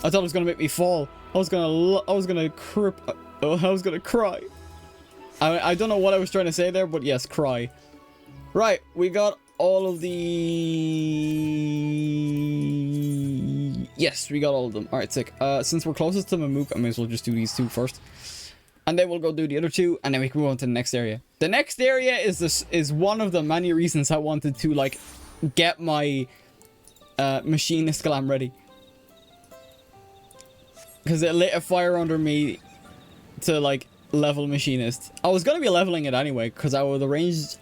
I thought it was gonna make me fall. I was gonna cry. I don't know what I was trying to say there, but yes, cry. Right, we got all of the. Yes, we got all of them. All right, sick. Since we're closest to Mamook, I may as well just do these two first. And then we'll go do the other two, and then we can move on to the next area. The next area is one of the many reasons I wanted to like get my machinist glam ready, because it lit a fire under me to like level machinist. I was gonna be leveling it anyway, because out of the ranged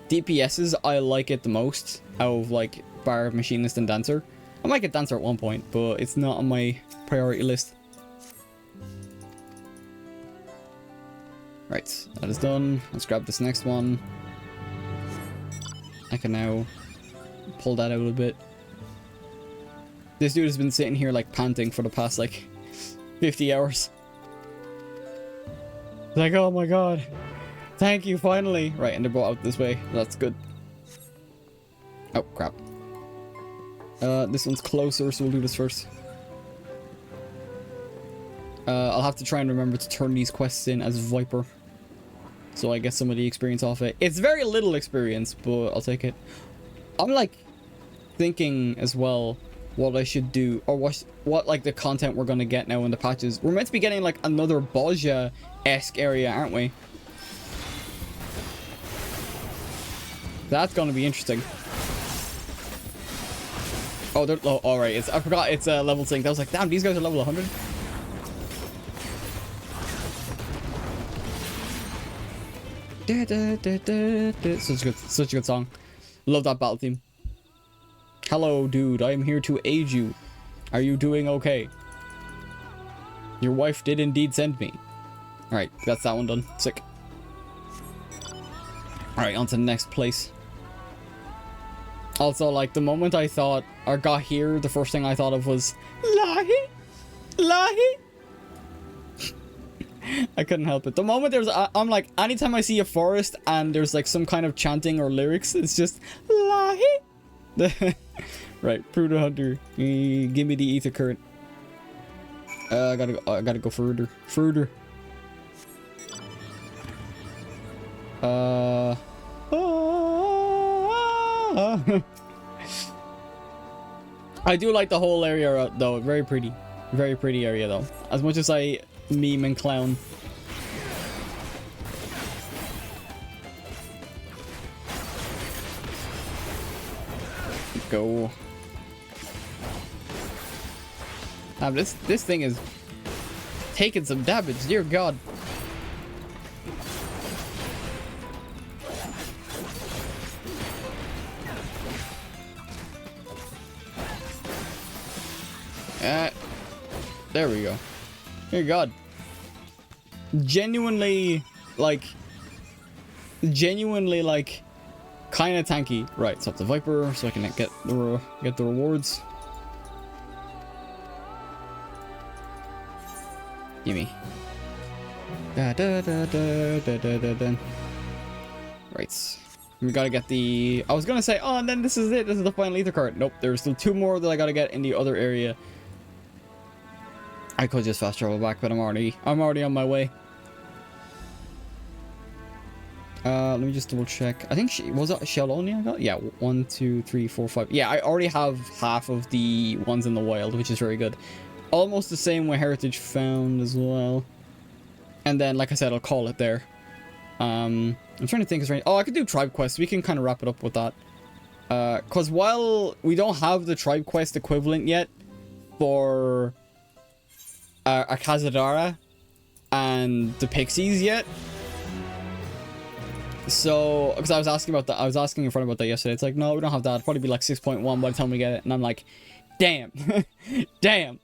DPSs, I like it the most out of like bar, machinist, and dancer. I might get dancer at one point, but it's not on my priority list. Right, that is done. Let's grab this next one. I can now pull that out a bit. This dude has been sitting here like panting for the past like 50 hours. Like, oh my god. Thank you, finally. Right, and they're both out this way. That's good. Oh, crap. This one's closer, so we'll do this first. I'll have to try and remember to turn these quests in as Viper, so I get some of the experience off it. It's very little experience, but I'll take it. I'm like thinking as well what I should do, or what like the content we're gonna get now in the patches. We're meant to be getting like another Bozja-esque area, aren't we? That's gonna be interesting. Oh, they're all right. I forgot it's a level sync. I was like, damn, these guys are level 100. Such a good song. Love that battle theme. Hello, dude. I am here to aid you. Are you doing okay? Your wife did indeed send me. Alright, that's that one done. Sick. Alright, on to the next place. Also, like, the moment I thought, or got here, the first thing I thought of was, Lahi! Lahi! I couldn't help it. The moment I'm like, anytime I see a forest and there's like some kind of chanting or lyrics, it's just, Lahi! Right, Pruder Hunter, give me the ether current. I gotta go further. I do like the whole area though. Very pretty area though. As much as I meme and clown. Go. This thing is taking some damage, dear god. There we go. Dear god. Genuinely like kind of tanky. Right, so up the Viper so I can get the rewards. Gimme. Right. We gotta get the. I was gonna say, oh, and then this is it. This is the final ether card. Nope, there's still two more that I gotta get in the other area. I could just fast travel back, but I'm already on my way. Let me just double check. I think was that shell only I got? Yeah, 1, 2, 3, 4, 5. Yeah, I already have half of the ones in the wild, which is very good. Almost the same with heritage found as well. And then, like I said, I'll call it there. I'm trying to think. Oh, I could do tribe quests. We can kind of wrap it up with that. Because while we don't have the tribe quest equivalent yet for Akazadara and the Pixies yet. So, because I was asking about that, I was asking in front about that yesterday. It's like, no, we don't have that. It'll probably be like 6.1 by the time we get it. And I'm like, damn, damn.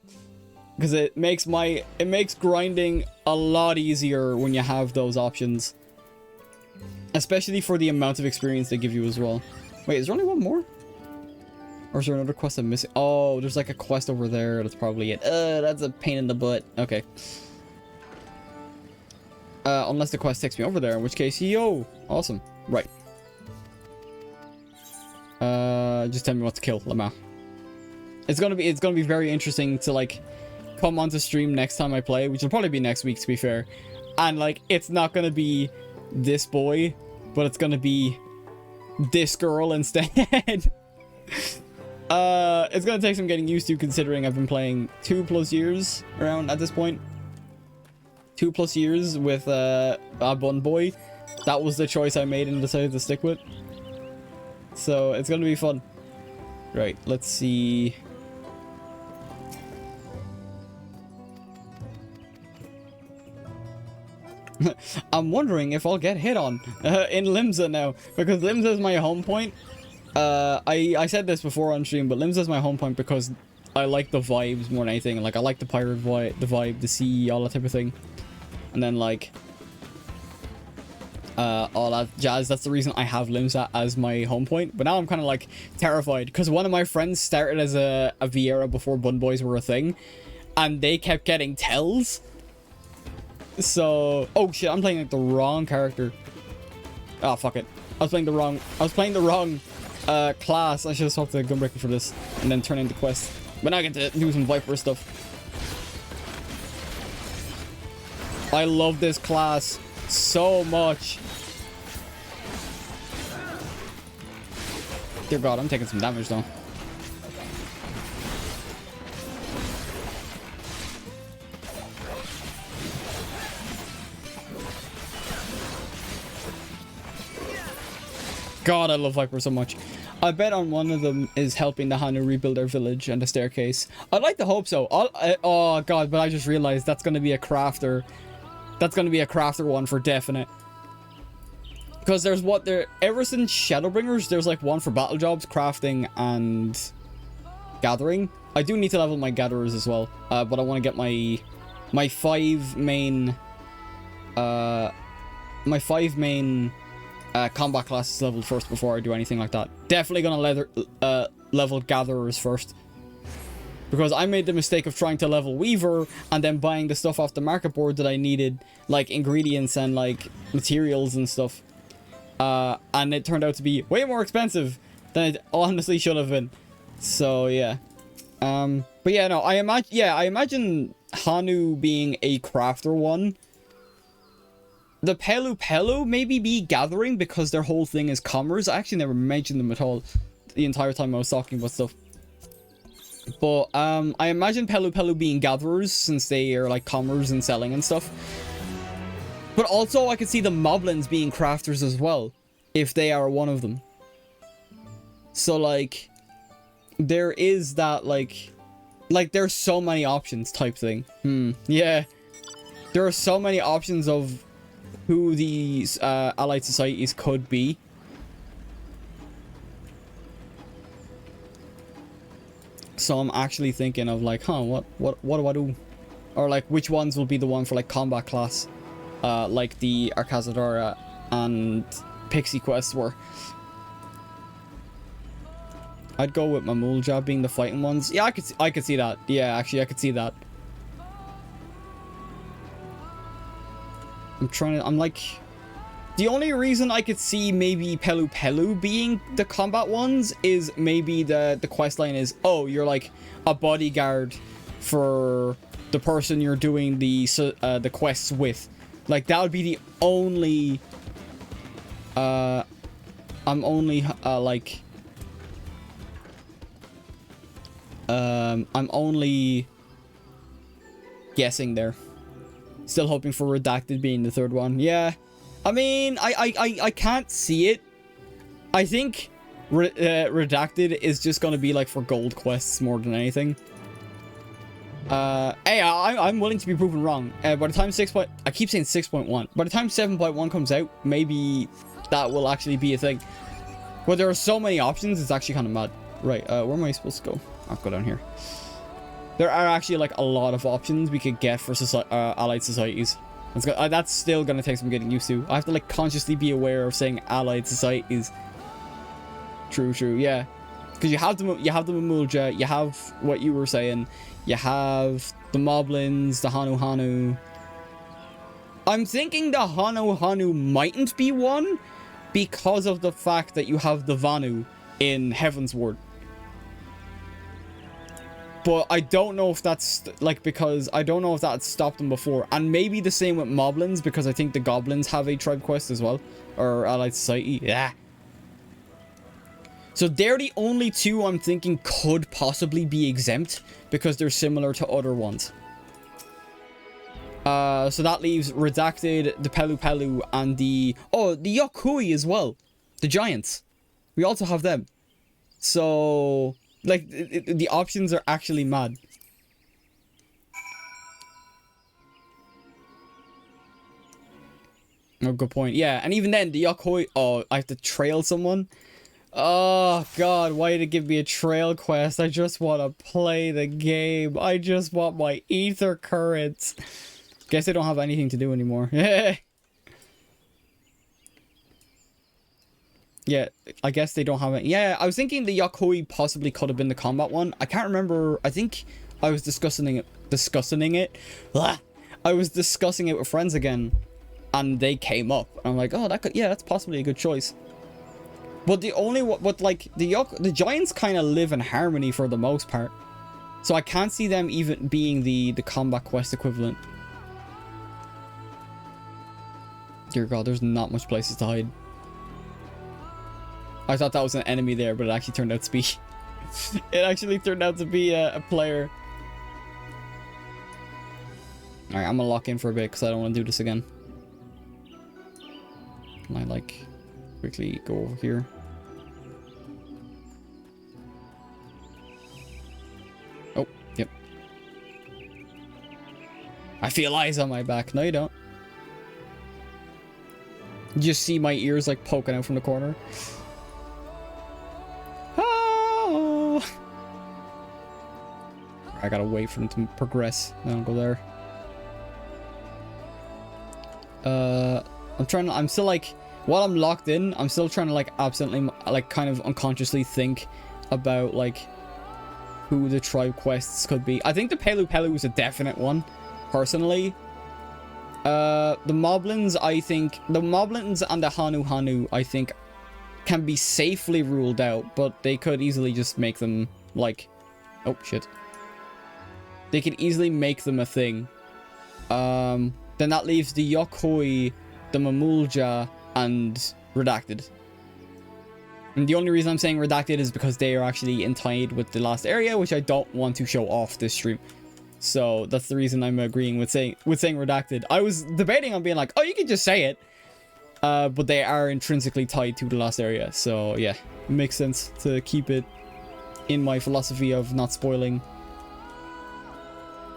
Because it makes grinding a lot easier when you have those options. Especially for the amount of experience they give you as well. Wait, is there only one more? Or is there another quest I'm missing? Oh, there's like a quest over there. That's probably it. That's a pain in the butt. Okay. Unless the quest takes me over there, in which case, yo, awesome. Right. Just tell me what to kill, Lama. It's gonna be very interesting to like come onto stream next time I play, which will probably be next week to be fair. And like, it's not gonna be this boy, but it's gonna be this girl instead. It's gonna take some getting used to considering I've been playing 2+ years around at this point. 2+ years with a bun boy. That was the choice I made and decided to stick with. So it's gonna be fun. Right, let's see. I'm wondering if I'll get hit on in Limsa now, because Limsa is my home point. I said this before on stream, but Limsa is my home point because I like the vibes more than anything. Like, I like the pirate vibe, the sea, all that type of thing. And then, like, all that jazz. That's the reason I have Limsa as my home point. But now I'm kind of, like, terrified. Because one of my friends started as a Vieira before Bun Boys were a thing. And they kept getting tells. So... Oh, shit. I'm playing, like, the wrong character. Oh, fuck it. I was playing the wrong class. I should have swapped the Gunbreaker for this. And then turn into quest. But now I get to do some Viper stuff. I love this class so much. Dear God, I'm taking some damage though. God, I love Viper so much. I bet on one of them is helping the Hanu rebuild their village and the staircase. I'd like to hope so. Oh God, but I just realized that's going to be a crafter. That's going to be a crafter one for definite. Because there's what there... Ever since Shadowbringers, there's like one for battle jobs, crafting, and gathering. I do need to level my gatherers as well. But I want to get my 5 main... my 5 main combat classes leveled first before I do anything like that. Definitely going to level gatherers first. Because I made the mistake of trying to level Weaver and then buying the stuff off the market board that I needed, like ingredients and like materials and stuff. And it turned out to be way more expensive than it honestly should have been. So yeah. But yeah, no, I imagine Hanu being a crafter one. The Pelu maybe be gathering because their whole thing is commerce. I actually never mentioned them at all the entire time I was talking about stuff. But I imagine Pelu being gatherers since they are like commerce and selling and stuff. But also I could see the Moblins being crafters as well, if they are one of them. So like there is that like there's so many options type thing. Yeah. There are so many options of who these allied societies could be. So I'm actually thinking of like, what do I do? Or like, which ones will be the one for like combat class? Like the Arkazadara and Pixie quests were. I'd go with Mamulja being the fighting ones. Yeah, I could see that. Yeah, actually, I could see that. I'm like... The only reason I could see maybe Pelu being the combat ones is maybe the quest line is, oh, you're like a bodyguard for the person you're doing the quests with. Like, that would be the only I'm only I'm only guessing there. Still hoping for Redacted being the third one. Yeah, I mean, I can't see it. I think Redacted is just gonna be like for gold quests more than anything. Hey, I'm willing to be proven wrong. By the time I keep saying 6.1. By the time 7.1 comes out, maybe that will actually be a thing. But there are so many options, it's actually kind of mad. Right, where am I supposed to go? I'll go down here. There are actually like a lot of options we could get for allied societies. That's still gonna take some getting used to. I have to like consciously be aware of saying allied societies. True, yeah. Because you have the Mamulja, you have what you were saying, you have the Moblins, the Hanu. I'm thinking the Hanu mightn't be one because of the fact that you have the Vanu in Heaven's Ward. But I don't know if that's like, because I don't know if that stopped them before. And maybe the same with Moblins, because I think the Goblins have a tribe quest as well, or allied society. Yeah. So they're the only two I'm thinking could possibly be exempt because they're similar to other ones. So that leaves Redacted, the Pelu, and the Yokui as well. The Giants. We also have them. So, like, the options are actually mad. Oh, good point. Yeah, and even then, the Yokoi... Oh, I have to trail someone? Oh, God, why did it give me a trail quest? I just want to play the game. I just want my ether currents. Guess they don't have anything to do anymore. Yeah, I guess they don't have it. Yeah, I was thinking the Yokoi possibly could have been the combat one. I can't remember. I think I was discussing it. Blah. I was discussing it with friends again, and they came up. I'm like, oh, that's possibly a good choice. But the Giants kind of live in harmony for the most part, so I can't see them even being the combat quest equivalent. Dear God, there's not much places to hide. I thought that was an enemy there, but it actually turned out to be... it actually turned out to be a player. Alright, I'm gonna lock in for a bit because I don't want to do this again. Can I, like, quickly go over here? Oh, yep. I feel eyes on my back. No, you don't. You just see my ears, like, poking out from the corner. I gotta wait for them to progress. Then I'll go there. I'm still like, while I'm locked in, I'm still trying to like absently, like kind of unconsciously think about like who the tribe quests could be. I think the Pelu is a definite one, personally. The Moblins, I think, the Moblins and the Hanu, I think, can be safely ruled out, but they could easily just make them like, oh shit. They could easily make them a thing. Then that leaves the Yokoi, the Mamulja, and Redacted. And the only reason I'm saying Redacted is because they are actually tied with the last area, which I don't want to show off this stream. So that's the reason I'm agreeing with saying Redacted. I was debating on being like, oh, you can just say it. But they are intrinsically tied to the last area. So yeah, it makes sense to keep it in my philosophy of not spoiling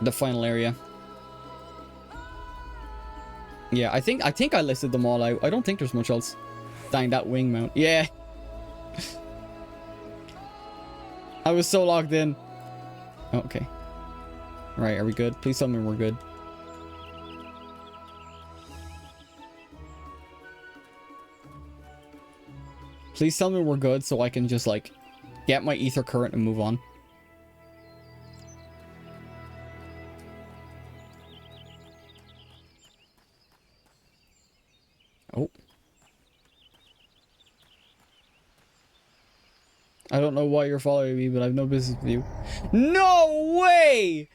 the final area. Yeah, I think I listed them all out. I don't think there's much else. Dang, that wing mount. Yeah. I was so logged in. Oh, okay. Right, are we good? Please tell me we're good. Please tell me we're good so I can just like get my ether current and move on. Oh. I don't know why you're following me, but I have no business with you. No way!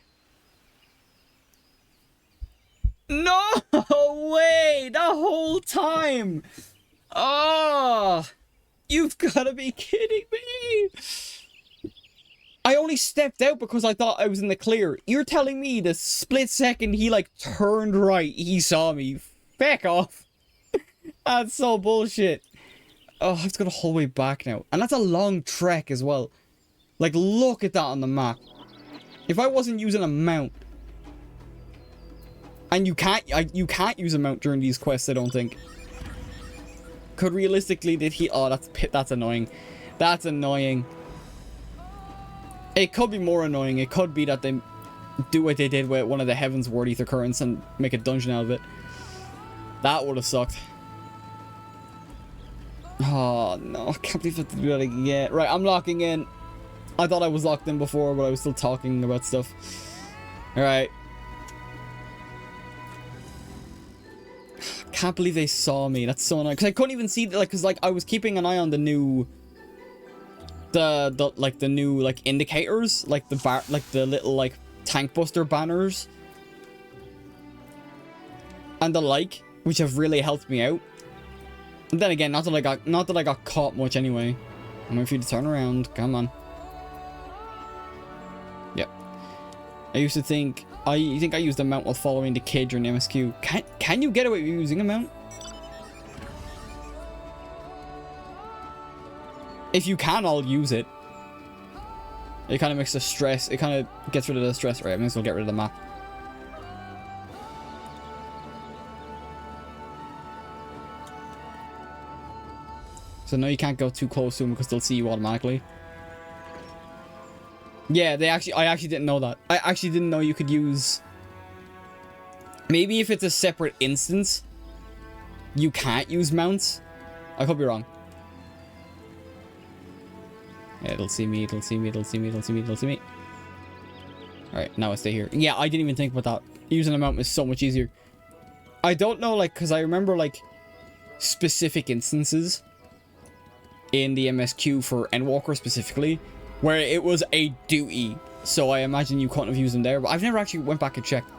No way! The whole time! Oh, you've got to be kidding me. I only stepped out because I thought I was in the clear. You're telling me the split second he, like, turned right, he saw me. Feck off. That's so bullshit. Oh, I have to go the whole way back now. And that's a long trek as well. Like, look at that on the map. If I wasn't using a mount... And you can't use a mount during these quests, I don't think. Could realistically did he... Oh, that's annoying. That's annoying. It could be more annoying. It could be that they do what they did with one of the Heavens Ward Ether Currents and make a dungeon out of it. That would have sucked. Oh, no. I can't believe I have to do that again. Right, I'm locking in. I thought I was locked in before, but I was still talking about stuff. Alright. Can't believe they saw me. That's so annoying. Because I couldn't even see... Because, like, I was keeping an eye on the new... the new indicators, like the little like tank buster banners and the like, which have really helped me out. And then again, not that I got caught much anyway. I'm waiting for you to turn around. Come on. Yep. I used to think I used a mount while following the kid during the MSQ. Can you get away with using a mount? If you can, I'll use it. It kind of makes the stress. It kind of gets rid of the stress. Right, I may as well get rid of the map. So no, you can't go too close to them because they'll see you automatically. Yeah, I actually didn't know that. I actually didn't know you could use... Maybe if it's a separate instance, you can't use mounts. I could be wrong. Yeah, it'll see me, it'll see me, it'll see me, it'll see me, it'll see me. Alright, now I stay here. Yeah, I didn't even think about that. Using a mount is so much easier. I don't know, like, because I remember, like, specific instances in the MSQ for Endwalker specifically, where it was a duty. So I imagine you couldn't have used them there, but I've never actually went back and checked.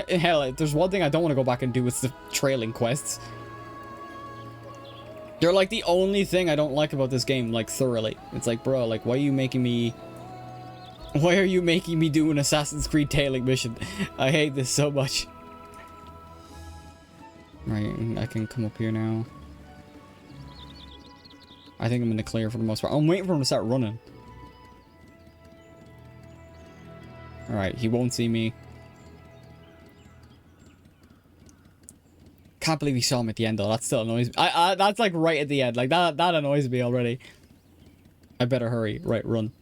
Hell, if there's one thing I don't want to go back and do, it's the trailing quests. They're like the only thing I don't like about this game, like thoroughly. It's like, bro, like, why are you making me do an Assassin's Creed tailing mission? I hate this so much. Right, I can come up here now. I think I'm in the clear for the most part. I'm waiting for him to start running. Alright, he won't see me. Can't believe he saw him at the end though. That still annoys me. That's like right at the end. Like that annoys me already. I better hurry. Right, run.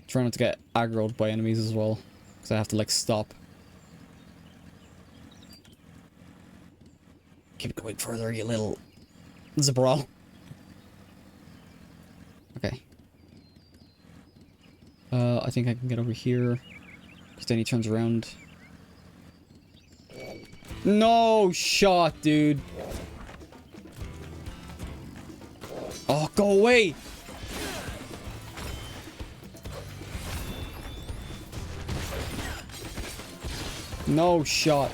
Try not to get aggroed by enemies as well, because I have to like stop. Keep going further, you little Zabral. Okay. I think I can get over here, because then he turns around. No shot, dude. Oh, go away. No shot.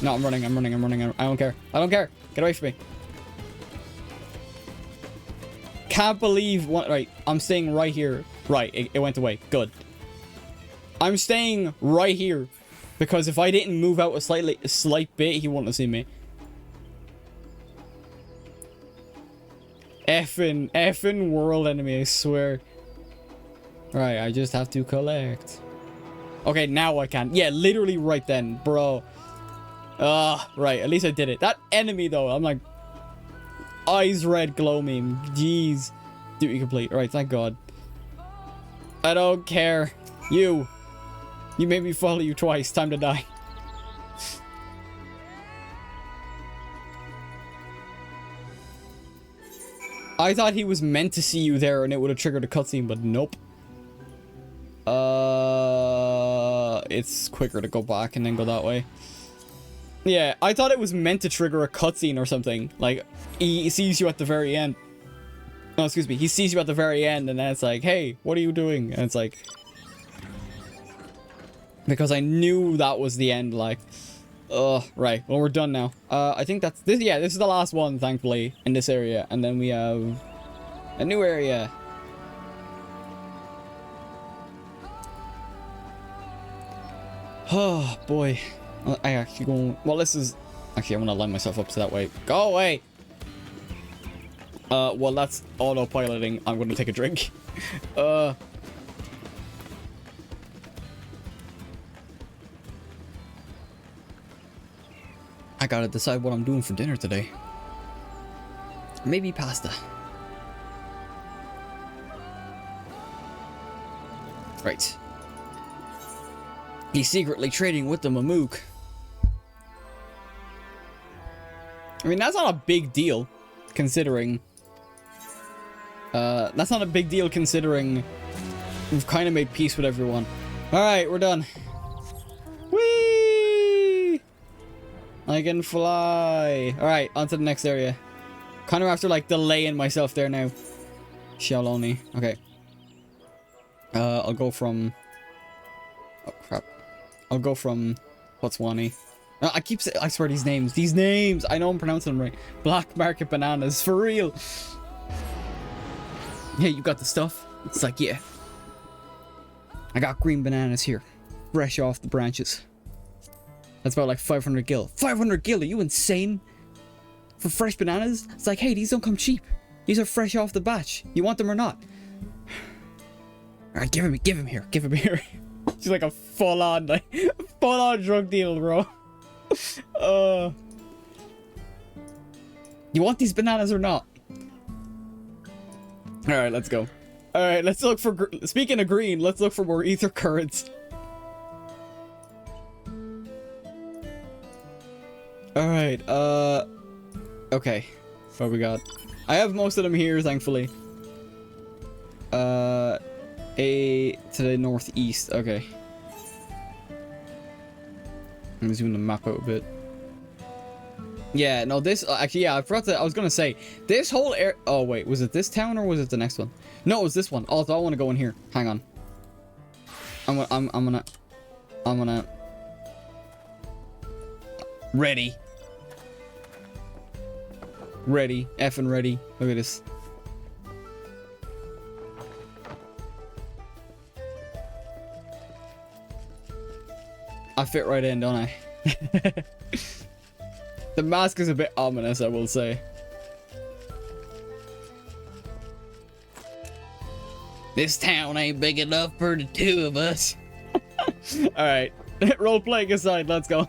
No, I'm running. I don't care. I don't care. Get away from me. Can't believe what. Right, I'm staying right here. Right, it went away. Good. I'm staying right here because if I didn't move out a slight bit, he wouldn't have seen me. Effing world enemy, I swear. Right, I just have to collect. Okay, now I can. Yeah, literally right then, bro. Right, at least I did it. That enemy, though, I'm like... Eyes red glow meme. Jeez. Duty complete. Alright, thank God. I don't care. You made me follow you twice. Time to die. I thought he was meant to see you there and it would have triggered a cutscene, but nope. It's quicker to go back and then go that way. Yeah, I thought it was meant to trigger a cutscene or something. Like, he sees you at the very end. No, excuse me. He sees you at the very end and then it's like, hey, what are you doing? And it's like... Because I knew that was the end, like... right. Well, we're done now. I think that's... this. Yeah, this is the last one, thankfully, in this area. And then we have... a new area. Oh, boy. I actually go... well, this is... actually, I'm gonna line myself up so that way. Go away! Well, that's autopiloting. I'm gonna take a drink. I gotta decide what I'm doing for dinner today. Maybe pasta. Right. He's secretly trading with the Mamook. I mean, that's not a big deal, considering... that's not a big deal considering we've kind of made peace with everyone. Alright, we're done. Whee! I can fly. Alright, on to the next area. Kind of after, like, delaying myself there now. Xiaoloni. Okay. I'll go from... oh, crap. I'll go from Botswani. I keep saying... I swear these names. These names! I know I'm pronouncing them right. Black market bananas. For real. Hey, you got the stuff? It's like, yeah. I got green bananas here. Fresh off the branches. That's about like 500 gil. 500 gil? Are you insane? For fresh bananas? It's like, hey, these don't come cheap. These are fresh off the batch. You want them or not? Alright, give him here. Give him here. She's like a full-on, like, full-on drug deal, bro. You want these bananas or not? Alright, let's go. Alright, let's look for... speaking of green, let's look for more ether currents. Alright, okay. What we got? I have most of them here, thankfully. To the northeast, okay. Let me zoom the map out a bit. Yeah, no, this... actually, yeah, I forgot to... I was gonna say, this whole area... oh, wait, was it this town or was it the next one? No, it was this one. Oh, I want to go in here. Hang on. I'm gonna... ready. Ready. Effing ready. Look at this. I fit right in, don't I? The mask is a bit ominous, I will say. This town ain't big enough for the two of us. Alright. Role playing aside, let's go.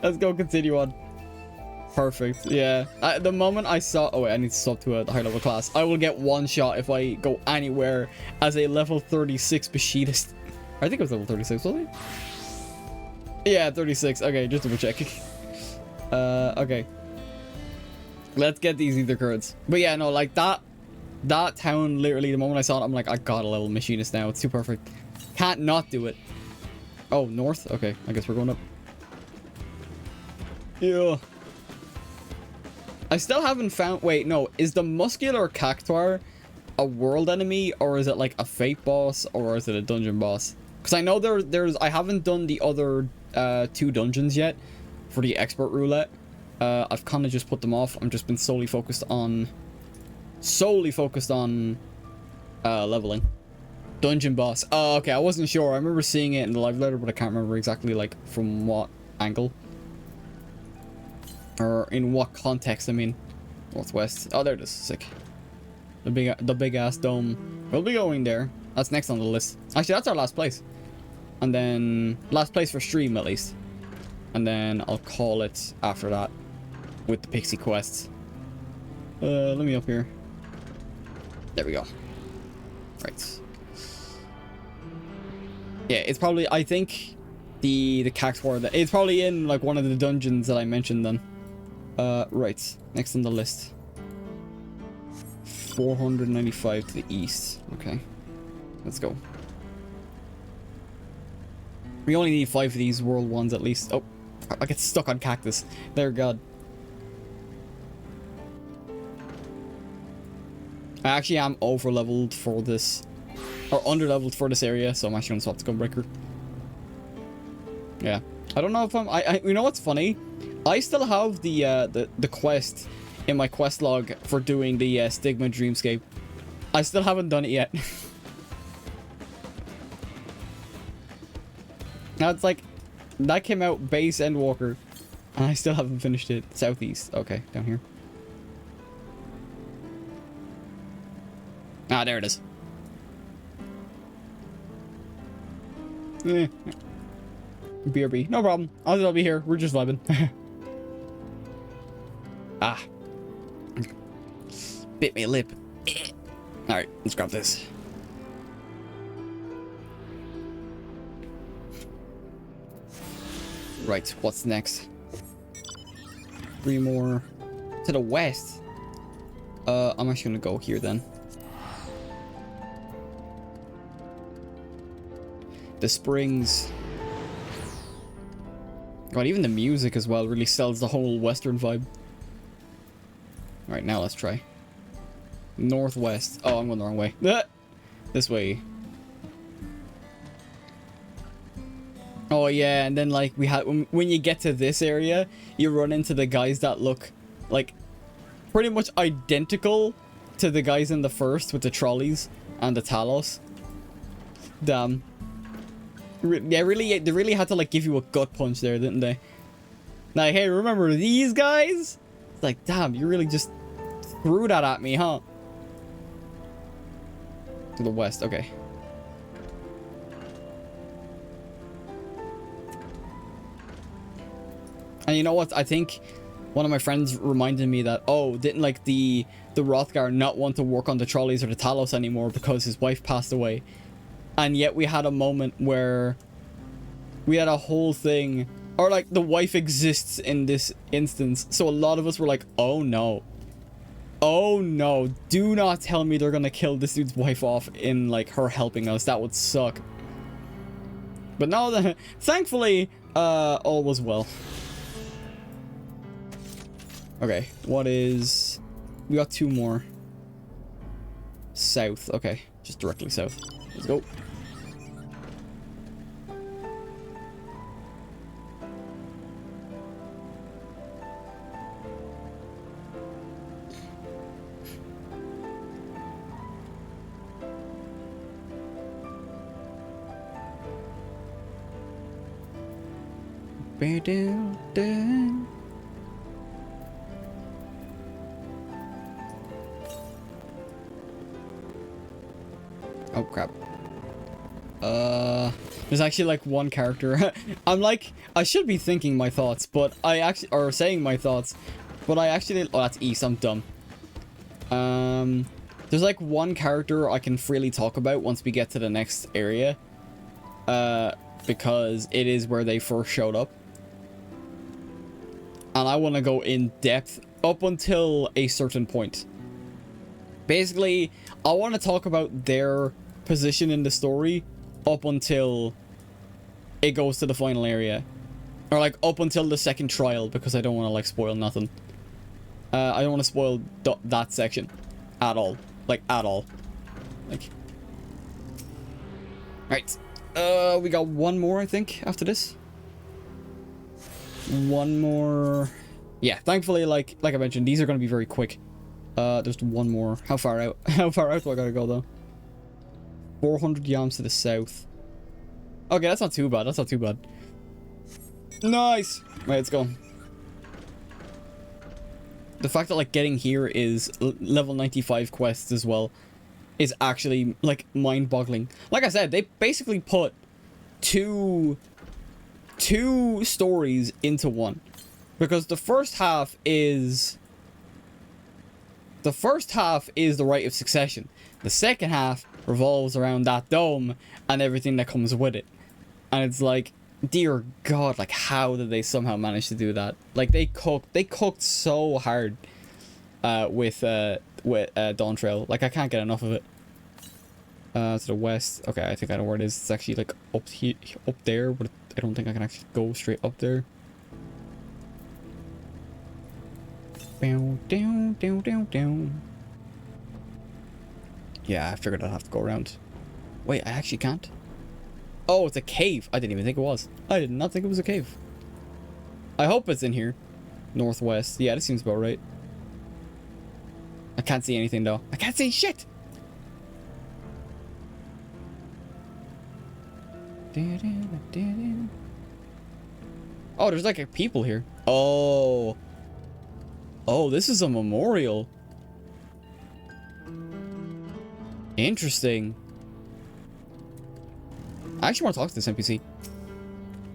Let's go continue on. Perfect, yeah. The moment I saw... oh wait, I need to swap to a high level class. I will get one shot if I go anywhere as a level 36 machinist. I think it was level 36, wasn't it? Yeah, 36. Okay, just double checking. Okay. Let's get these ether currents. But yeah, no, like that town, literally, the moment I saw it, I'm like, I got a level machinist now. It's too perfect. Can't not do it. Oh, north? Okay, I guess we're going up. Yeah. I still haven't found... wait, no. Is the muscular cactuar a world enemy, or is it like a fate boss, or is it a dungeon boss? Because I know there's... I haven't done the other 2 dungeons yet for the expert roulette. I've kind of just put them off. I've just been solely focused on leveling. Dungeon boss. Oh, okay. I wasn't sure. I remember seeing it in the live letter, but I can't remember exactly like from what angle or in what context. I mean, northwest. Oh, there it is. Sick. The big ass dome. We'll be going there. That's next on the list. Actually, that's our last place. And then last place for stream at least. And then I'll call it after that with the pixie quests. Let me up here. There we go. Right. Yeah, it's probably, I think the cactuar, it's probably in like one of the dungeons that I mentioned then. Right. Next on the list. 495 to the east. Okay. Let's go. We only need 5 of these world ones at least. Oh, I get stuck on cactus. There, God. I actually am over leveled for this, or under leveled for this area, so I'm actually gonna swap to Gunbreaker. Yeah. I don't know if you know what's funny? I still have the quest in my quest log for doing the Stigma Dreamscape. I still haven't done it yet. Now it's like, that came out base Endwalker, and I still haven't finished it. Southeast. Okay, down here. Ah, there it is. BRB. No problem. I'll be here. We're just vibing. Ah. Bit me a lip. Alright, let's grab this. Right, what's next? 3 more to the west. I'm actually gonna go here then. The springs. God, even the music as well really sells the whole western vibe. Alright, now let's try. Northwest. Oh, I'm going the wrong way. This way. Oh yeah, and then like we had when you get to this area, you run into the guys that look like pretty much identical to the guys in the first with the trolleys and the Talos. Damn. Yeah, really, they really had to like give you a gut punch there, didn't they? Like, hey, remember these guys? It's like, damn, you really just threw that at me, huh? To the west, okay. And you know what? I think one of my friends reminded me that, oh, didn't like the Rothgar not want to work on the trolleys or the Talos anymore because his wife passed away. And yet we had a moment where we had a whole thing, or like the wife exists in this instance. So a lot of us were like, oh no. Oh no, do not tell me they're gonna kill this dude's wife off in like her helping us. That would suck. But no, thankfully, all was well. Okay, what is... We got 2 more. South, okay. Just directly south. Let's go. Oh crap. There's actually like one character. I'm like, I should be thinking my thoughts, but I actually, or saying my thoughts, but I actually, oh, that's east, I'm dumb. There's like one character I can freely talk about once we get to the next area. Because it is where they first showed up. And I want to go in depth up until a certain point. Basically, I want to talk about their position in the story up until it goes to the final area. Or like up until the second trial, because I don't want to like spoil nothing. I don't want to spoil that section at all. Like at all. Like. Right. We got one more, I think, after this. One more. Yeah, thankfully, like I mentioned, these are going to be very quick. There's one more. How far out? How far out do I gotta go, though? 400 yams to the south. Okay, that's not too bad. That's not too bad. Nice! Right, let's go. The fact that, like, getting here is level 95 quests as well is actually, like, mind-boggling. Like I said, they basically put two stories into one. Because the first half is the Rite of Succession. The second half revolves around that dome and everything that comes with it. And it's like, dear God, like, how did they somehow manage to do that? Like, they cooked so hard with DAWNTRAIL. Like, I can't get enough of it. To the west. Okay, I think I know where it is. It's actually like up here, up there, but I don't think I can actually go straight up there. Down. Yeah, I figured I'd have to go around. Wait, I actually can't. Oh, it's a cave. I didn't even think it was. I did not think it was a cave. I hope it's in here. Northwest. Yeah, this seems about right. I can't see anything though. I can't see shit! Oh, there's like a people here. Oh. Oh, this is a memorial. Interesting. I actually want to talk to this NPC.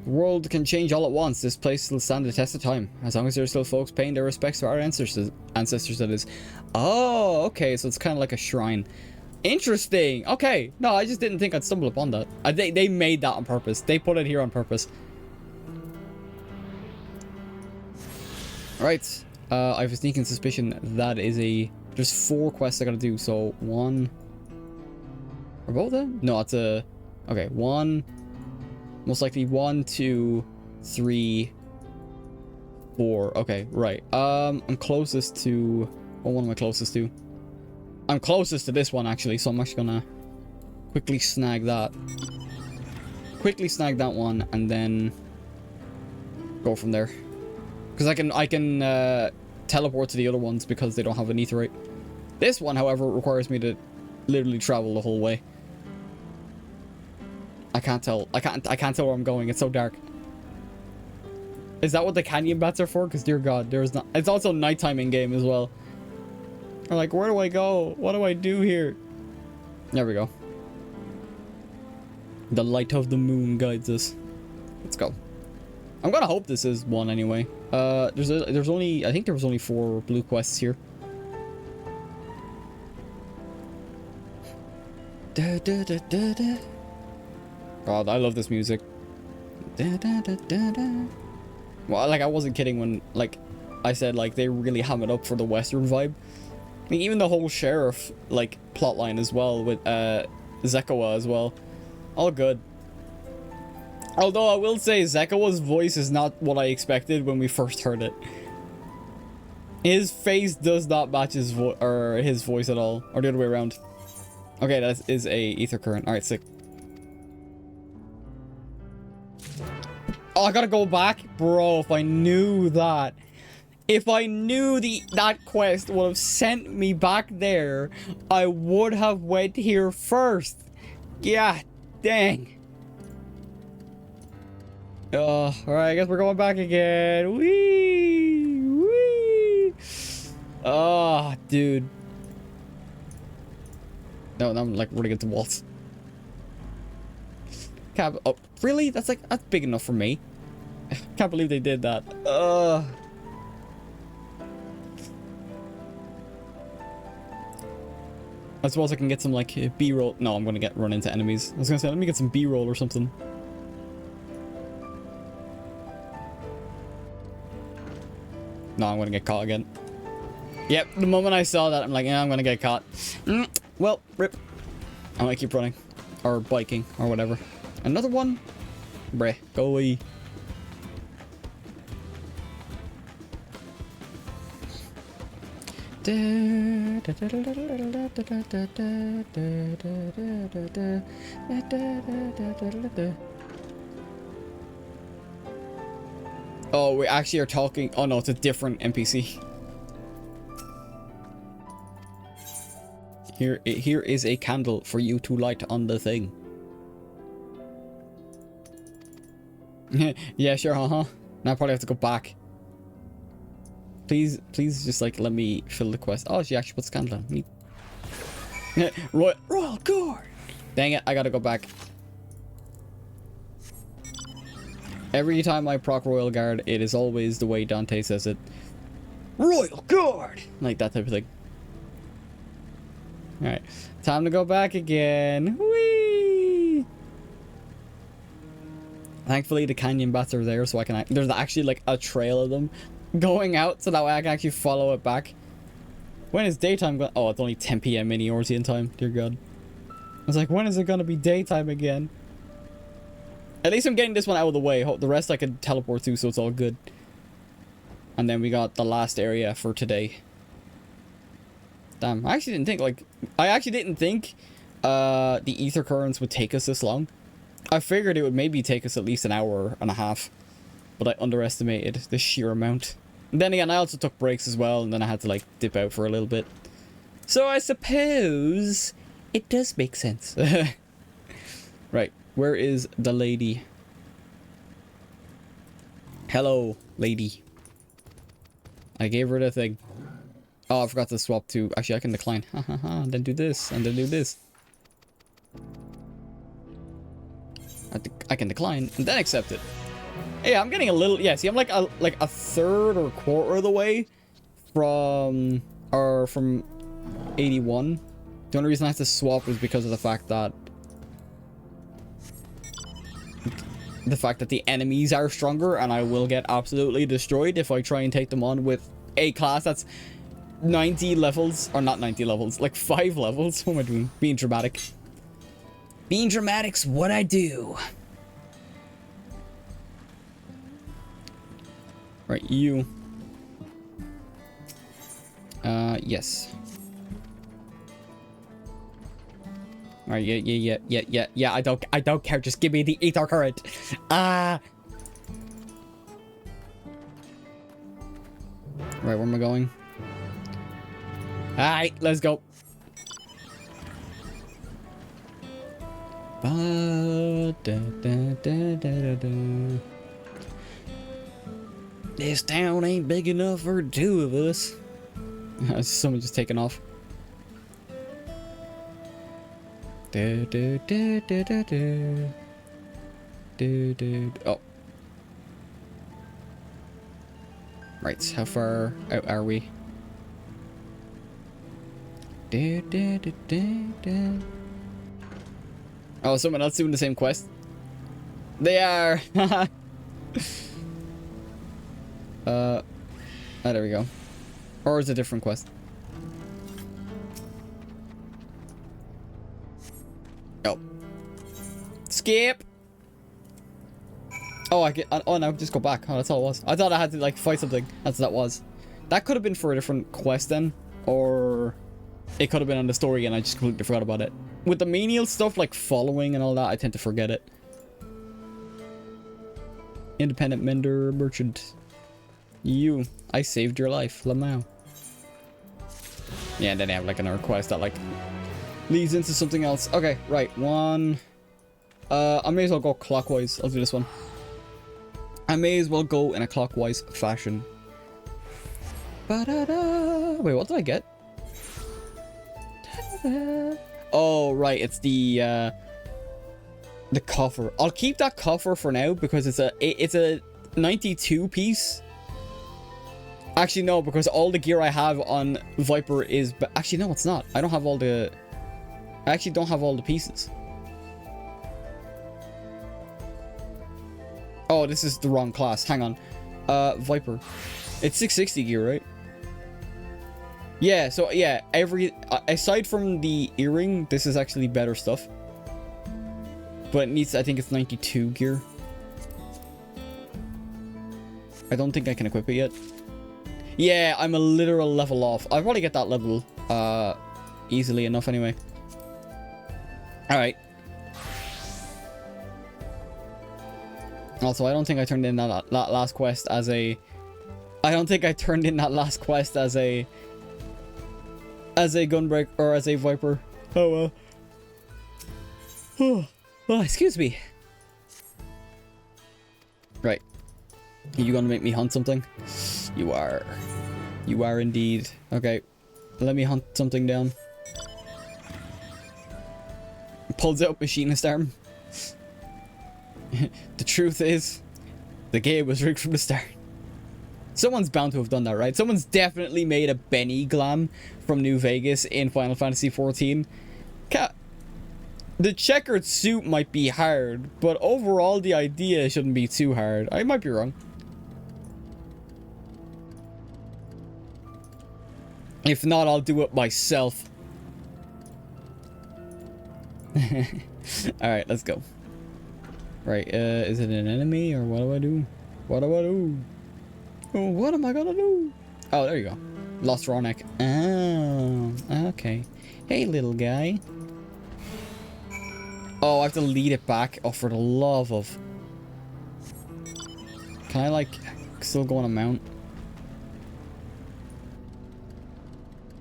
The world can change all at once. This place will stand the test of time. As long as there's still folks paying their respects to our ancestors, that is. Oh, okay. So it's kind of like a shrine. Interesting. Okay. No, I just didn't think I'd stumble upon that. They made that on purpose. They put it here on purpose. Alright. I have a sneaking suspicion that is a... There's 4 quests I gotta do. So, 1... Are both of them? No, it's a... Okay, 1... Most likely 1, 2, 3, 4. Okay, right. I'm closest to... What one am I closest to? I'm closest to this one, actually. So I'm actually gonna... quickly snag that. Quickly snag that one, and then... go from there. Because I can teleport to the other ones because they don't have an aetheryte. This one, however, requires me to literally travel the whole way. I can't tell. I can't tell where I'm going. It's so dark. Is that what the canyon bats are for? Because dear God, there is not. It's also nighttime in game as well. I'm like, where do I go? What do I do here? There we go. The light of the moon guides us. Let's go. I'm gonna hope this is one anyway. There's only, I think there was only 4 blue quests here. Da, da, da, da, da. God, I love this music. Da, da, da, da, da. Well, like, I wasn't kidding when, like, I said, like, they really ham it up for the Western vibe. I mean, even the whole sheriff, like, plotline as well, with, Zekawa as well. All good. Although, I will say, Zekawa's voice is not what I expected when we first heard it. His face does not match his voice at all. Or the other way around. Okay, that is a ether current. Alright, sick. Oh, I gotta go back? Bro, if I knew that. If I knew that quest would have sent me back there, I would have went here first. Yeah, dang. Alright, I guess we're going back again. Whee! Whee! Oh, dude. No, I'm like running into walls. Can't, oh, really? That's big enough for me. Can't believe they did that. I suppose I can get some like B-roll. No, I'm gonna run into enemies. I was gonna say, let me get some B-roll or something. No, I'm gonna get caught again. Yep, the moment I saw that, I'm like, yeah, I'm gonna get caught. Well, rip. I'm gonna keep running. Or biking, or whatever. Another one? Bruh, go away. Oh, we actually are talking. Oh no, it's a different NPC. Here is a candle for you to light on the thing. Yeah, sure, Now I probably have to go back. Please just like let me fill the quest. Oh, she actually puts candle on me. Royal Guard. Dang it, I gotta go back. Every time I proc Royal Guard, it is always the way Dante says it. Royal Guard! Like that type of thing. Alright, time to go back again. Whee! Thankfully, the canyon bats are there, so I can... There's actually, like, a trail of them going out, so that way I can actually follow it back. When is daytime going... Oh, it's only 10 PM in Eorzean time. Dear God. I was like, when is it going to be daytime again? At least I'm getting this one out of the way. The rest I can teleport to, so it's all good. And then we got the last area for today. Damn, I actually didn't think, like... I actually didn't think the ether currents would take us this long. I figured it would maybe take us at least an hour and a half, but I underestimated the sheer amount. And then again, I also took breaks as well, and then I had to like dip out for a little bit. So I suppose it does make sense. Right, where is the lady? Hello, lady. I gave her the thing. Oh, I forgot to swap to... Actually, I can decline. And then do this, and then do this. I can decline, and then accept it. Yeah, I'm getting a little... Yeah, see, I'm like a third or quarter of the way from... Or from 81. The only reason I have to swap is because of the fact that... the enemies are stronger, and I will get absolutely destroyed if I try and take them on with a class that's 90 levels, or not 90 levels, like 5 levels. What am I doing? Being dramatic. Being dramatic's what I do. Right, you. Yes. Alright, yeah, I don't care, just give me the ether current. Right, where am I going? Alright, let's go. This town ain't big enough for 2 of us. Someone just taking off. Oh. Right, how far out are we? Oh, someone else doing the same quest? They are! Oh, there we go. Or is it a different quest? Oh. Skip! Oh, I get... Oh, no, just go back. Oh, that's all it was. I thought I had to, like, fight something. That's what that was. That could have been for a different quest then. Or... It could have been on the story and I just completely forgot about it. With the menial stuff, like following and all that, I tend to forget it. Independent mender merchant. You. I saved your life. Lamau. Yeah, and then they have, like, another quest that, like... leads into something else. Okay, right. One... I may as well go clockwise. I'll do this one. I may as well go in a clockwise fashion. Ba-da-da. Wait, what did I get? Da-da-da. Oh, right. It's the coffer. I'll keep that coffer for now because it's a 92 piece. Actually, no, because all the gear I have on Viper is... Actually, no, it's not. I don't have all the... I actually don't have all the pieces. Oh, this is the wrong class. Hang on. Viper. It's 660 gear, right? Yeah, so yeah, aside from the earring, this is actually better stuff. But it needs, I think it's 92 gear. I don't think I can equip it yet. Yeah, I'm a literal level off. I'll probably get that level easily enough anyway. Alright. Also, I don't think I turned in that last quest as a... I don't think I turned in that last quest as a gunbreak or as a Viper. Oh well. Oh, excuse me. Right. Are you gonna make me hunt something? You are. You are indeed. Okay. Let me hunt something down. Pulls out machinist arm. The truth is, the game was rigged from the start. Someone's bound to have done that, right? Someone's definitely made a Benny Glam from New Vegas in Final Fantasy XIV. The checkered suit might be hard, but overall the idea shouldn't be too hard. I might be wrong. If not, I'll do it myself. Alright, let's go. Right, is it an enemy or what do I do? What do I do? Oh, what am I gonna do? Oh, there you go. Lost Ronak. Oh, okay. Hey, little guy. Oh, I have to lead it back. Oh, for the love of... Can I, like, still go on a mount?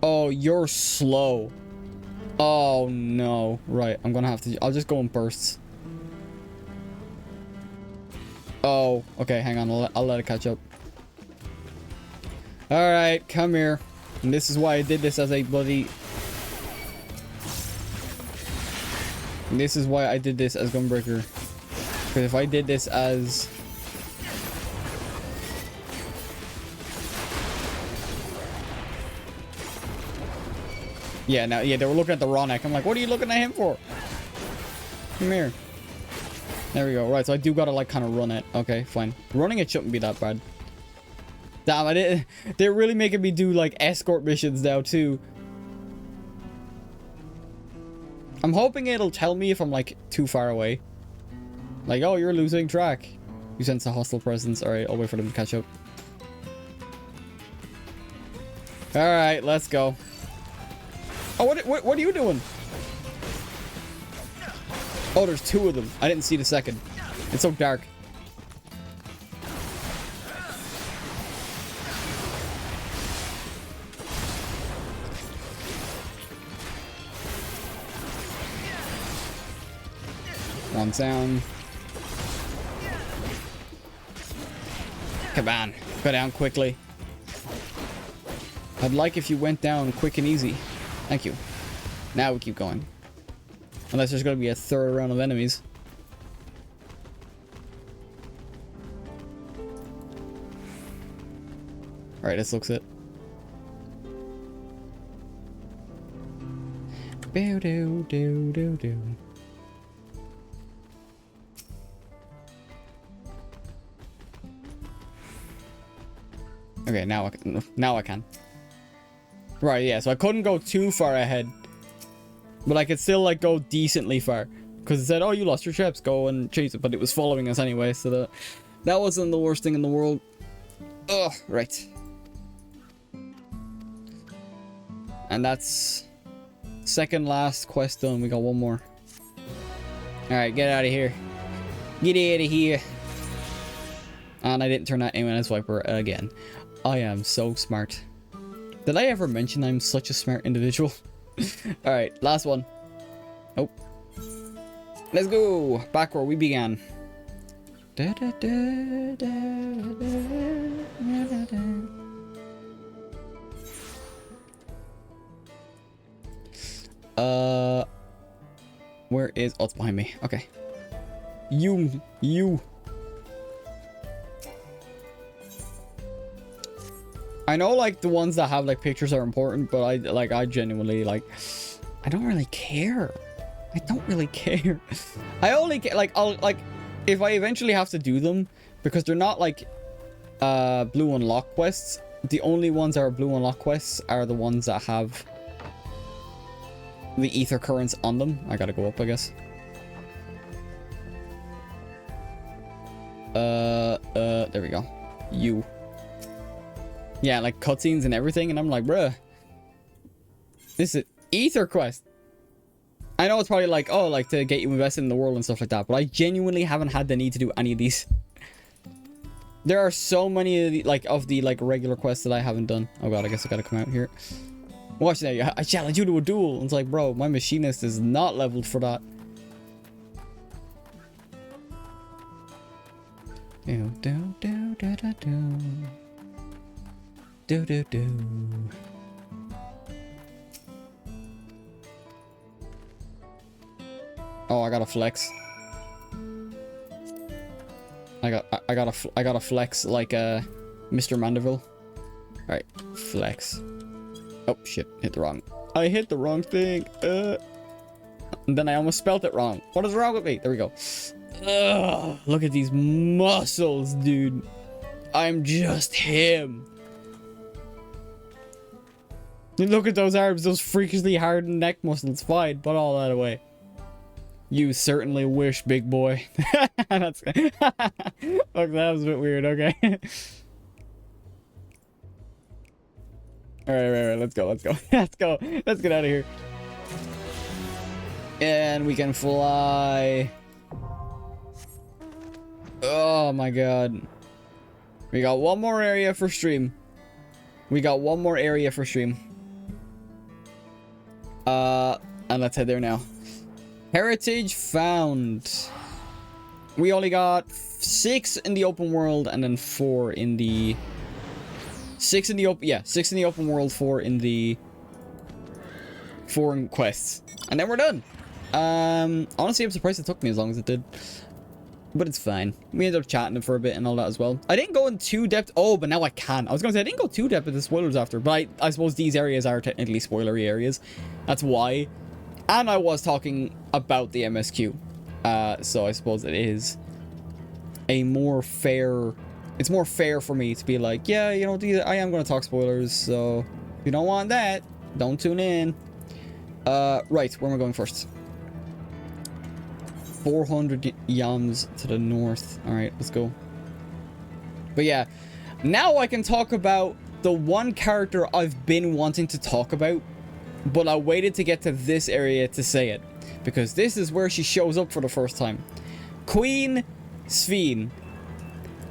Oh, you're slow. Oh, no. Right, I'm gonna have to... I'll just go in bursts. Oh, okay, hang on. I'll let it catch up. Alright, come here. And this is why I did this as a bloody... This is why I did this as Gunbreaker. Because if I did this as... Yeah, now, yeah, they were looking at the raw neck. I'm like, what are you looking at him for? Come here. There we go. Right, so I do gotta, like, kind of run it. Okay, fine. Running it shouldn't be that bad. Damn, I did. They're really making me do, like, escort missions now, too. I'm hoping it'll tell me if I'm, like, too far away. Like, oh, you're losing track. You sense a hostile presence. Alright, I'll wait for them to catch up. Alright, let's go. Oh, what are you doing? Oh, there's two of them. I didn't see the second. It's so dark. One down. Come on. Go down quickly. I'd like if you went down quick and easy. Thank you. Now we keep going. Unless there's going to be a third round of enemies. Alright, this looks it. Boo doo doo doo doo. Okay, now I can. Right, yeah, so I couldn't go too far ahead. But I could still, like, go decently far. Because it said, oh, you lost your chips, go and chase it. But it was following us anyway, so that wasn't the worst thing in the world. Ugh, right. And that's second last quest done. We got one more. Alright, get out of here. Get out of here. And I didn't turn that aim as wiper again. I am so smart. Did I ever mention I'm such a smart individual? Alright, last one. Oh. Let's go! Back where we began. Where is... Oh, it's behind me. Okay. You. I know, like, the ones that have, like, pictures are important, but I genuinely, like, I don't really care. I don't really care. I only care, like, if I eventually have to do them, because they're not, like, blue unlock quests, the only ones that are blue unlock quests are the ones that have the ether currents on them. I gotta go up, I guess. There we go. You. Yeah, like cutscenes and everything, and I'm like, bruh, this is ether quest. I know it's probably like, oh, like to get you invested in the world and stuff like that, but I genuinely haven't had the need to do any of these. There are so many of the regular quests that I haven't done. Oh god, I guess I gotta come out here. Watch that, I challenge you to a duel. It's like, bro, my machinist is not leveled for that. Do do do do do do. Do do do. Oh, I gotta flex. I gotta flex like Mr. Mandeville. All right, flex. Oh shit, hit the wrong. I hit the wrong thing. And then I almost spelt it wrong. What is wrong with me? There we go. Ugh, look at these muscles, dude. I'm just him. Look at those arms, those freakishly hardened neck muscles. Fine, put all that away. You certainly wish, big boy. That's fuck, that was a bit weird. Okay. All right, let's go. Let's get out of here. And we can fly. Oh my god. We got one more area for stream. We got one more area for stream. And let's head there now. Heritage found. We only got 6 in the open world and then 4 in the... 6 in the open... Yeah, 6 in the open world, 4 in the... 4 in quests. And then we're done. Honestly, I'm surprised it took me as long as it did. But it's fine. We ended up chatting for a bit and all that as well. I didn't go in too depth. Oh, but now I can. I was going to say, I didn't go too depth with the spoilers after. But I suppose these areas are technically spoilery areas. That's why. And I was talking about the MSQ. So I suppose it is a more fair... It's more fair for me to be like, yeah, you know, I am going to talk spoilers. So if you don't want that, don't tune in. Right, where am I going first? 400 yams to the north. All right, let's go. But yeah, now I can talk about the one character I've been wanting to talk about, but I waited to get to this area to say it, because this is where she shows up for the first time. Queen XIV.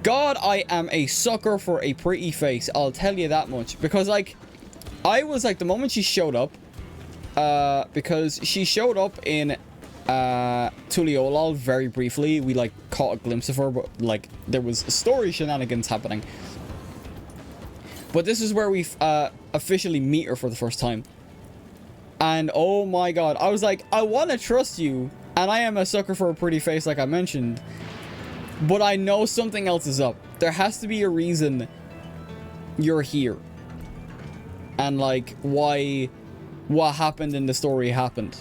God, I am a sucker for a pretty face. I'll tell you that much. Because, like, I was like, the moment she showed up, because she showed up in Tuliolal very briefly. We like caught a glimpse of her, but like there was story shenanigans happening. But this is where we officially meet her for the first time. And oh my god, I was like, I want to trust you, and I am a sucker for a pretty face like I mentioned, but I know something else is up. There has to be a reason you're here, and like why what happened in the story happened.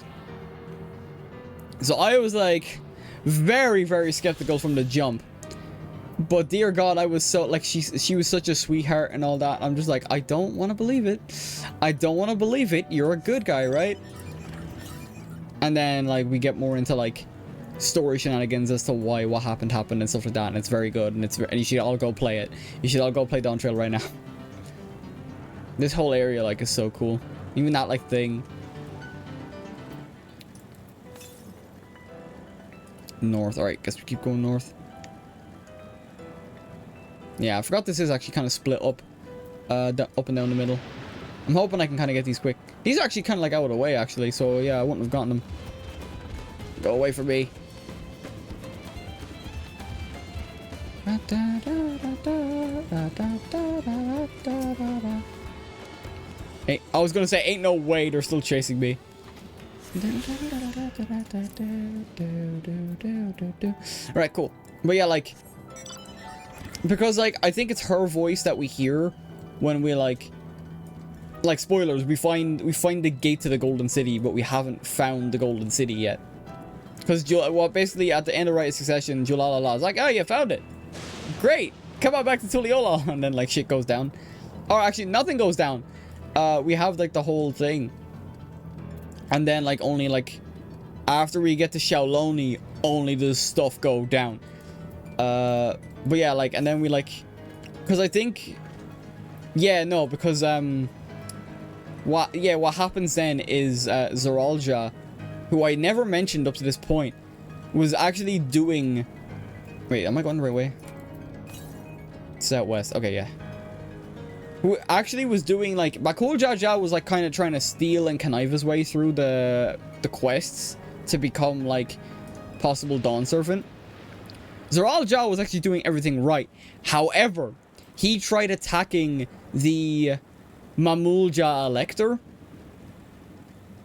So I was like very, very skeptical from the jump. But dear God, I was so like, she was such a sweetheart and all that. I'm just like, I don't want to believe it. I don't want to believe it. You're a good guy, right? And then like we get more into like story shenanigans as to why what happened and stuff like that. And it's very good, and and you should all go play it. You should all go play DAWNTRAIL right now. This whole area like is so cool. Even that like thing. North. Alright, guess we keep going north. Yeah, I forgot this is actually kind of split up. Up and down the middle. I'm hoping I can kind of get these quick. These are actually kind of like out of the way, actually. So yeah, I wouldn't have gotten them. Go away from me. Hey, I was gonna say, ain't no way they're still chasing me. Right, cool. But yeah, like, because like I think it's her voice that we hear when we like spoilers, we find the gate to the Golden City, but we haven't found the Golden City yet. Because well, basically at the end of Right of Succession, Julalala is like, oh, you found it, great, come on back to Tuliolal, and then like shit goes down, or actually nothing goes down. We have like the whole thing. And then, like, only, like, after we get to Shaoloni, only does stuff go down. But yeah, like, and then we, like, because I think, yeah, no, because, what happens then is, Zoralja, who I never mentioned up to this point, was actually doing, wait, am I going the right way? Southwest, okay, yeah. Who actually was doing, like, Bakul Jaja was, like, kind of trying to steal and connive his way through the quests to become, like, possible Dawn Servant. Zoralja was actually doing everything right. However, he tried attacking the Mamulja Elector.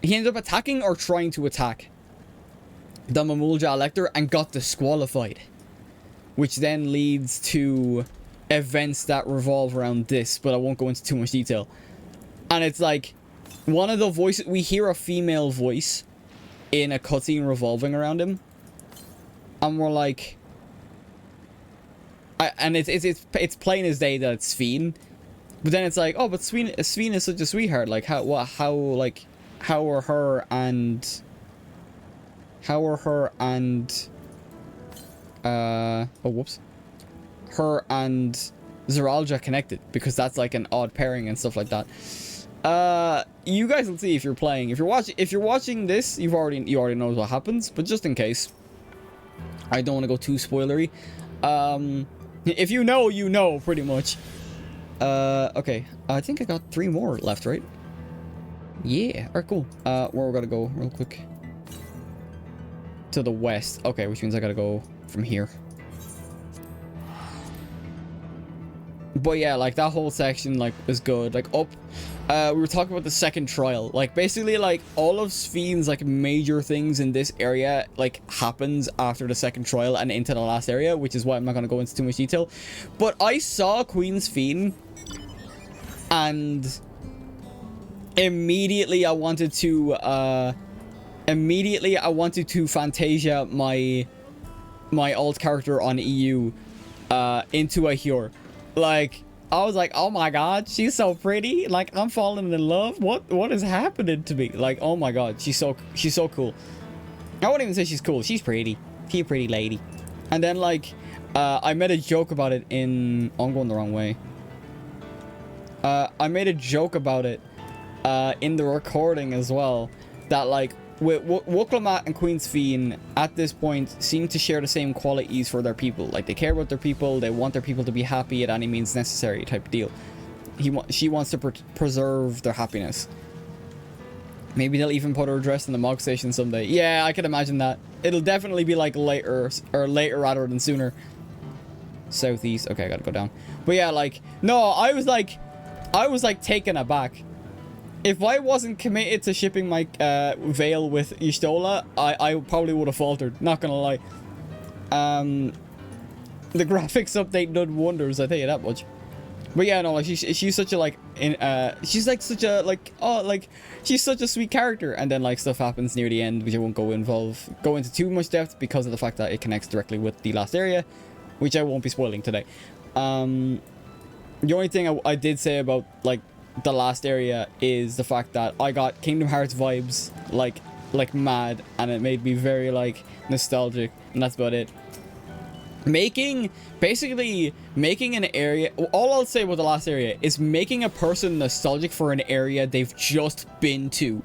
He ended up attacking or trying to attack the Mamulja Elector and got disqualified. Which then leads to events that revolve around this, but I won't go into too much detail. And it's like one of the voices, we hear a female voice in a cutscene revolving around him, and we're like, and it's plain as day that it's Sphene, but then it's like, oh, but Sphene is such a sweetheart. Like how are her and oh whoops, her and Zoralja connected, because that's like an odd pairing and stuff like that. you guys will see if you're playing. If you're watching this, you already know what happens. But just in case, I don't want to go too spoilery. If you know, you know, pretty much. Okay. I think I got 3 more left, right? Yeah. Alright, cool. Where we gotta go real quick? To the west. Okay, which means I gotta go from here. But yeah, like that whole section like is good. Like up, we were talking about the second trial. Like basically like all of Sven's like major things in this area like happens after the second trial and into the last area, which is why I'm not gonna go into too much detail. But I saw Queen Sven and immediately I wanted to Fantasia my alt character on EU into a Hyur. Like, I was like, oh my god, she's so pretty. Like, I'm falling in love. What is happening to me? Like, oh my god, she's so cool. I wouldn't even say she's cool. She's pretty. She's a pretty lady. And then, like, I made a joke about it in... Oh, I'm going the wrong way. I made a joke about it in the recording as well. That, like, Wuklemat and Queen Sven at this point seem to share the same qualities for their people. Like, they care about their people, they want their people to be happy at any means necessary type of deal. She wants to preserve their happiness. Maybe they'll even put her address in the Mog Station someday. Yeah, I can imagine that. It'll definitely be like later, or later rather than sooner. Southeast. Okay, I gotta go down. But yeah, like, no, I was like taken aback. If I wasn't committed to shipping my Veil with Y'shtola, I probably would have faltered. Not gonna lie. The graphics update did wonders, I tell you that much. But yeah, no, like she's such a like she's like such a like she's such a sweet character, and then like stuff happens near the end which I won't go into too much depth because of the fact that it connects directly with the last area, which I won't be spoiling today. The only thing I did say about like the last area is the fact that I got Kingdom Hearts vibes like mad, and it made me very like nostalgic, and that's about it. Basically making an area, all I'll say about the last area is making a person nostalgic for an area they've just been to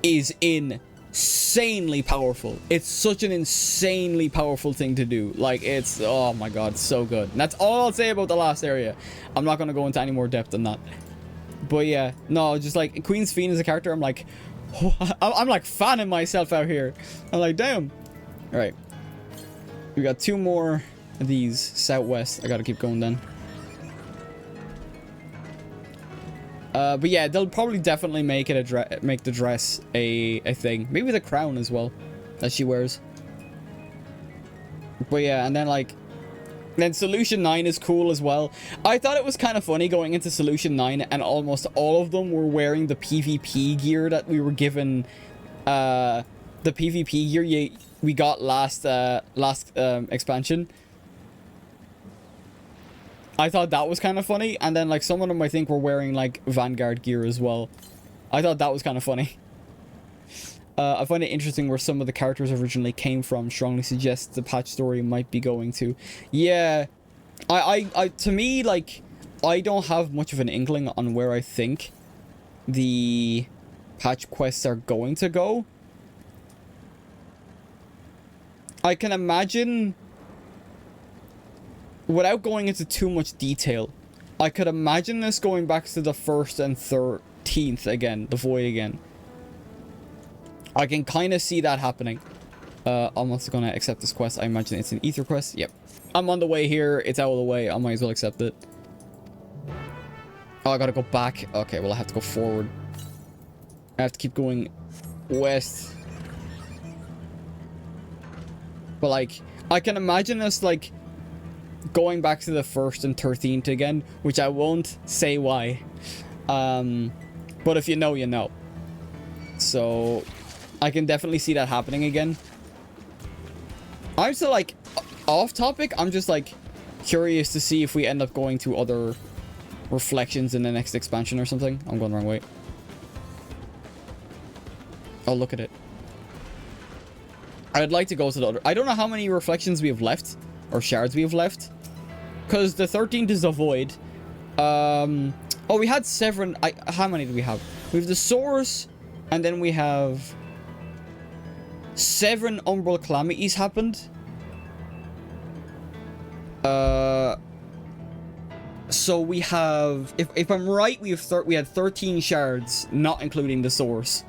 is insanely powerful. It's such an insanely powerful thing to do. Like, it's, oh my god, so good. And that's all I'll say about the last area. I'm not gonna go into any more depth than that. But yeah, no, just like Queen Sven as a character, I'm like, I'm like fanning myself out here. I'm like, damn. All right, we got 2 more of these southwest. I gotta keep going then. But yeah, they'll probably definitely make it make the dress a thing. Maybe the crown as well that she wears. But yeah, and then like. Then Solution 9 is cool as well. I thought it was kind of funny going into Solution 9 and almost all of them were wearing the PvP gear that we were given. The PvP gear we got last expansion. I thought that was kind of funny. And then like some of them I think were wearing like Vanguard gear as well. I thought that was kind of funny. I find it interesting where some of the characters originally came from. Strongly suggests the patch story might be going to. Yeah, to me, like, I don't have much of an inkling on where I think the patch quests are going to go. I can imagine, without going into too much detail, I could imagine this going back to the 1st and 13th again, the Void again. I can kind of see that happening. I'm also gonna accept this quest. I imagine it's an Ether quest. Yep. I'm on the way here. It's out of the way. I might as well accept it. Oh, I gotta go back. Okay, well, I have to go forward. I have to keep going west. But, like, I can imagine us, like, going back to the 1st and 13th again, which I won't say why. But if you know, you know. So I can definitely see that happening again. I'm still like off topic. I'm just like curious to see if we end up going to other reflections in the next expansion or something. I'm going the wrong way. Oh, look at it. I'd like to go to the other. I don't know how many reflections we have left or shards we have left, because the 13th is a void. Oh, we had 7. How many do we have? We have the source, and then we have 7 umbral calamities happened. So we have, if I'm right, we had 13 shards, not including the source.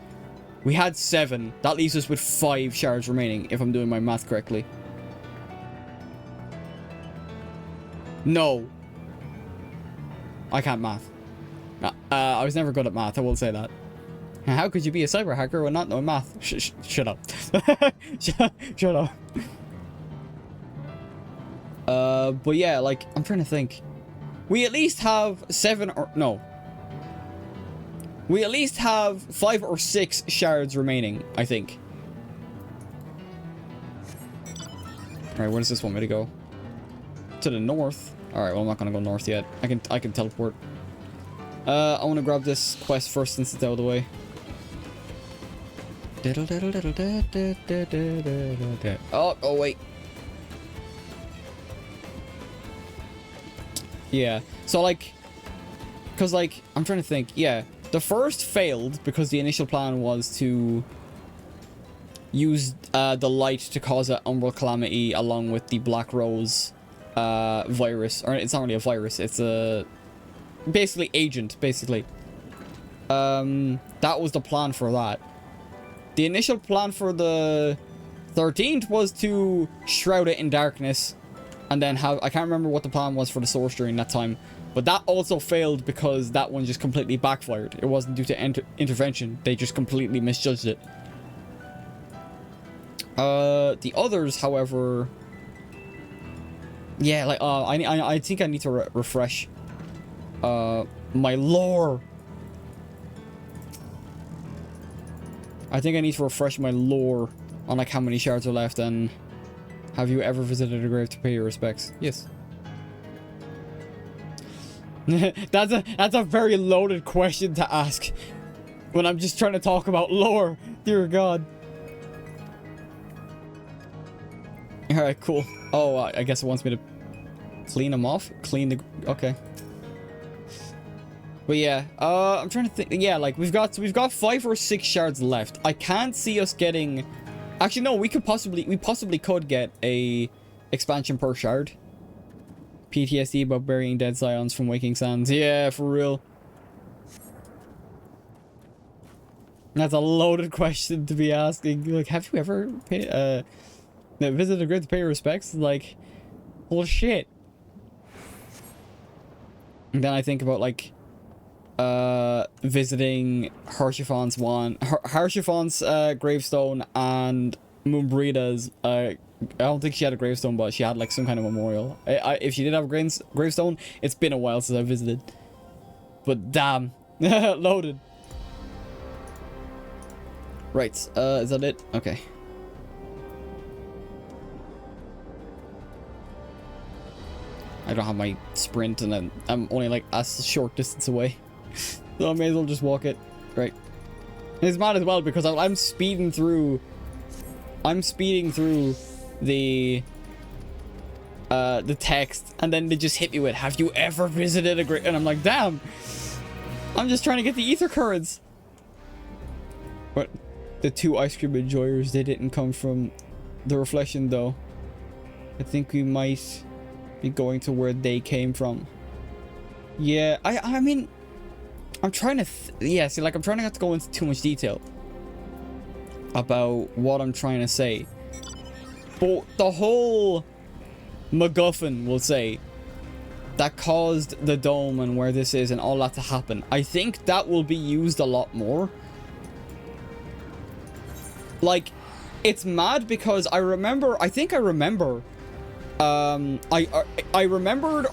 We had 7. That leaves us with 5 shards remaining, if I'm doing my math correctly. No. I can't math. I was never good at math, I will say that. How could you be a cyber hacker when not knowing math? Shut up. Shut up. But yeah, like, I'm trying to think. We at least have 7 or... No. We at least have 5 or 6 shards remaining, I think. Alright, where does this want me to go? To the north. Alright, well, I'm not gonna go north yet. I can teleport. I want to grab this quest first since it's out of the way. Oh, wait. Yeah, so like, because like, I'm trying to think, yeah, the first failed because the initial plan was to use the light to cause an umbral calamity along with the Black Rose virus, or it's not really a virus, it's a basically agent, basically. That was the plan for that. The initial plan for the 13th was to shroud it in darkness. And then have... I can't remember what the plan was for the source during that time. But that also failed because that one just completely backfired. It wasn't due to intervention. They just completely misjudged it. The others, however... Yeah, like, I think I need to refresh my lore. I think I need to refresh my lore on, like, how many shards are left and... Have you ever visited a grave to pay your respects? Yes. That's a very loaded question to ask when I'm just trying to talk about lore. Dear God. Alright, cool. Oh, I guess it wants me to clean them off? Clean the... Okay. But yeah, I'm trying to think. Yeah, like, we've got 5 or 6 shards left. I can't see us getting... Actually, no, we possibly could get a expansion per shard. PTSD about burying dead scions from Waking Sands. Yeah, for real. That's a loaded question to be asking. Like, have you ever visited a grave to pay your respects? Like, well, shit. And then I think about, like, visiting Harshifon's gravestone and Moonbreeda's. I don't think she had a gravestone, but she had like some kind of memorial. If she did have a gravestone, it's been a while since I visited. But damn, loaded. Right, is that it? Okay. I don't have my sprint, and then I'm only like a short distance away. So I may as well just walk it. Right. And it's mad as well because I'm speeding through the text, and then they just hit me with, have you ever visited a grave? And I'm like, damn, I'm just trying to get the ether currents. But the 2 ice cream enjoyers, they didn't come from the reflection though. I think we might be going to where they came from. Yeah, I mean, I'm trying to yeah, see, like, I'm trying not to go into too much detail about what I'm trying to say, but the whole MacGuffin, we'll say, that caused the dome and where this is and all that to happen, I think that will be used a lot more. Like, it's mad because I remember I remembered,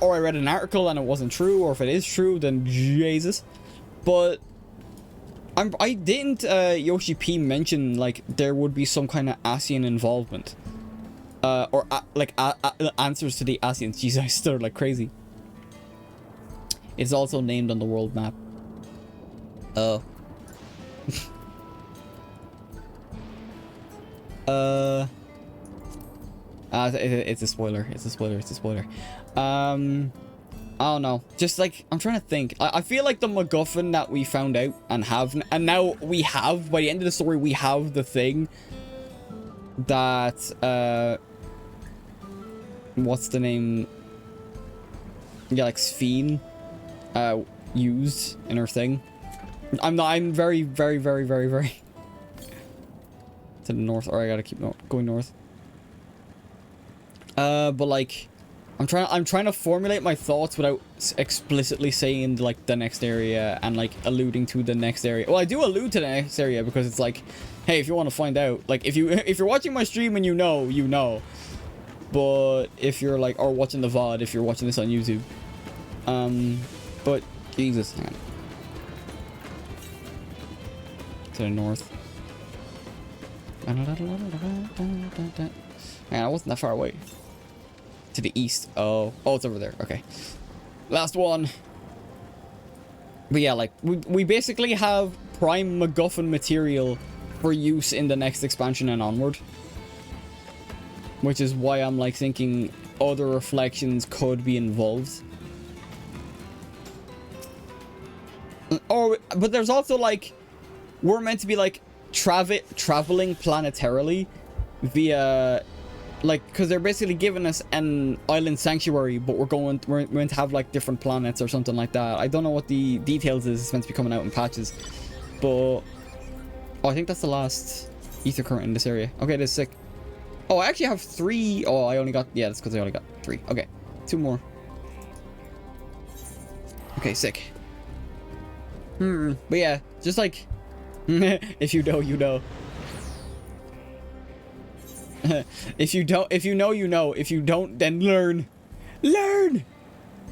or I read an article and it wasn't true, or if it is true, then Jesus. But I didn't Yoshi P mention like there would be some kind of ASEAN involvement, or answers to the ASEANs. Jesus, I stuttered like crazy. It's also named on the world map. Oh. It's a spoiler. It's a spoiler. I don't know. Just like, I'm trying to think. I feel like the MacGuffin that we found out and have, and now we have, by the end of the story, we have the thing that, what's the name? Yeah, like Sphene, used in her thing. I'm very to the north. Or I gotta keep going north. But like, I'm trying to formulate my thoughts without explicitly saying like the next area and like alluding to the next area. Well, I do allude to the next area because it's like, hey, if you want to find out, like if you're watching my stream and you know. But if you're like, or watching the VOD, if you're watching this on YouTube, but Jesus, hang on. To the north. Man, I wasn't that far away. To the east. Oh, it's over there. Okay. Last one. But yeah, like, we basically have prime MacGuffin material for use in the next expansion and onward. Which is why I'm, like, thinking other reflections could be involved. But there's also, like, we're meant to be, like, traveling planetarily via, like, because they're basically giving us an island sanctuary, but we're meant to have like different planets or something like that. I don't know what the details is. It's meant to be coming out in patches, but I think that's the last ether current in this area. Okay, this is sick. Oh, I actually have 3. Oh, I only got, yeah, that's because I only got 3. Okay, 2 more. Okay, sick. But yeah, just like if you know, you know. If you know, you know. If you don't, then learn. Learn!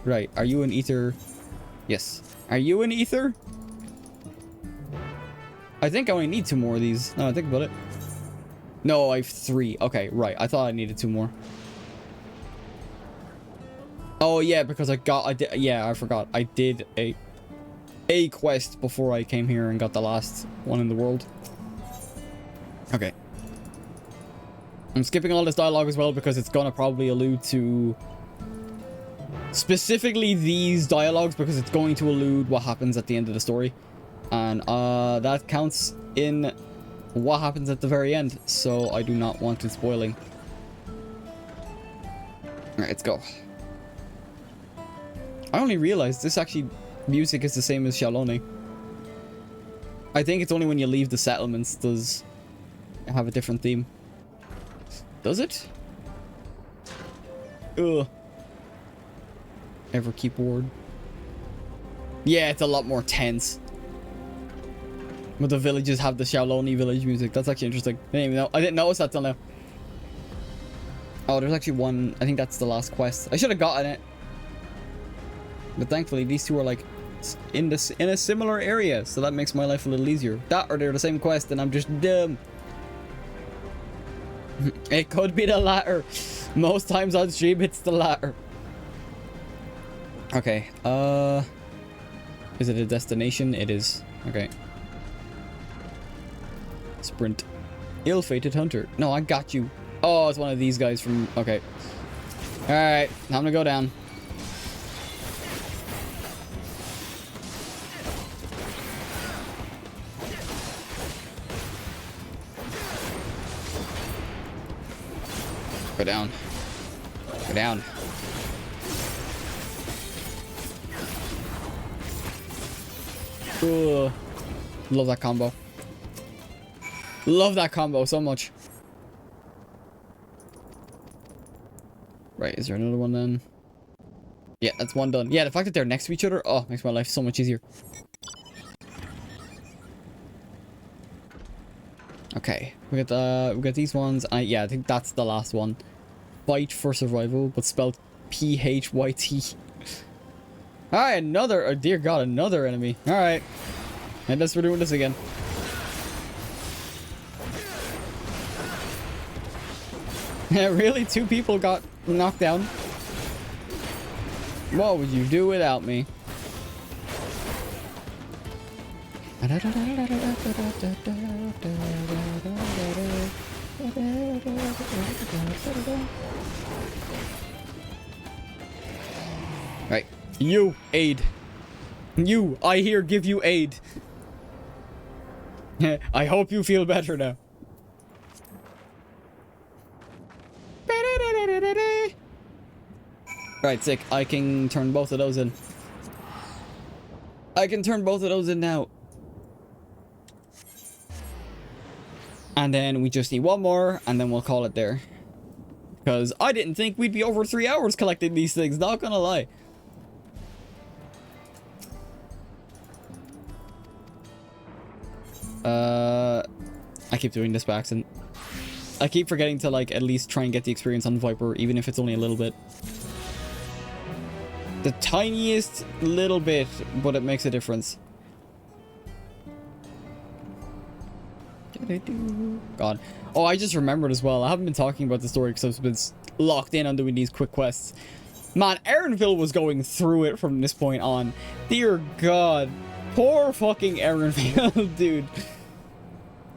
Right, are you an ether? Yes. Are you an ether? I think I only need 2 more of these. No, I think about it. No, I have 3. Okay, right. I thought I needed 2 more. Oh, yeah, because I forgot. I did a quest before I came here and got the last one in the world. Okay. I'm skipping all this dialogue as well because it's gonna probably allude to specifically these dialogues because it's going to allude what happens at the end of the story. And that counts in what happens at the very end, so I do not want it spoiling. Alright, let's go. I only realized this actually music is the same as Shaloni. I think it's only when you leave the settlements does it have a different theme. Does it? Ugh. Ever keep ward? Yeah, it's a lot more tense. But the villages have the Shaoloni village music. That's actually interesting. I didn't notice that till now. Oh, there's actually one. I think that's the last quest. I should have gotten it. But thankfully, these two are like in a similar area, so that makes my life a little easier. That or they're the same quest, and I'm just dumb. It could be the latter. Most times on stream, it's the latter. Okay. Is it a destination? It is. Okay. Sprint. Ill-fated hunter. No, I got you. Oh, it's one of these guys from... Okay. Alright. Time to go down. Go down. Go down. Ooh. Love that combo. Love that combo so much. Right, is there another one then? Yeah, that's one done. Yeah, the fact that they're next to each other, oh, makes my life so much easier. Okay, we got these ones. Yeah, I think that's the last one. Fight for survival, but spelled P-H-Y-T. Alright, another, oh dear god, another enemy. Alright. I guess we're doing this again. Really? 2 people got knocked down? What would you do without me? Right. You, aid. You, I here give you aid. I hope you feel better now. Right, sick. I can turn both of those in. I can turn both of those in now. And then we just need one more, and then we'll call it there. Because I didn't think we'd be over 3 hours collecting these things, not gonna lie. I keep doing this by accident. I keep forgetting to, like, at least try and get the experience on Viper, even if it's only a little bit. The tiniest little bit, but it makes a difference. God. Oh, I just remembered as well. I haven't been talking about the story because I've been locked in on doing these quick quests. Man, Erenville was going through it from this point on. Dear God. Poor fucking Erenville, dude.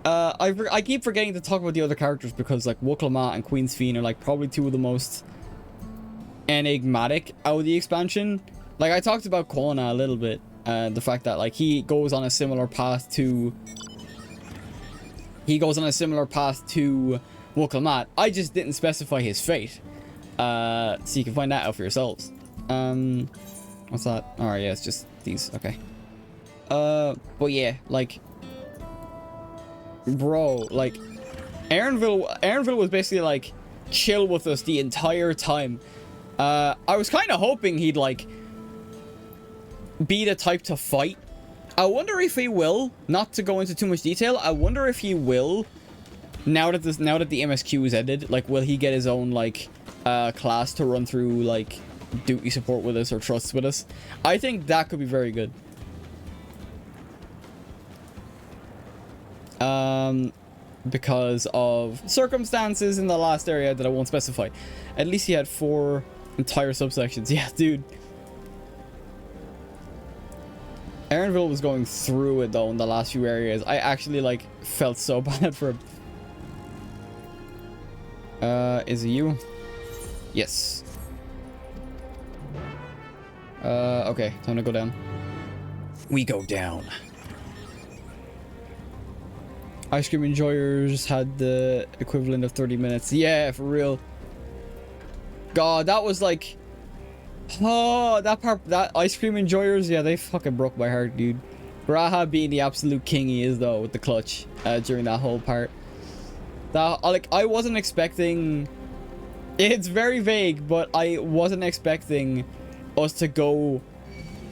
I keep forgetting to talk about the other characters because, like, Wukalamat and Queen's Fiend are, like, probably two of the most enigmatic out of the expansion. Like, I talked about Kona a little bit. The fact that, like, he goes on a similar path to Wukalamat. I just didn't specify his fate. So you can find that out for yourselves. What's that? Alright, yeah, it's just these. Okay. But yeah, like, bro, like, Erenville was basically, like, chill with us the entire time. I was kind of hoping he'd, like, be the type to fight. I wonder if he will. Not to go into too much detail, I wonder if he will. Now that the MSQ is ended, like, will he get his own, like, class to run through, like, duty support with us or trusts with us? I think that could be very good. Because of circumstances in the last area that I won't specify. At least he had 4 entire subsections. Yeah, dude. Erenville was going through it though in the last few areas. I actually, like, felt so bad for him. Is it you? Yes. Okay, time to go down. We go down. Ice cream enjoyers had the equivalent of 30 minutes. Yeah, for real. God, that was like... Oh, that part, that ice cream enjoyers, yeah, they fucking broke my heart, dude. Braha being the absolute king he is, though, with the clutch during that whole part. That, like, I wasn't expecting... It's very vague, but I wasn't expecting us to go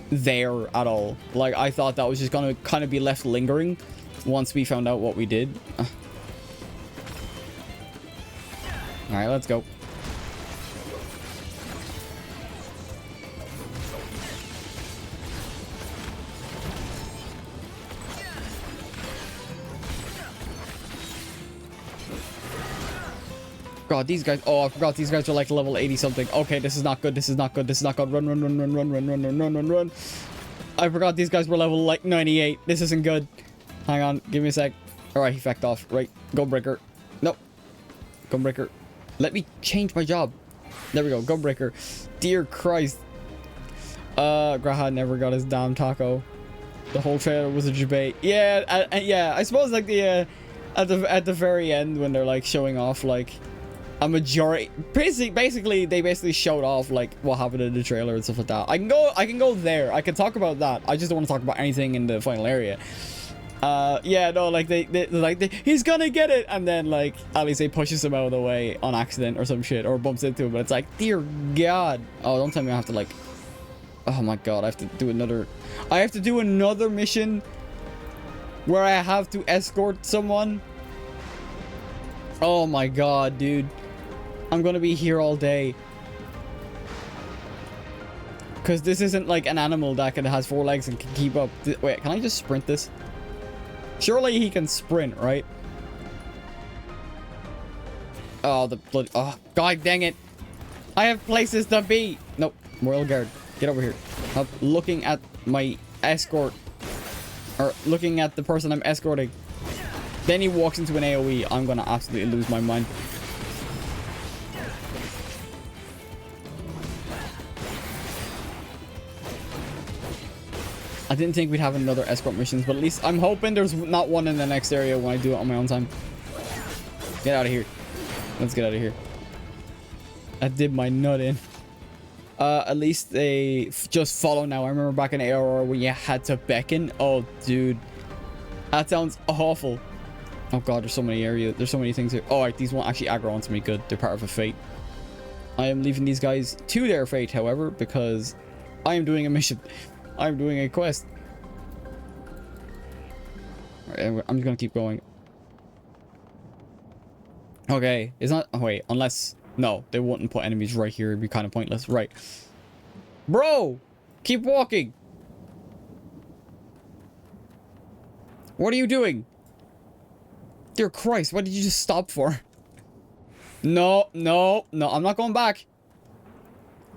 there at all. Like, I thought that was just gonna kind of be left lingering once we found out what we did. Alright, let's go. God, these guys... Oh, I forgot these guys are like level 80 something. Okay, this is not good. This is not good. This is not good. Run, run, run, run, run, run, run, run, run, run, run. I forgot these guys were level like 98. This isn't good. Hang on. Give me a sec. Alright, he fecked off. Right. Gunbreaker. Nope. Gunbreaker. Let me change my job. There we go. Gunbreaker. Dear Christ. Graha never got his damn taco. The whole trailer was a debate. Yeah, yeah. I suppose like the at the very end when they're like showing off like a majority, basically they showed off like what happened in the trailer and stuff like that. I can go there. I can talk about that. I just don't want to talk about anything in the final area. Yeah, no, like he's gonna get it, and then like Alice pushes him out of the way on accident or some shit, or bumps into him, but it's like, dear God. Oh, don't tell me I have to like, oh my God, I have to do another mission where I have to escort someone. Oh my God, dude. I'm gonna be here all day. Because this isn't like an animal that has 4 legs and can keep up. Wait, can I just sprint this? Surely he can sprint, right? Oh, the blood. Oh, God dang it. I have places to be. Nope. Royal Guard. Get over here. Stop looking at my escort. Or looking at the person I'm escorting. Then he walks into an AoE. I'm gonna absolutely lose my mind. I didn't think we'd have another escort missions, but at least I'm hoping there's not one in the next area when I do it on my own time. Get out of here. Let's get out of here. I did my nut in. At least they just follow now. I remember back in ARR when you had to beckon. Oh, dude. That sounds awful. Oh, God, there's so many areas. There's so many things here. Oh, right, these won't actually aggro onto me. Good. They're part of a fate. I am leaving these guys to their fate, however, because I am doing a mission. I'm doing a quest. Right, I'm just going to keep going. Okay. It's not... Oh, wait. Unless... No, they wouldn't put enemies right here. It'd be kind of pointless. Right. Bro! Keep walking! What are you doing? Dear Christ, what did you just stop for? No, no, no. I'm not going back.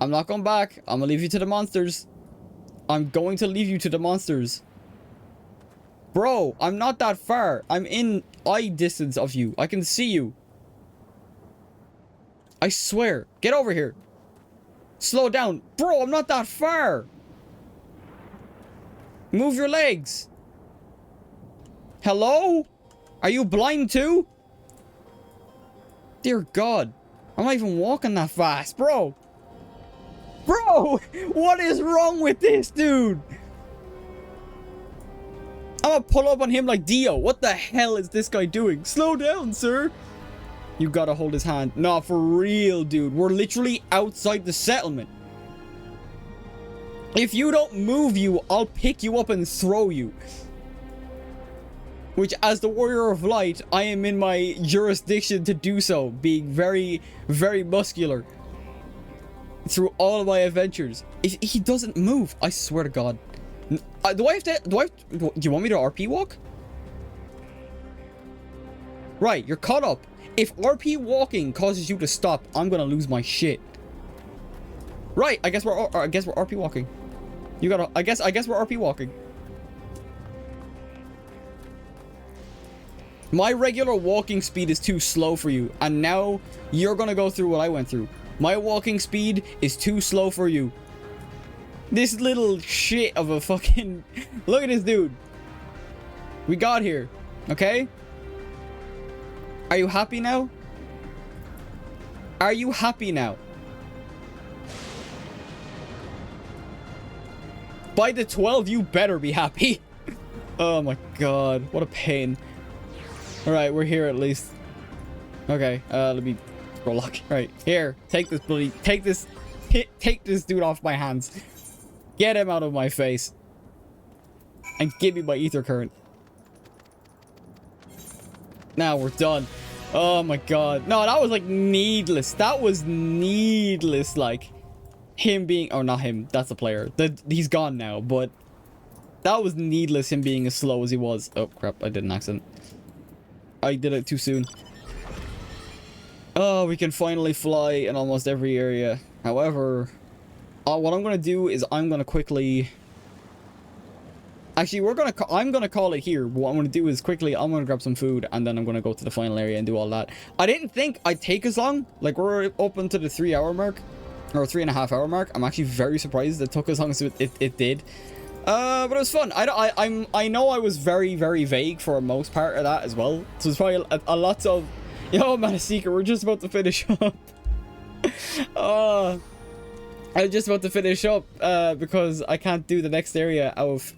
I'm not going back. I'm gonna leave you to the monsters. I'm going to leave you to the monsters. Bro, I'm not that far. I'm in eye distance of you. I can see you. I swear. Get over here. Slow down. Bro, I'm not that far. Move your legs. Hello? Are you blind too? Dear God. I'm not even walking that fast, bro. Bro, what is wrong with this dude? I'm gonna pull up on him like Dio. What the hell is this guy doing? Slow down, sir. You gotta hold his hand. Nah, for real, dude. We're literally outside the settlement. If you don't move you, I'll pick you up and throw you. Which, as the Warrior of Light, I am in my jurisdiction to do so. Being very, very muscular. Through all of my adventures. If he doesn't move, I swear to God. Do you want me to RP walk? Right, you're caught up. If RP walking causes you to stop, I'm gonna lose my shit. Right, I guess we're RP walking. You gotta, I guess we're RP walking. My regular walking speed is too slow for you, and now you're gonna go through what I went through. My walking speed is too slow for you. This little shit of a fucking... Look at this dude. We got here, okay? Are you happy now? Are you happy now? By the 12, you better be happy. Oh my God, what a pain. Alright, we're here at least. Okay, let me roll luck. Right, here, take this bloody, take this dude off my hands. Get him out of my face. And give me my ether current. Now we're done. Oh my God. No, that was like needless. That was needless. Like him being, oh, not him. That's the player. He's gone now, but that was needless, him being as slow as he was. Oh crap, I did an accident. I did it too soon. Oh, we can finally fly in almost every area. However, what I'm gonna do is I'm gonna quickly... Actually, I'm gonna call it here. What I'm gonna do is quickly, I'm gonna grab some food, and then I'm gonna go to the final area and do all that. I didn't think I'd take as long. Like, we're open to the 3-hour mark, or 3.5-hour mark. I'm actually very surprised it took as long as it did. But it was fun. I know I was very, very vague for most part of that as well. So it's probably a lot of... Yo, man, a secret. We're just about to finish up. I was just about to finish up because I can't do the next area.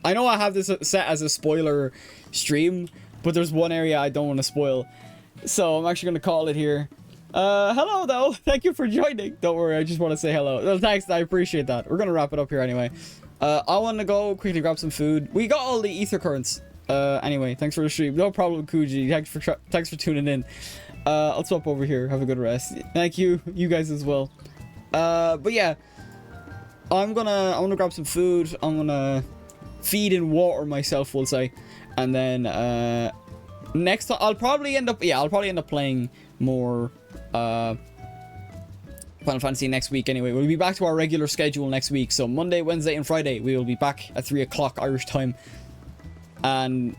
I know I have this set as a spoiler stream, but there's one area I don't want to spoil. So I'm actually going to call it here. Hello, though. Thank you for joining. Don't worry, I just want to say hello. No, thanks, I appreciate that. We're going to wrap it up here anyway. I want to go quickly grab some food. We got all the ether currents. Anyway, thanks for the stream. No problem, Kuji. Thanks for tuning in. I'll swap over here. Have a good rest. Thank you. You guys as well. But yeah. I'm gonna grab some food. I'm gonna feed and water myself, we'll say. And then, next time, I'll probably end up playing more, Final Fantasy next week anyway. We'll be back to our regular schedule next week. So Monday, Wednesday, and Friday, we will be back at 3 o'clock Irish time. And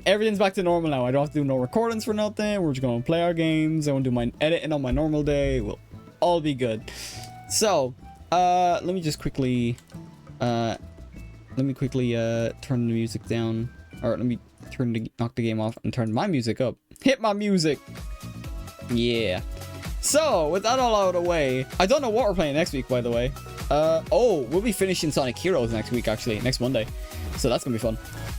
everything's back to normal now. I don't have to do no recordings for nothing. We're just gonna play our games. I want to do my editing on my normal day. We'll all be good. So, let me just quickly, let me quickly turn the music down. Or let me knock the game off and turn my music up. Hit my music. Yeah. So, with that all out of the way, I don't know what we're playing next week, by the way. Oh, we'll be finishing Sonic Heroes next week, actually, next Monday. So that's gonna be fun.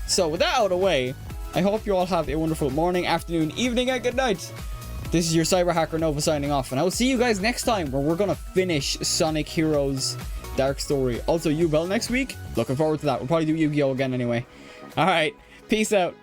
So, with that out of the way, I hope you all have a wonderful morning, afternoon, evening, and good night. This is your Cyber Hacker Nova signing off, and I will see you guys next time, where we're gonna finish Sonic Heroes Dark Story. Also, Yu-Bell next week. Looking forward to that. We'll probably do Yu-Gi-Oh! Again anyway. Alright, peace out.